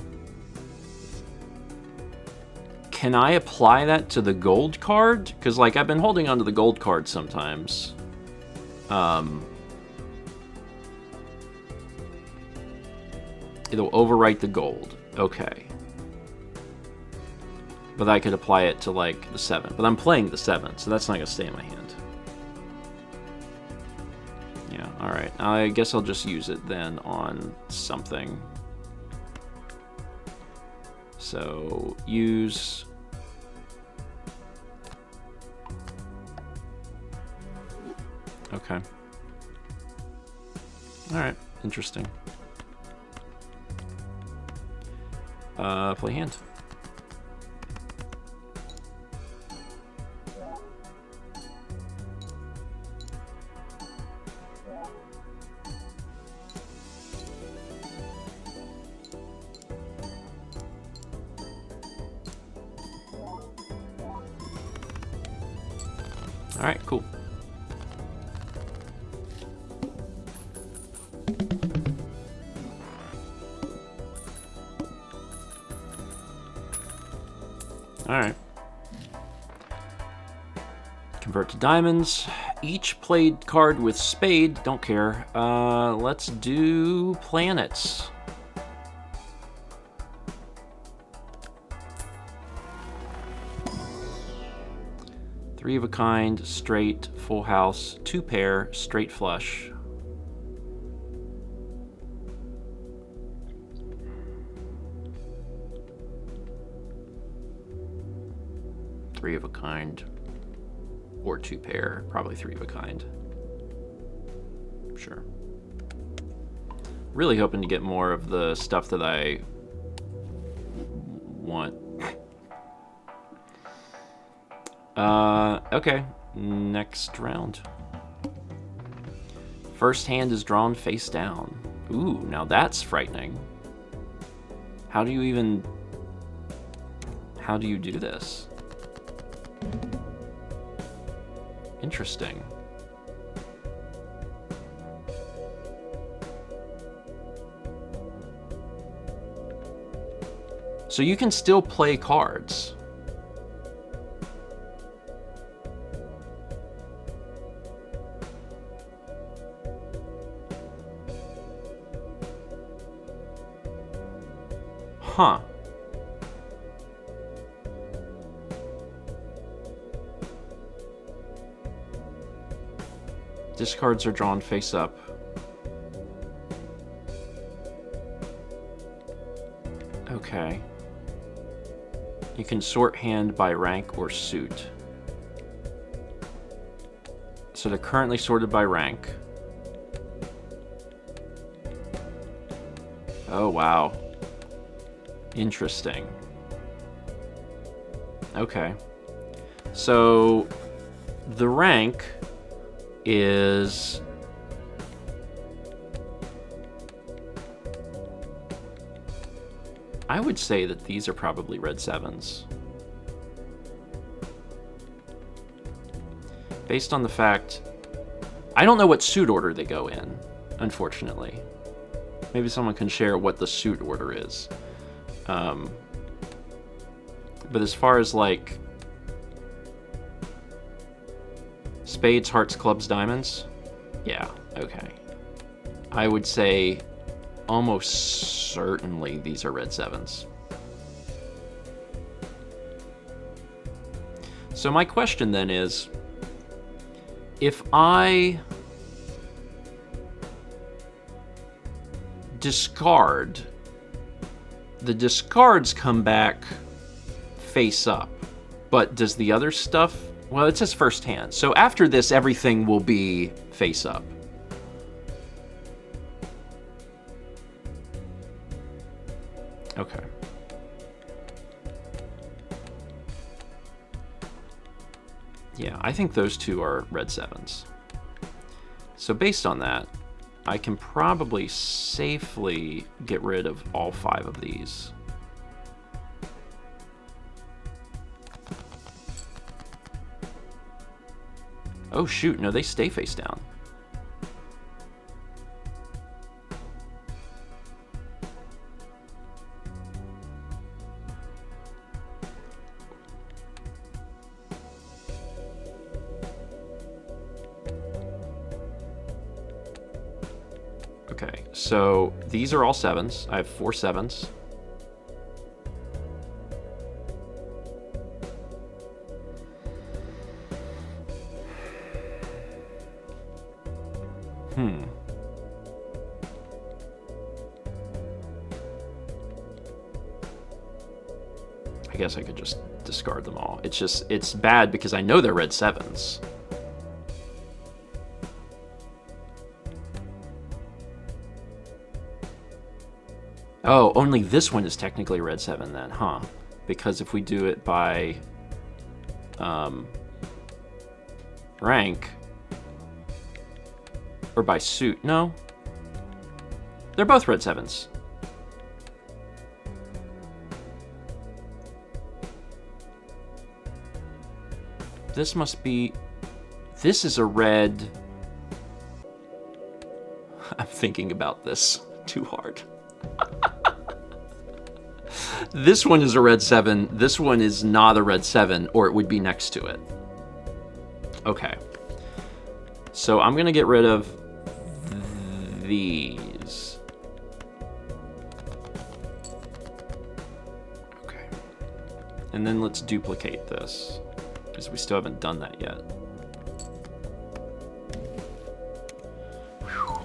can I apply that to the gold card? Because, like, I've been holding onto the gold card sometimes. It'll overwrite the gold. Okay. But I could apply it to, like, the 7. But I'm playing the 7, so that's not going to stay in my hand. Yeah, alright. I guess I'll just use it then on something. So, use... Okay. Alright, interesting. Play hand. Alright, cool. Alright. Convert to diamonds. Each played card with spade. Don't care. Let's do planets. Three of a kind, straight, full house, 2 pair, straight flush. Three of a kind, or 2 pair, probably 3 of a kind. Sure. Really hoping to get more of the stuff that I want. Okay, next round. First hand is drawn face down. Ooh, now that's frightening. How do you do this? Interesting. So you can still play cards. Huh. Discards are drawn face up. Okay. You can sort hand by rank or suit. So they're currently sorted by rank. Oh, wow. Interesting. Okay. So the rank is... I would say that these are probably red 7s. Based on the fact... I don't know what suit order they go in, unfortunately. Maybe someone can share what the suit order is. But as far as, like... Spades, hearts, clubs, diamonds? Yeah, okay. I would say almost certainly these are red 7s. So my question then is, if I discard, the discards come back face up, but does the other stuff... Well, it says first hand. So after this, everything will be face up. Okay. Yeah, I think those two are red 7s. So based on that, I can probably safely get rid of all 5 of these. Oh shoot, no, they stay face down. Okay, so these are all 7s. I have 4 7s. I guess I could just discard them all. It's just, it's bad because I know they're red 7s. Oh, only this one is technically red 7 then, huh? Because if we do it by rank, or by suit, no. They're both red 7s. This must be... This is a red... I'm thinking about this too hard. This one is a red 7. This one is not a red 7, or it would be next to it. Okay. So I'm going to get rid of these. Okay. And then let's duplicate this, because we still haven't done that yet. Whew.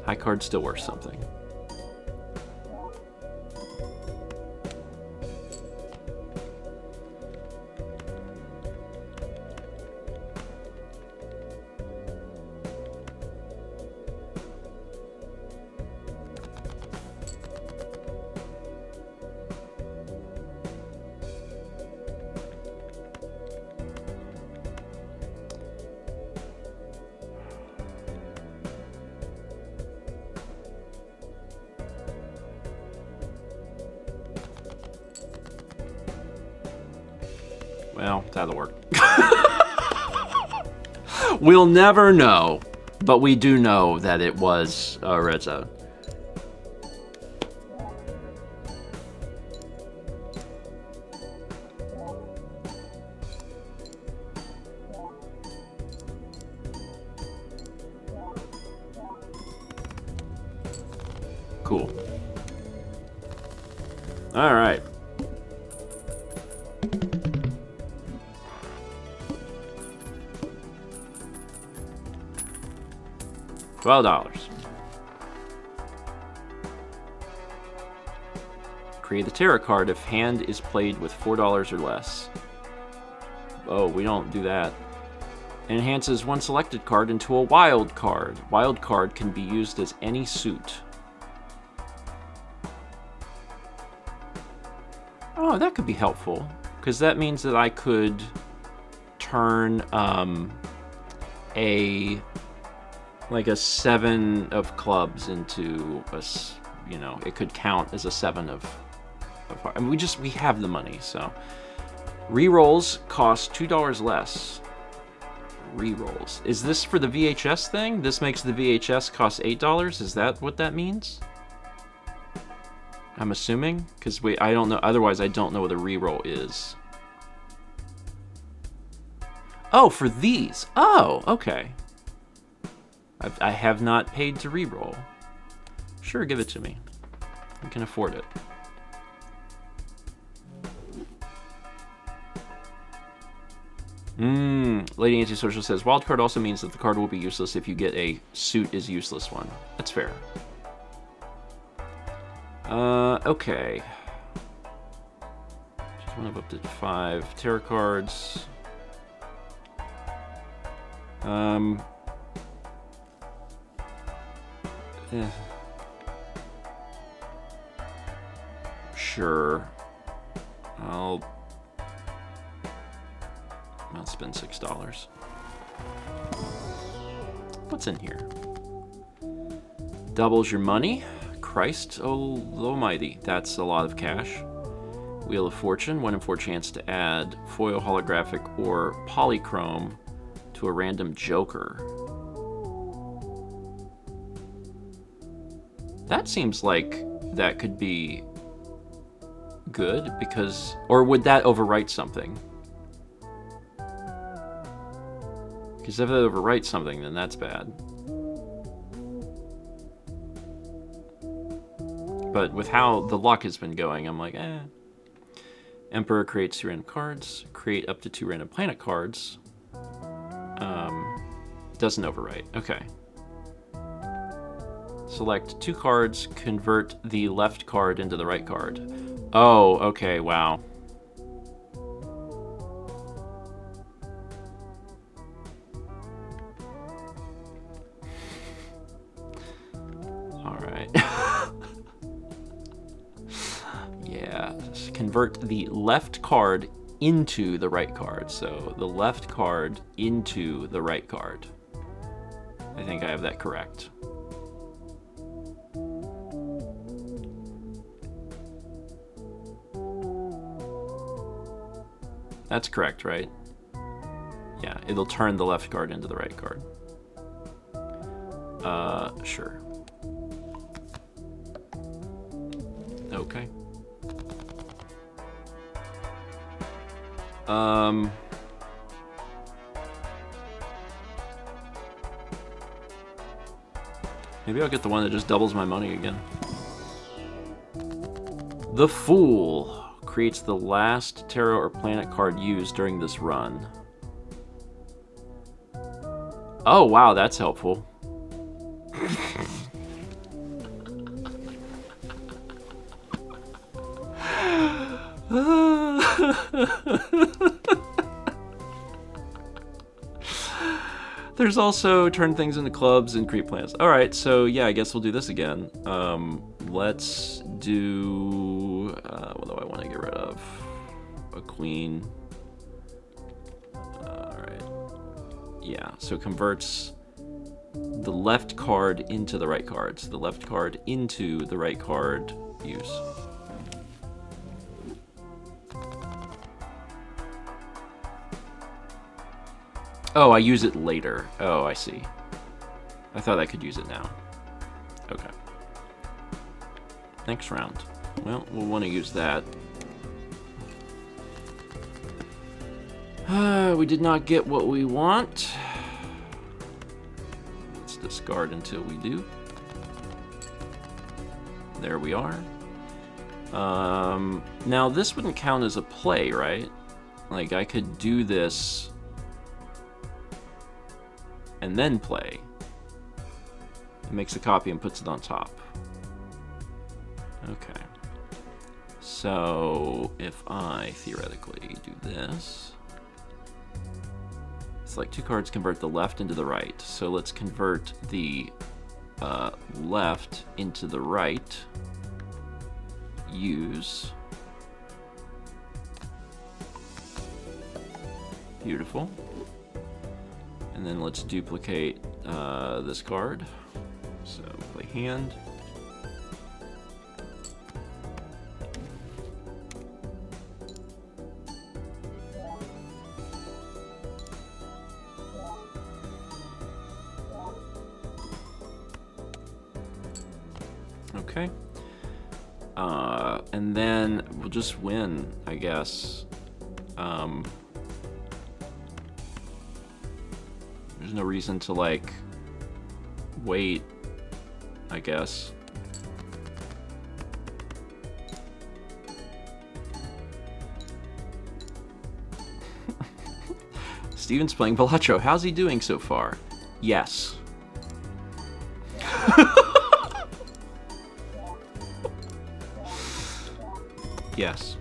High card still worth something. Well, that'll work. We'll never know, but we do know that it was a red 7. Cool. All right. $12. Create the tarot card if hand is played with $4 or less. Oh, we don't do that. Enhances one selected card into a wild card. Wild card can be used as any suit. Oh, that could be helpful. Because that means that I could turn a 7 of clubs into a, you know, it could count as a 7 of I mean, we have the money, so. Rerolls cost $2 less. Rerolls. Is this for the VHS thing? This makes the VHS cost $8? Is that what that means? I'm assuming? Because I don't know. Otherwise, I don't know what a reroll is. Oh, for these. Oh, okay. I have not paid to reroll. Sure, give it to me. I can afford it. Lady Antisocial says, wildcard also means that the card will be useless if you get a suit is useless one. That's fair. Okay. Just went up to 5 tarot cards. Sure. I'll spend $6. What's in here? Doubles your money. Christ almighty. That's a lot of cash. Wheel of Fortune. 1 in 4 chance to add foil, holographic, or polychrome to a random joker. That seems like that could be good because... Or would that overwrite something? Because if it overwrites something, then that's bad. But with how the luck has been going, I'm like, eh. Emperor creates 2 random cards. Create up to 2 random planet cards. Doesn't overwrite. Okay. Select 2 cards. Convert the left card into the right card. Oh, okay, wow. Convert the left card into the right card. So the left card into the right card. I think I have that correct. That's correct, right? Yeah, it'll turn the left card into the right card. Sure. Okay. Maybe I'll get the one that just doubles my money again. The Fool creates the last tarot or planet card used during this run. Oh, wow, that's helpful. There's also turn things into clubs and create planets. All right, so yeah, I guess we'll do this again. Let's do... what do I want to get rid of? A queen. All right. Yeah, so converts the left card into the right card. So the left card into the right card use. Oh, I use it later. Oh, I see. I thought I could use it now. Okay. Next round. Well, we'll want to use that. We did not get what we want. Let's discard until we do. There we are. Now, this wouldn't count as a play, right? Like, I could do this... and then play. It makes a copy and puts it on top. Okay. So if I theoretically do this, it's like 2 cards convert the left into the right. So let's convert the left into the right. Use. Beautiful. And then let's duplicate this card. So play hand. Okay. And then we'll just win, I guess. There's no reason to, like, wait, I guess. Steven's playing Balatro. How's he doing so far? Yes. Yes.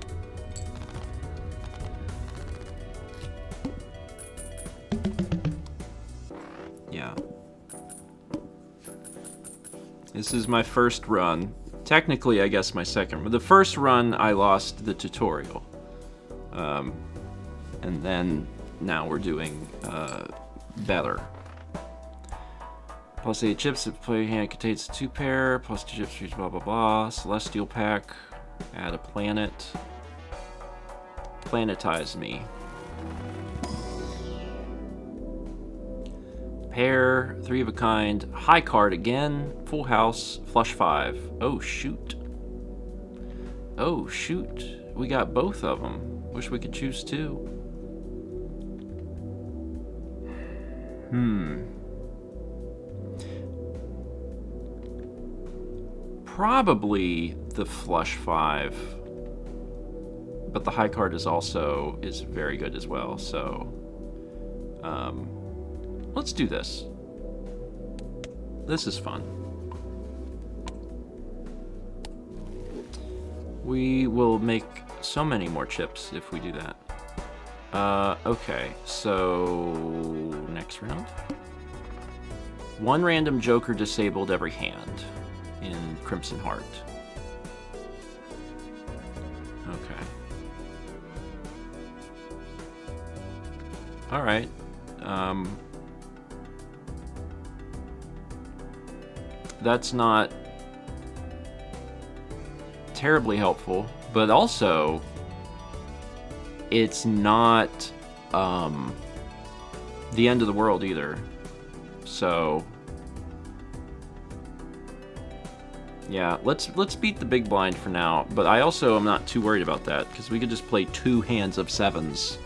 Yeah. This is my first run. Technically, I guess my second. But the first run, I lost the tutorial. And then now we're doing better. Plus 8 chips if play hand contains 2 pair. Plus 2 chips for each blah blah blah. Celestial pack. Add a planet. Planetize me. Pair, 3 of a kind, high card again, full house, flush 5. Oh shoot. Oh shoot. We got both of them. Wish we could choose 2. Probably the flush 5, but the high card is very good as well. So let's do this. This is fun. We will make so many more chips if we do that. Okay, so next round. 1 random joker disabled every hand in Crimson Heart. Okay. Alright. That's not terribly helpful, but also it's not the end of the world either. So yeah, let's beat the big blind for now, but I also am not too worried about that because we could just play 2 hands of 7s.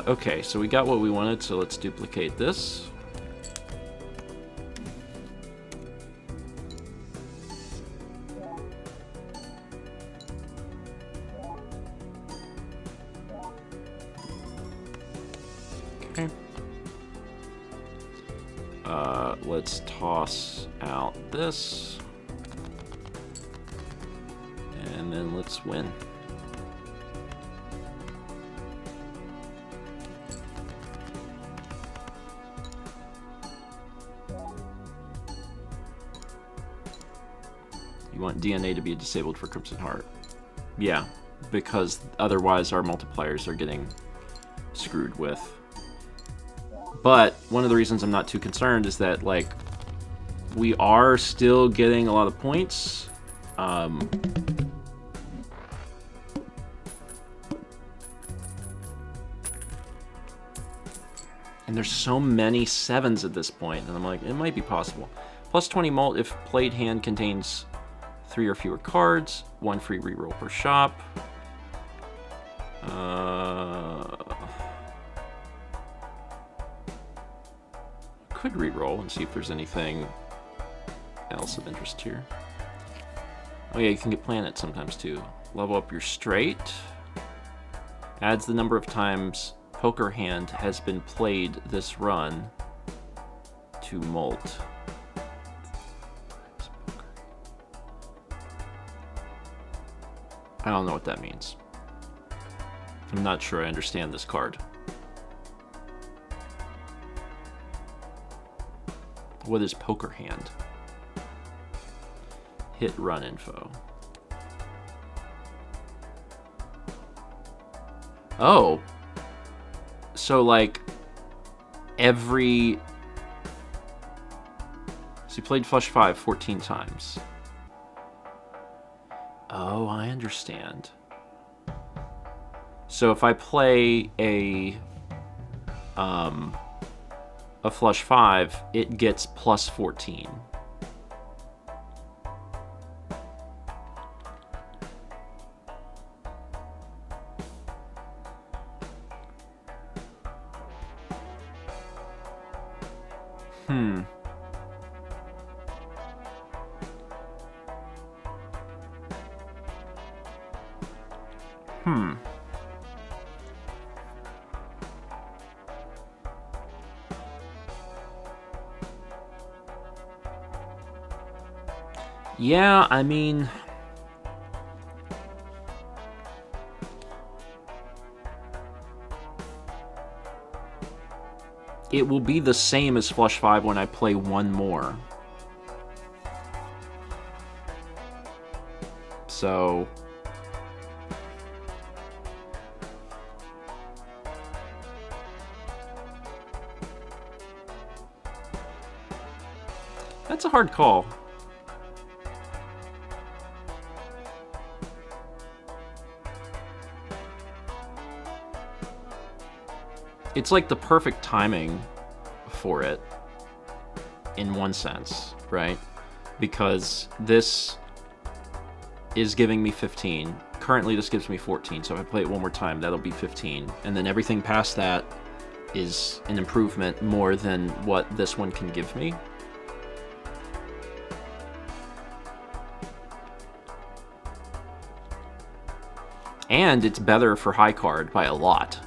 Okay, so we got what we wanted, so let's duplicate this. Okay. Let's toss out this. And then let's win. You want DNA to be disabled for Crimson Heart. Yeah, because otherwise our multipliers are getting screwed with. But one of the reasons I'm not too concerned is that, like, we are still getting a lot of points. And there's so many 7s at this point, and I'm like, it might be possible. Plus 20 mult if played hand contains 3 or fewer cards. 1 free reroll per shop. Could reroll and see if there's anything else of interest here. Oh yeah, you can get planets sometimes too. Level up your straight. Adds the number of times poker hand has been played this run to mult. I don't know what that means. I'm not sure I understand this card. What is poker hand? Hit run info. Oh. So, like, every... So you played Flush 5 14 times. Oh, I understand. So if I play a Flush 5, it gets plus 14. Yeah, I mean... It will be the same as Flush 5 when I play one more. So... That's a hard call. It's like the perfect timing for it, in one sense, right? Because this is giving me 15. Currently, this gives me 14, so if I play it one more time, that'll be 15. And then everything past that is an improvement more than what this one can give me. And it's better for high card by a lot.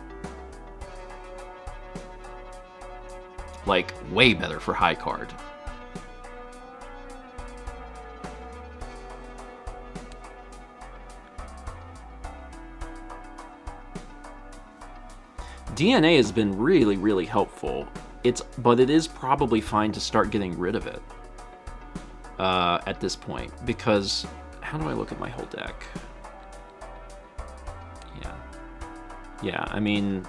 Like, way better for high card. DNA has been really, really helpful. But it is probably fine to start getting rid of it at this point. Because, how do I look at my whole deck? Yeah, I mean...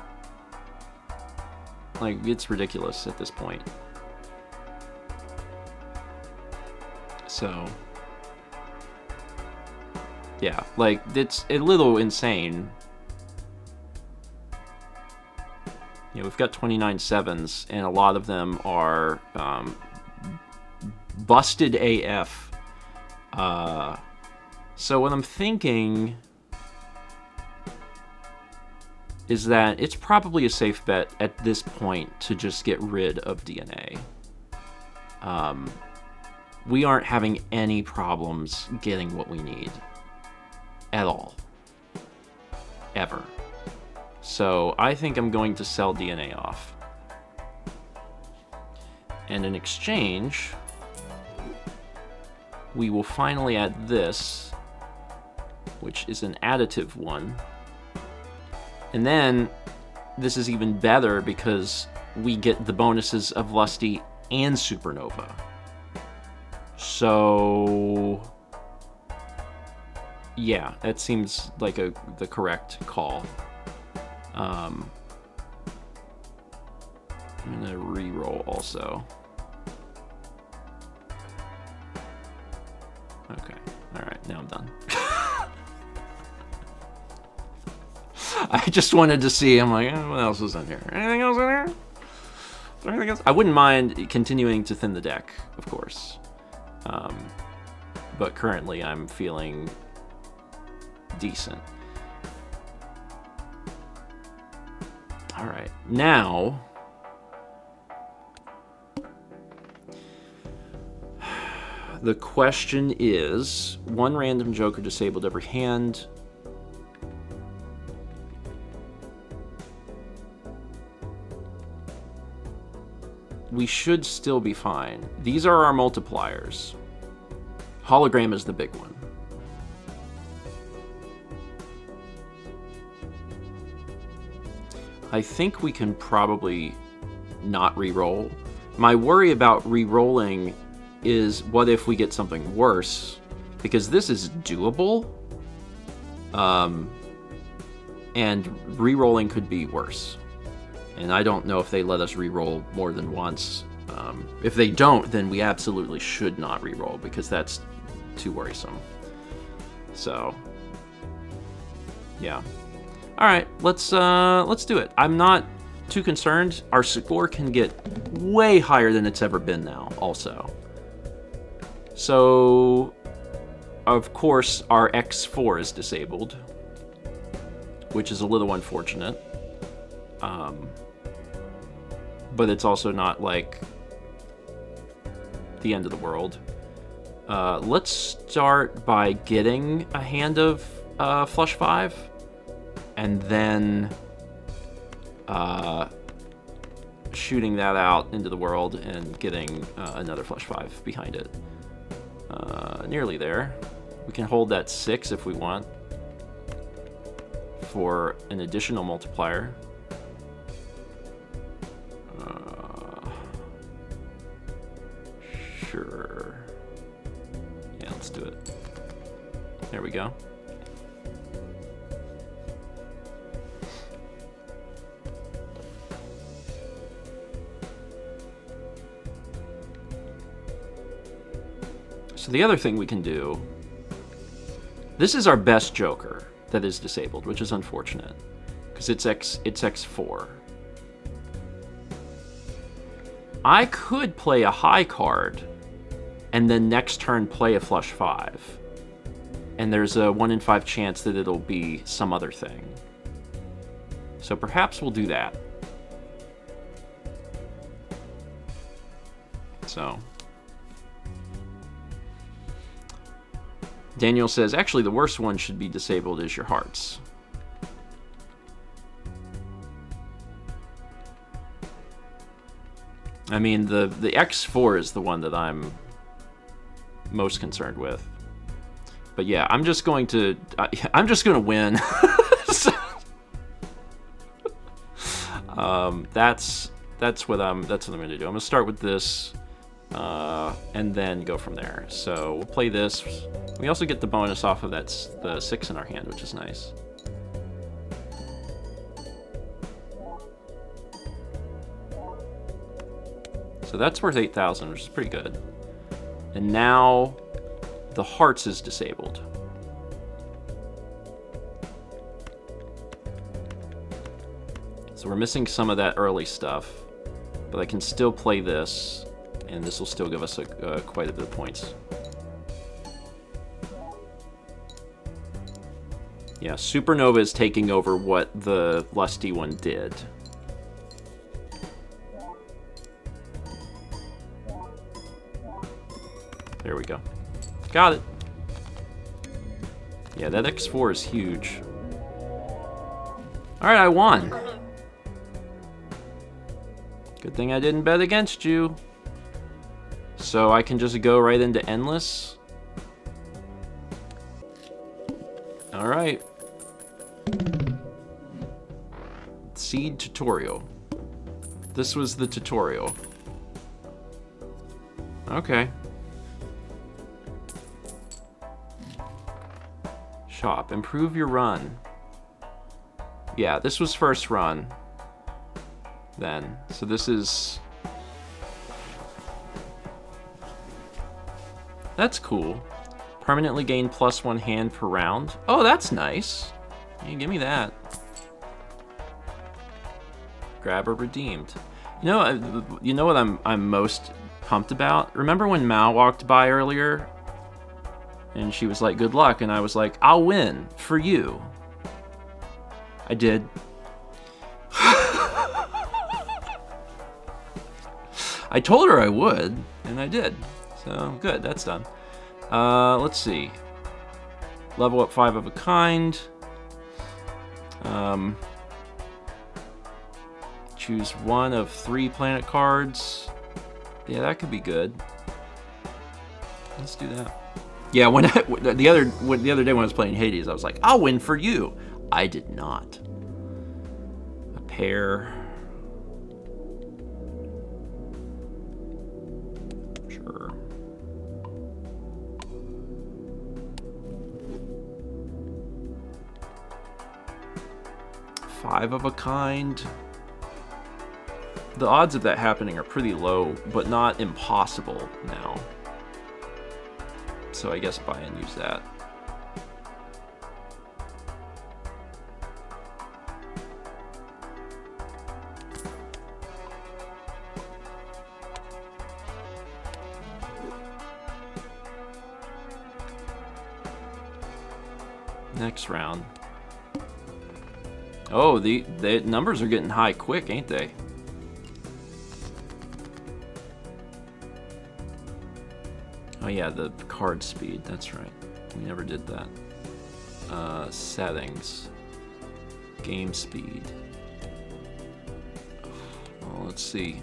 Like, it's ridiculous at this point. So... Yeah, like, it's a little insane. You know, we've got 29 sevens, and a lot of them are busted AF. So what I'm thinking is that it's probably a safe bet at this point to just get rid of DNA. We aren't having any problems getting what we need. At all. Ever. So I think I'm going to sell DNA off. And in exchange, we will finally add this, which is an additive one. And then, this is even better because we get the bonuses of Lusty and Supernova. So... yeah, that seems like the correct call. I'm gonna re-roll also. Okay, alright, now I'm done. I just wanted to see, I'm like, what else is in here? Anything else in here? Is there anything else? I wouldn't mind continuing to thin the deck, of course. But currently I'm feeling decent. Alright, now... the question is, one random joker disabled every hand. We should still be fine. These are our multipliers. Hologram is the big one. I think we can probably not re-roll. My worry about re-rolling is what if we get something worse? Because this is doable. And re-rolling could be worse. And I don't know if they let us re-roll more than once. If they don't, then we absolutely should not re-roll, because that's too worrisome. So, yeah. All right, let's do it. I'm not too concerned. Our score can get way higher than it's ever been now, also. So, of course, our X4 is disabled, which is a little unfortunate. But it's also not like the end of the world. Let's start by getting a hand of flush 5, and then shooting that out into the world and getting another flush 5 behind it. Nearly there. We can hold that 6 if we want for an additional multiplier. Sure. Yeah, let's do it. There we go. So the other thing we can do, this is our best Joker that is disabled, which is unfortunate, because it's X4. I could play a high card, and then next turn play a flush 5. And there's a 1 in 5 chance that it'll be some other thing. So perhaps we'll do that. So. Daniel says, actually the worst one should be disabled is your hearts. I mean, the X4 is the one that I'm most concerned with. But yeah, I'm just going to win. That's what I'm going to do. I'm going to start with this, and then go from there. So we'll play this. We also get the bonus off of the 6 in our hand, which is nice. So that's worth 8,000, which is pretty good. And now the hearts is disabled. So we're missing some of that early stuff, but I can still play this, and this will still give us quite a bit of points. Yeah, Supernova is taking over what the Lusty one did. There we go. Got it. Yeah, that X4 is huge. Alright, I won. Good thing I didn't bet against you. So I can just go right into Endless. Alright. Seed tutorial. This was the tutorial. Okay. Shop. Improve your run. Yeah, this was first run. Then. So this is... That's cool. Permanently gain +1 hand per round. Oh, that's nice. Yeah, give me that. Grabber redeemed. You know what I'm most pumped about? Remember when Mao walked by earlier? And she was like, good luck. And I was like, I'll win for you. I did. I told her I would, and I did. So, good, that's done. Let's see. Level up 5 of a kind. Choose 1 of 3 planet cards. Yeah, that could be good. Let's do that. Yeah, the other day when I was playing Hades, I was like, I'll win for you. I did not. A pair. Sure. 5 of a kind. The odds of that happening are pretty low, but not impossible now. So I guess buy and use that. Next round. Oh, the numbers are getting high quick, ain't they? Oh yeah, the card speed, that's right. We never did that. Settings. Game speed. Well, let's see.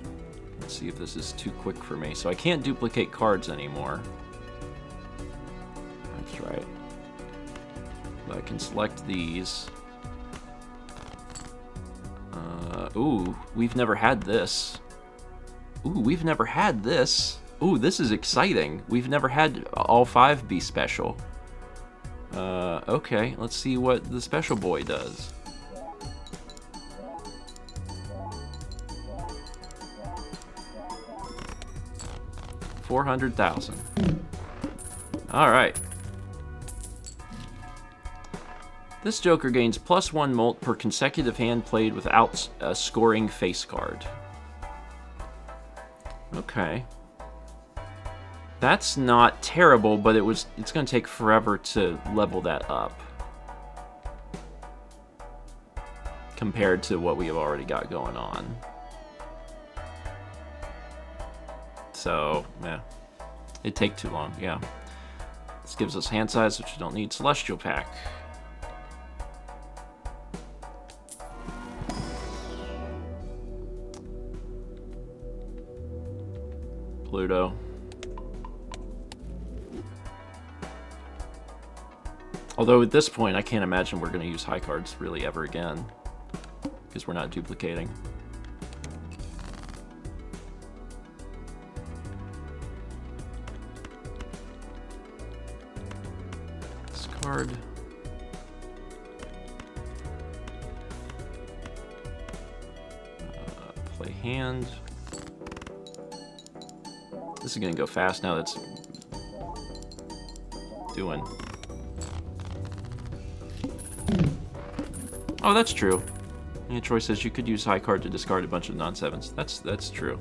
Let's see if this is too quick for me. So I can't duplicate cards anymore. That's right. But I can select these. Ooh, we've never had this. Ooh, we've never had this. Ooh, this is exciting. We've never had all 5 be special. Okay, let's see what the special boy does. $400,000. All right. This Joker gains +1 molt per consecutive hand played without a scoring face card. Okay. That's not terrible, but it's going to take forever to level that up. Compared to what we have already got going on. So, yeah. It'd take too long, yeah. This gives us hand size, which we don't need. Celestial Pack. Pluto. Although at this point, I can't imagine we're going to use high cards really ever again. Because we're not duplicating. Discard. Play hand. This is going to go fast now that's doing. Oh, that's true. Yeah, Troy says you could use high card to discard a bunch of non-sevens. That's true.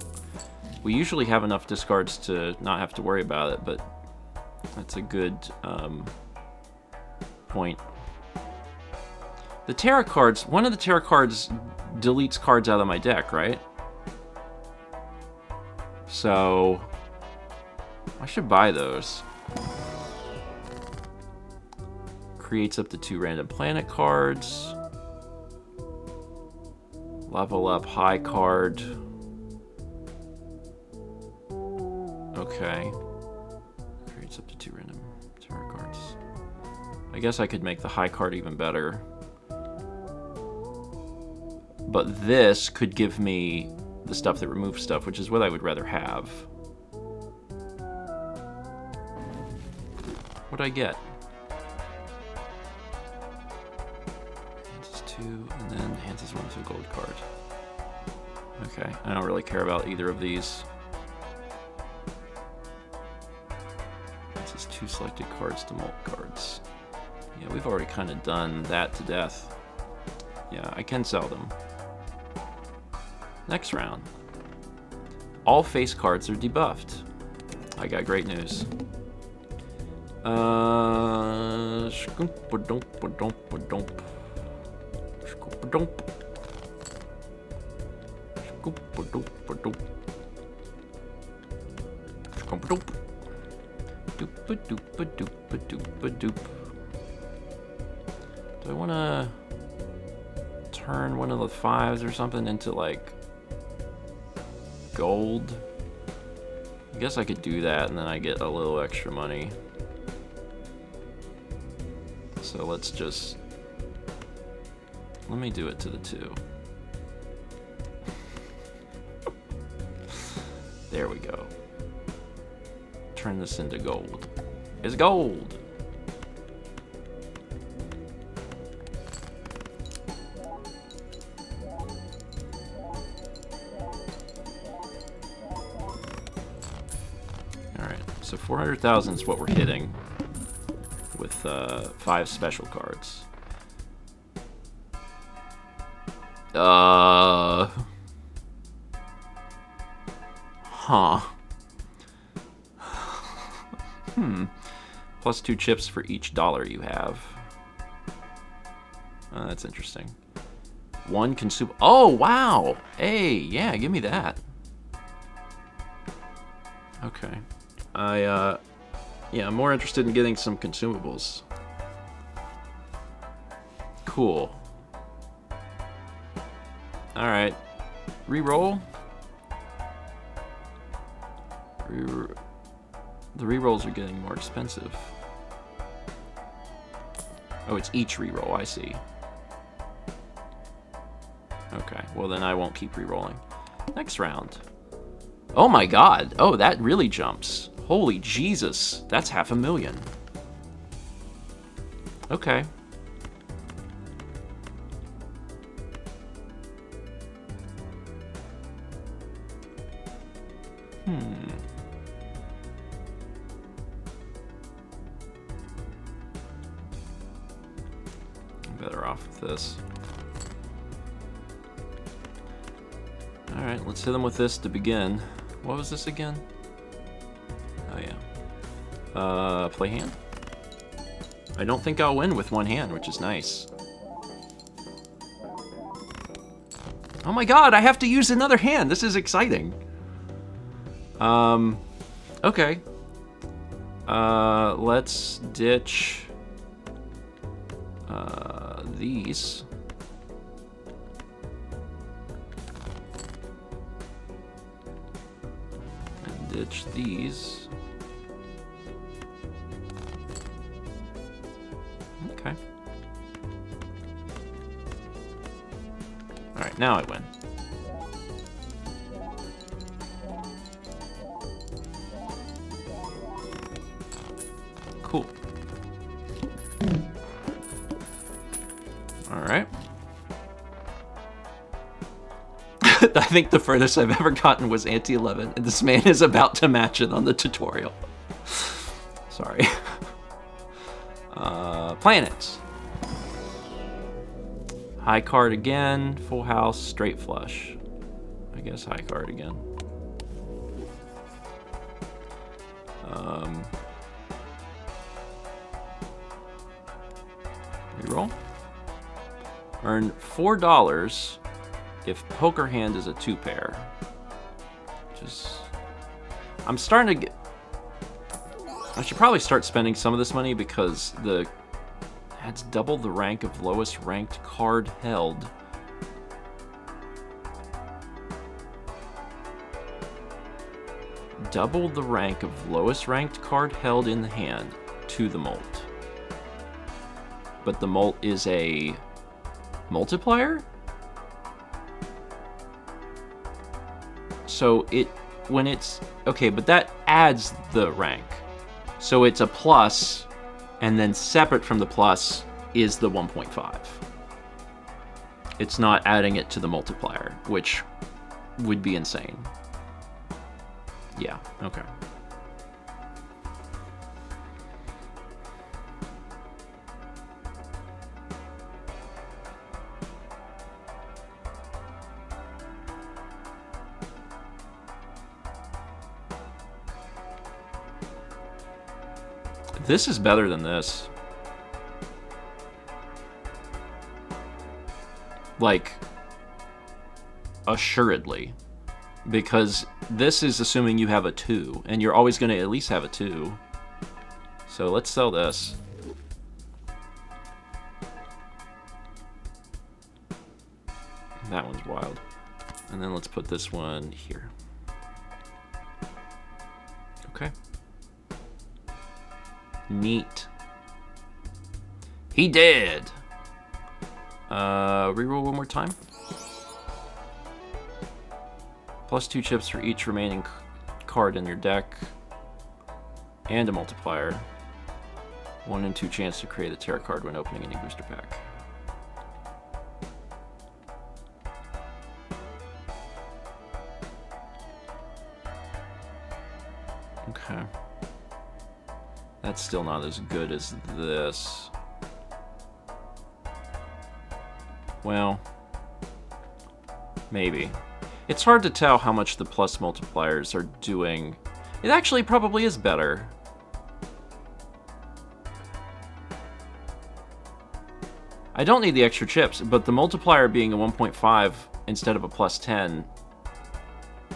We usually have enough discards to not have to worry about it, but that's a good point. The tarot cards, one of the tarot cards deletes cards out of my deck, right? So I should buy those. Creates up to 2 random planet cards. Level up high card. Okay. Creates up to 2 random tarot cards. I guess I could make the high card even better. But this could give me the stuff that removes stuff, which is what I would rather have. What'd I get? Hands is 2, and then hands is 1 to a gold card. Okay, I don't really care about either of these. This is 2 selected cards to molt cards. Yeah, we've already kind of done that to death. Yeah, I can sell them. Next round. All face cards are debuffed. I got great news. Do I want to turn one of the 5s or something into like gold? I guess I could do that and then I get a little extra money. So let's just... let me do it to the 2. There we go. Turn this into gold. It's gold! So 400,000 is what we're hitting with 5 special cards. Huh. Plus 2 chips for each dollar you have. That's interesting. 1 consume. Oh, wow. Hey, yeah, give me that. Okay. Yeah, I'm more interested in getting some consumables. Cool. Alright. Reroll. The rerolls are getting more expensive. Oh, it's each reroll, I see. Okay, well then I won't keep rerolling. Next round. Oh my god. Oh, that really jumps. Holy Jesus. That's $500,000. Okay. I'm better off with this. Alright, let's hit them with this to begin. What was this again? Oh yeah. Play hand. I don't think I'll win with one hand, which is nice. Oh my god, I have to use another hand! This is exciting. Okay. Let's ditch these. And ditch these. Okay. Alright, now I win. Cool. Alright. I think the furthest I've ever gotten was ante 11, and this man is about to match it on the tutorial. Sorry. Planets. High card again, full house, straight flush. I guess high card again. Reroll. Earn $4 if poker hand is a 2-pair. Just, I'm starting to get. I should probably start spending some of this money because that's double the rank of lowest ranked card held. Double the rank of lowest ranked card held in the hand to the molt. But the molt is a multiplier? So when it's, okay, but that adds the rank. So it's a plus, and then separate from the plus is the 1.5. It's not adding it to the multiplier, which would be insane. Yeah, okay. This is better than this. Like, assuredly. Because this is assuming you have a 2, and you're always going to at least have a 2. So let's sell this. That one's wild. And then let's put this one here. Okay. Neat. He did! Reroll one more time. Plus 2 chips for each remaining card in your deck. And a multiplier. 1 in 2 chance to create a tarot card when opening any booster pack. Okay. That's still not as good as this. Well, maybe. It's hard to tell how much the plus multipliers are doing. It actually probably is better. I don't need the extra chips, but the multiplier being a 1.5 instead of a plus 10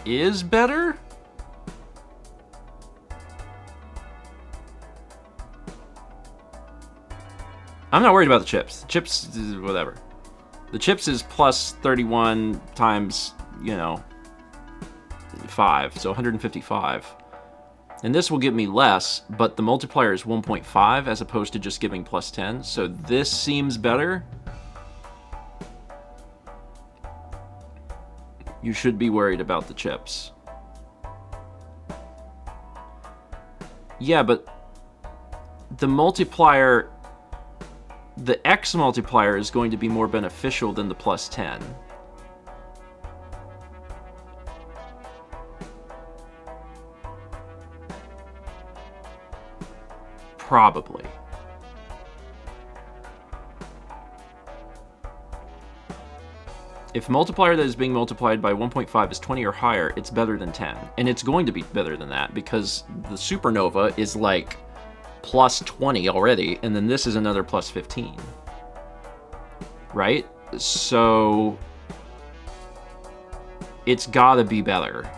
is better? I'm not worried about the chips. Chips, whatever. The chips is plus 31 times, you know, 5, so 155. And this will give me less, but the multiplier is 1.5 as opposed to just giving plus 10, so this seems better. You should be worried about the chips. Yeah, but the multiplier, the X multiplier is going to be more beneficial than the plus 10. Probably. If multiplier that is being multiplied by 1.5 is 20 or higher, it's better than 10. And it's going to be better than that because the supernova is like plus 20 already, and then this is another plus 15. Right? So it's gotta be better.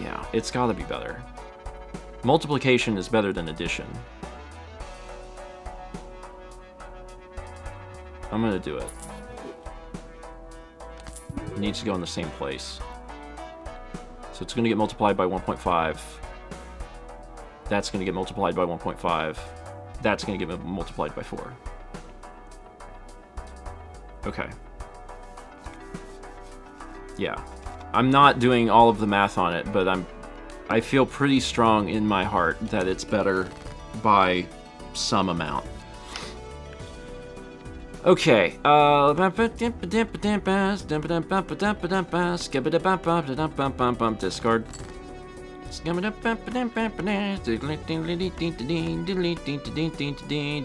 Yeah, it's gotta be better. Multiplication is better than addition. I'm gonna do it. It needs to go in the same place. So it's gonna get multiplied by 1.5. That's gonna get multiplied by 1.5. That's gonna get multiplied by 4. Okay. Yeah. I'm not doing all of the math on it, but I feel pretty strong in my heart that it's better by some amount. Okay, discard.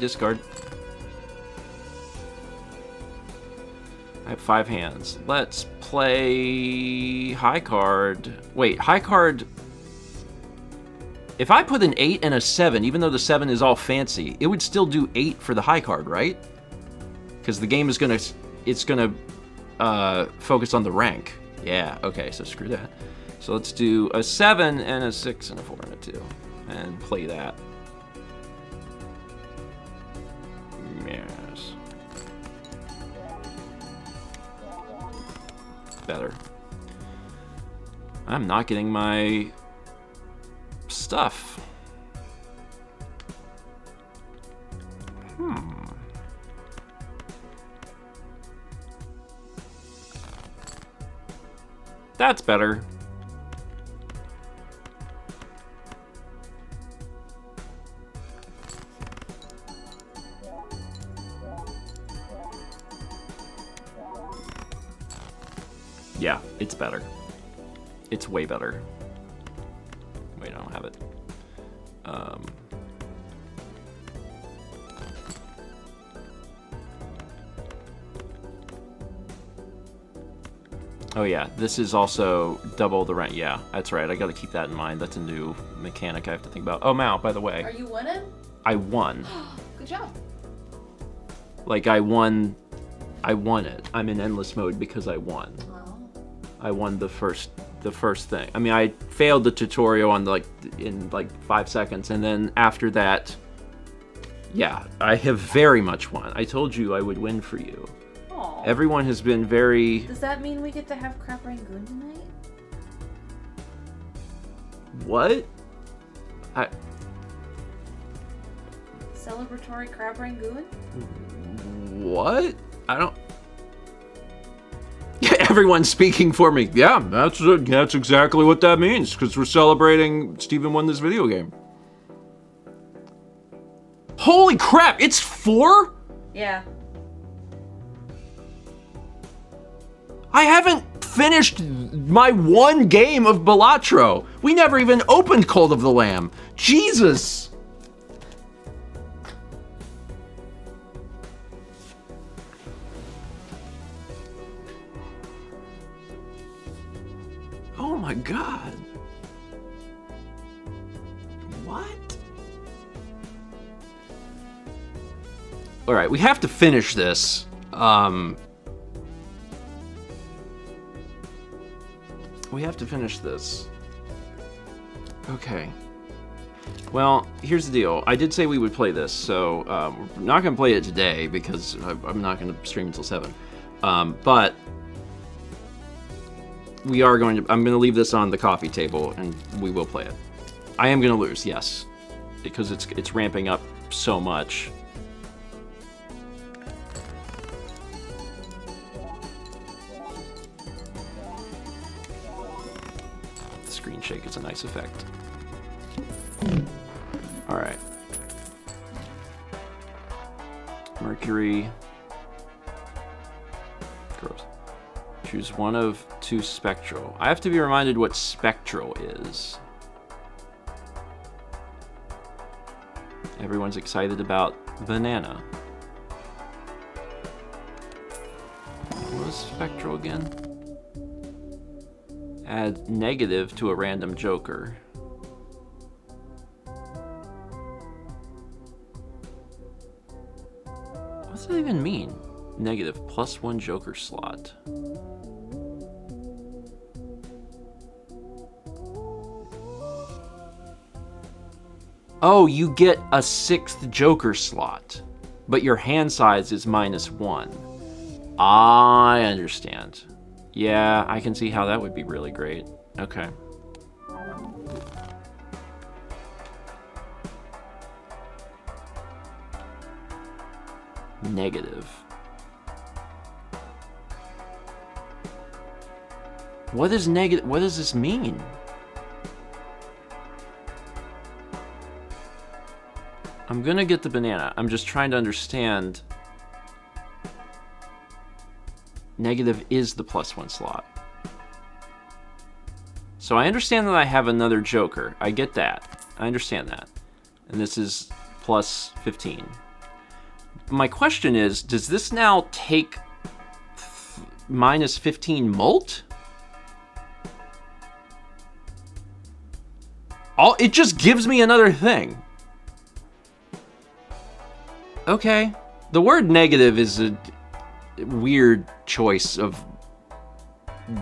Discard. I have 5 hands. Let's play high card. Wait, high card. If I put an 8 and a 7, even though the 7 is all fancy, it would still do 8 for the high card, right? Because the game is gonna, it's gonna focus on the rank. Yeah, okay, so screw that. So let's do a 7 and a 6 and a 4 and a 2, and play that. Yes. Better. I'm not getting my stuff. That's better. Yeah, it's better. It's way better. Wait, I don't have it. Oh yeah, this is also double the rank. Yeah, that's right. I gotta keep that in mind. That's a new mechanic I have to think about. Oh, Mal, by the way. Are you winning? I won. Good job. Like, I won it. I'm in endless mode because I won. Wow. I won the first thing. I mean, I failed the tutorial in like 5 seconds, and then after that, yeah, I have very much won. I told you I would win for you. Aww. Everyone has been very... Does that mean we get to have Crap Rangoon tonight? What? Celebratory Crab Rangoon? What? I don't... Everyone's speaking for me. Yeah, that's exactly what that means, because we're celebrating Stephen won this video game. Holy crap, it's 4? Yeah. I haven't finished my one game of Balatro. We never even opened Cult of the Lamb. Jesus. Oh my God. What? All right, we have to finish this. We have to finish this. Okay. Well, here's the deal. I did say we would play this, so we're not going to play it today because I'm not going to stream until 7. But we are going to. I'm going to leave this on the coffee table, and we will play it. I am going to lose, yes, because it's ramping up so much. Screen shake is a nice effect. Alright. Mercury. Gross. Choose one of 2 spectral. I have to be reminded what spectral is. Everyone's excited about banana. What was spectral again? Add negative to a random joker. What does that even mean? Negative +1 joker slot. Oh, you get a 6th joker slot, but your hand size is -1. I understand. Yeah, I can see how that would be really great. Okay. Negative. What is negative? What does this mean? I'm gonna get the banana. I'm just trying to understand. Negative is the +1 slot. So I understand that I have another joker. I get that. I understand that. And this is +15. My question is, does this now take -15 molt? It just gives me another thing. Okay. The word negative is a weird choice of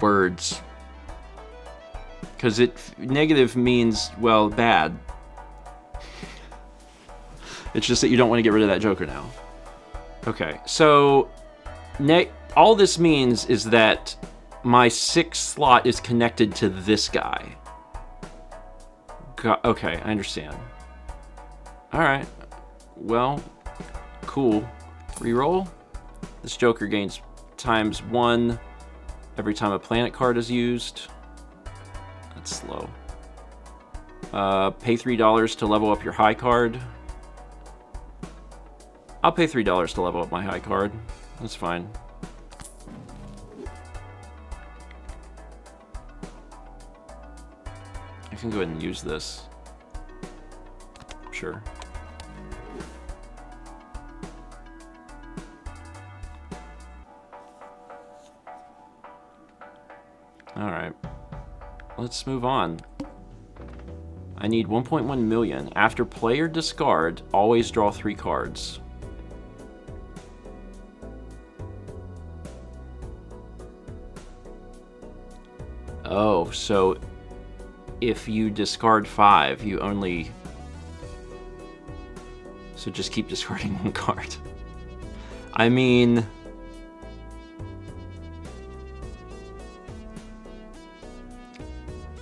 words. Because negative means, well, bad. It's just that you don't want to get rid of that joker now. Okay, so all this means is that my 6th slot is connected to this guy. Okay, I understand. Alright. Well, cool. Reroll. This joker gains ×1 every time a planet card is used. That's slow. Pay $3 to level up your high card. I'll pay $3 to level up my high card. That's fine. I can go ahead and use this. Sure. Alright. Let's move on. I need 1.1 million. After player discard, always draw 3 cards. Oh, so if you discard 5, you only... So just keep discarding 1 card. I mean...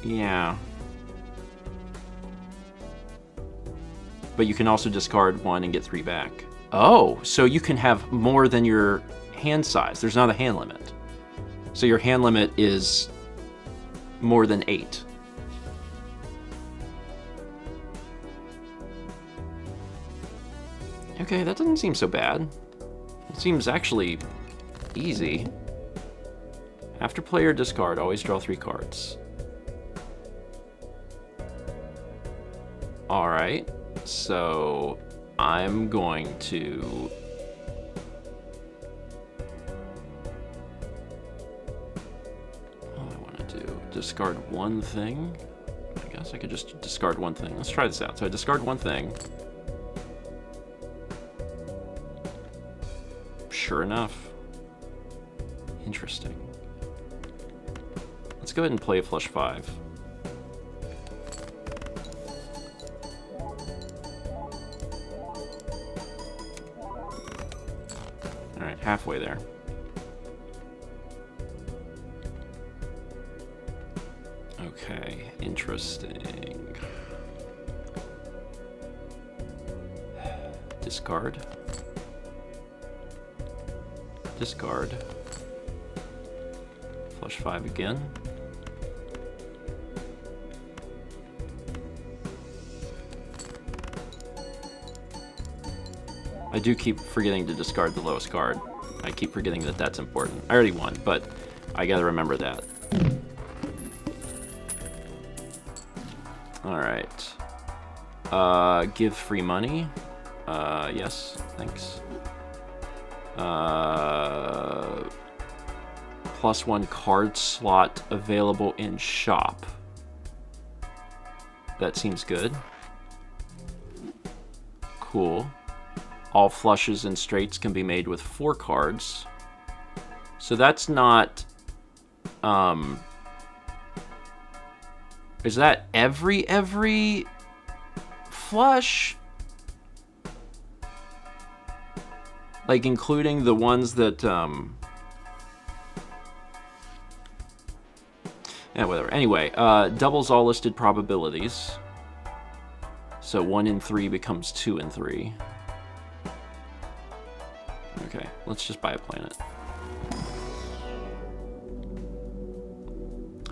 Yeah. But you can also discard 1 and get 3 back. Oh, so you can have more than your hand size. There's not a hand limit. So your hand limit is more than 8. Okay, that doesn't seem so bad. It seems actually easy. After play or discard, always draw 3 cards. Alright, so I'm going to... What do I want to do? Discard one thing? I guess I could just discard one thing. Let's try this out. So I discard one thing. Sure enough. Interesting. Let's go ahead and play flush 5. Alright, halfway there. Okay, interesting. Discard. Discard. Flush 5 again. I do keep forgetting to discard the lowest card. I keep forgetting that that's important. I already won, but I gotta remember that. Alright. Give free money. Yes, thanks. +1 card slot available in shop. That seems good. Cool. All flushes and straights can be made with 4 cards. So that's not... Is that every flush? Like, including the ones that, yeah, whatever. Anyway, doubles all listed probabilities. So 1 in 3 becomes 2 in 3. Okay, let's just buy a planet.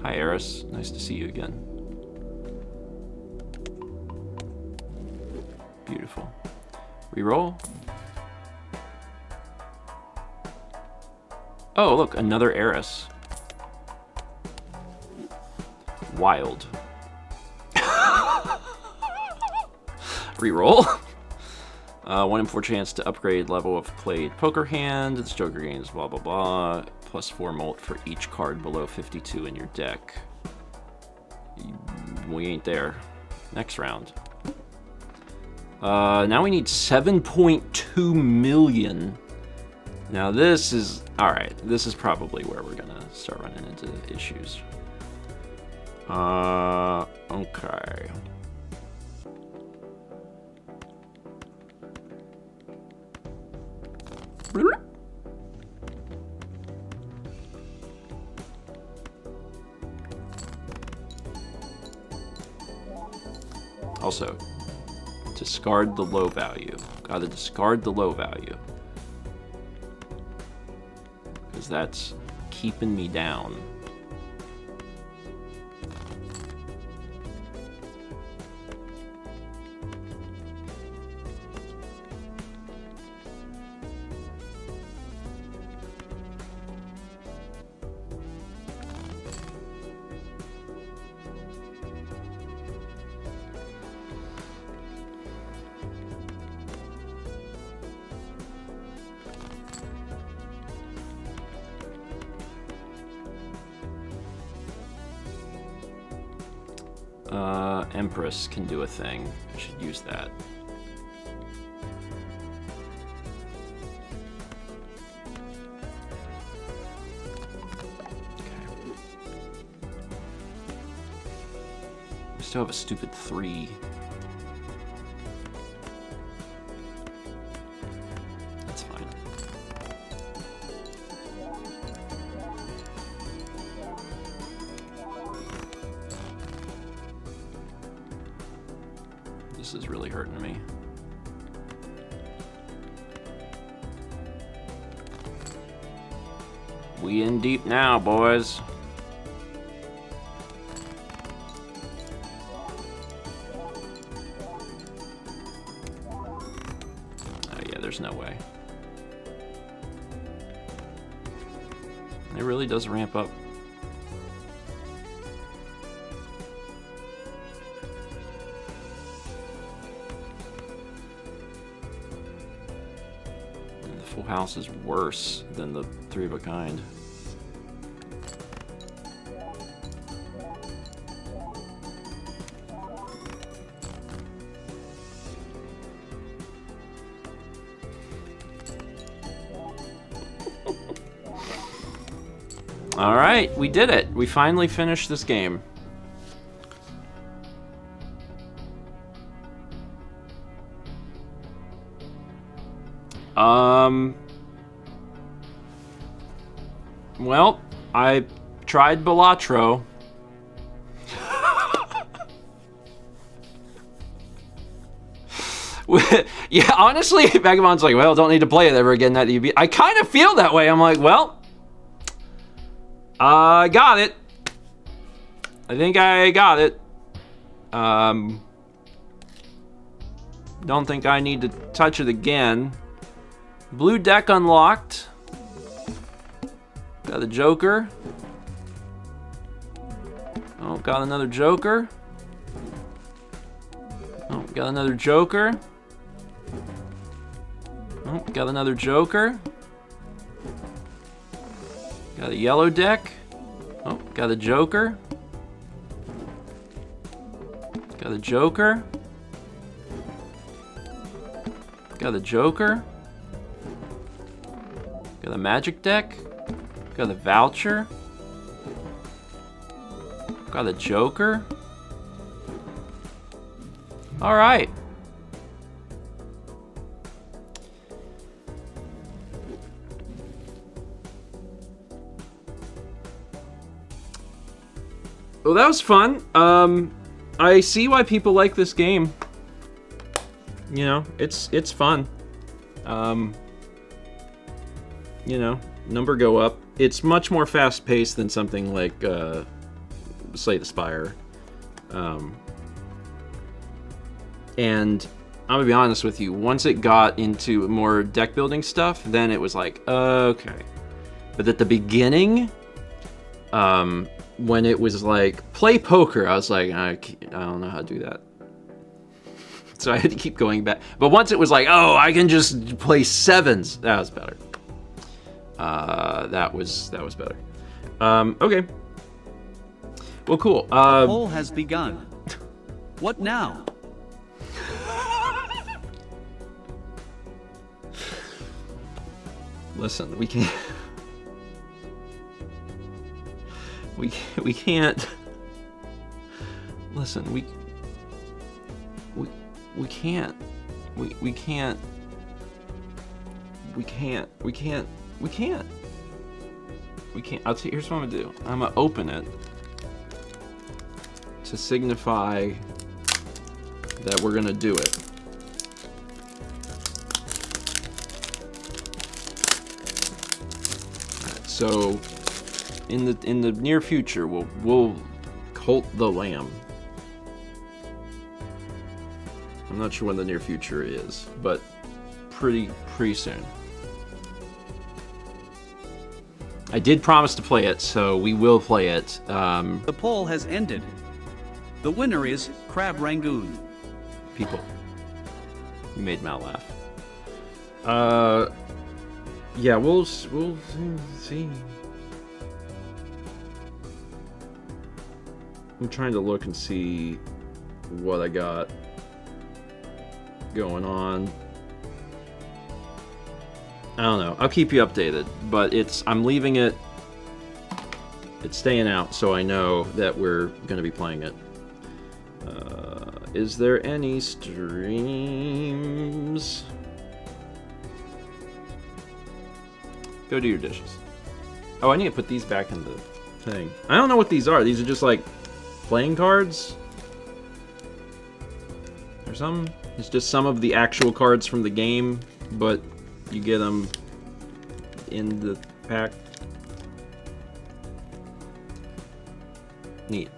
Hi, Eris. Nice to see you again. Beautiful. Reroll. Oh, look, another Eris. Wild. Reroll. 1 in 4 chance to upgrade level of played poker hand. This Joker gains blah blah blah. +4 molt for each card below 52 in your deck. We ain't there. Next round. Now we need 7.2 million. Now this is... Alright, this is probably where we're gonna start running into issues. Okay. Also, discard the low value. Gotta discard the low value. Because that's keeping me down. Empress can do a thing. I should use that. Okay. We still have a stupid 3. That's fine. This is really hurting me. We in deep now, boys. Oh yeah, there's no way. It really does ramp up. And the Full House is worse than the Three of a Kind. Alright, we did it. We finally finished this game. Well, I tried Balatro. Yeah, honestly, Vagabond's like, well, don't need to play it ever again. I kind of feel that way. I'm like, well, I got it. I think I got it. Don't think I need to touch it again. Blue deck unlocked. Got the Joker. Oh, got another Joker. Oh, got another Joker. Oh, got another Joker. Got a yellow deck. Oh, got a Joker. Got a Joker. Got a Joker. Got a magic deck. Got a voucher. Got a Joker. All right. Well, that was fun. I see why people like this game. You know, it's fun. You know, number go up. It's much more fast-paced than something like Slay the Spire. And I'm gonna be honest with you, once it got into more deck building stuff, then it was like, okay. But at the beginning, when it was like, play poker, I was like, I don't know how to do that. So I had to keep going back. But once it was like, oh, I can just play sevens, that was better. That was better. Okay. Well, cool. The poll has begun. What now? Listen, we can't. We can't. Listen, we can't. We can't. Here's what I'm gonna do. I'm gonna open it to signify that we're gonna do it. So, in the near future, we'll cult the lamb. I'm not sure when the near future is, but pretty soon. I did promise to play it, so we will play it. The poll has ended. The winner is Crab Rangoon. People, you made Mal laugh. Yeah, we'll see. I'm trying to look and see what I got going on. I don't know. I'll keep you updated, but I'm leaving it. It's staying out, so I know that we're going to be playing it. Is there any streams? Go do your dishes. Oh, I need to put these back in the thing. I don't know what these are. These are just like playing cards? Or something? It's just some of the actual cards from the game, but you get them in the pack. Neat.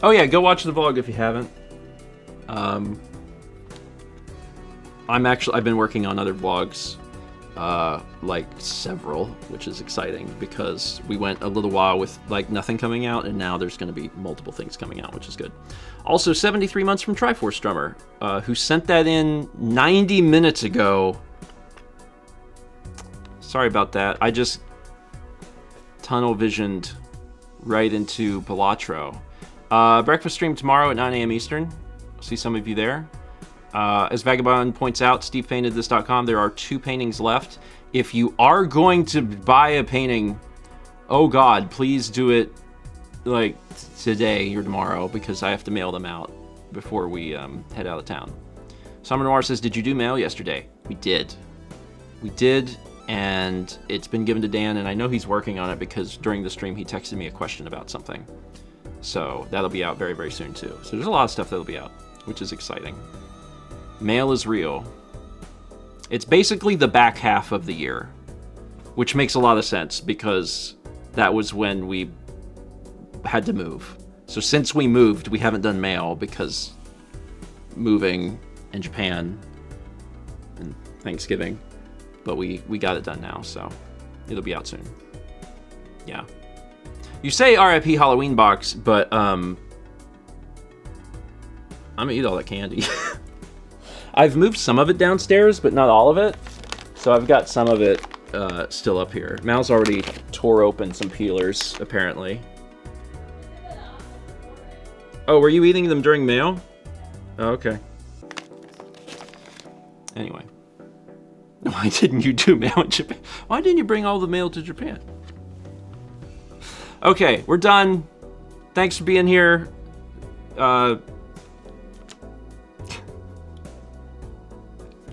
Oh yeah, go watch the vlog if you haven't. I've been working on other vlogs, like several, which is exciting because we went a little while with like nothing coming out, and now there's going to be multiple things coming out, which is good. Also, 73 months from Triforce Drummer, who sent that in 90 minutes ago. Sorry about that. I just tunnel visioned right into Balatro. Breakfast stream tomorrow at 9 a.m. Eastern. See some of you there. As Vagabond points out, StevePaintedThis.com, there are 2 paintings left. If you are going to buy a painting, oh God, please do it like today or tomorrow, because I have to mail them out before we head out of town. Summer Noir says, did you do mail yesterday? We did. We did, and it's been given to Dan, and I know he's working on it because during the stream he texted me a question about something. So that'll be out very, very soon too. So there's a lot of stuff that'll be out, which is exciting. Mail is real. It's basically the back half of the year, which makes a lot of sense because that was when we had to move. So since we moved, we haven't done mail because moving in Japan and Thanksgiving, but we got it done now, so it'll be out soon. Yeah. You say RIP Halloween box, but I'm gonna eat all that candy. I've moved some of it downstairs, but not all of it. So I've got some of it still up here. Mal's already tore open some peelers, apparently. Oh, were you eating them during mail? Oh, okay. Anyway. Why didn't you do mail in Japan? Why didn't you bring all the mail to Japan? Okay, we're done. Thanks for being here.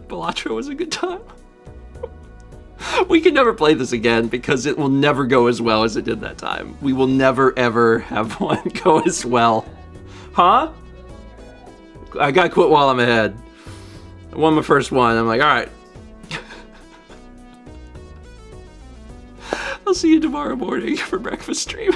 Balatro was a good time. We can never play this again because it will never go as well as it did that time. We will never, ever have one go as well. Huh? I gotta quit while I'm ahead. I won my first one. I'm like, all right. I'll see you tomorrow morning for breakfast stream.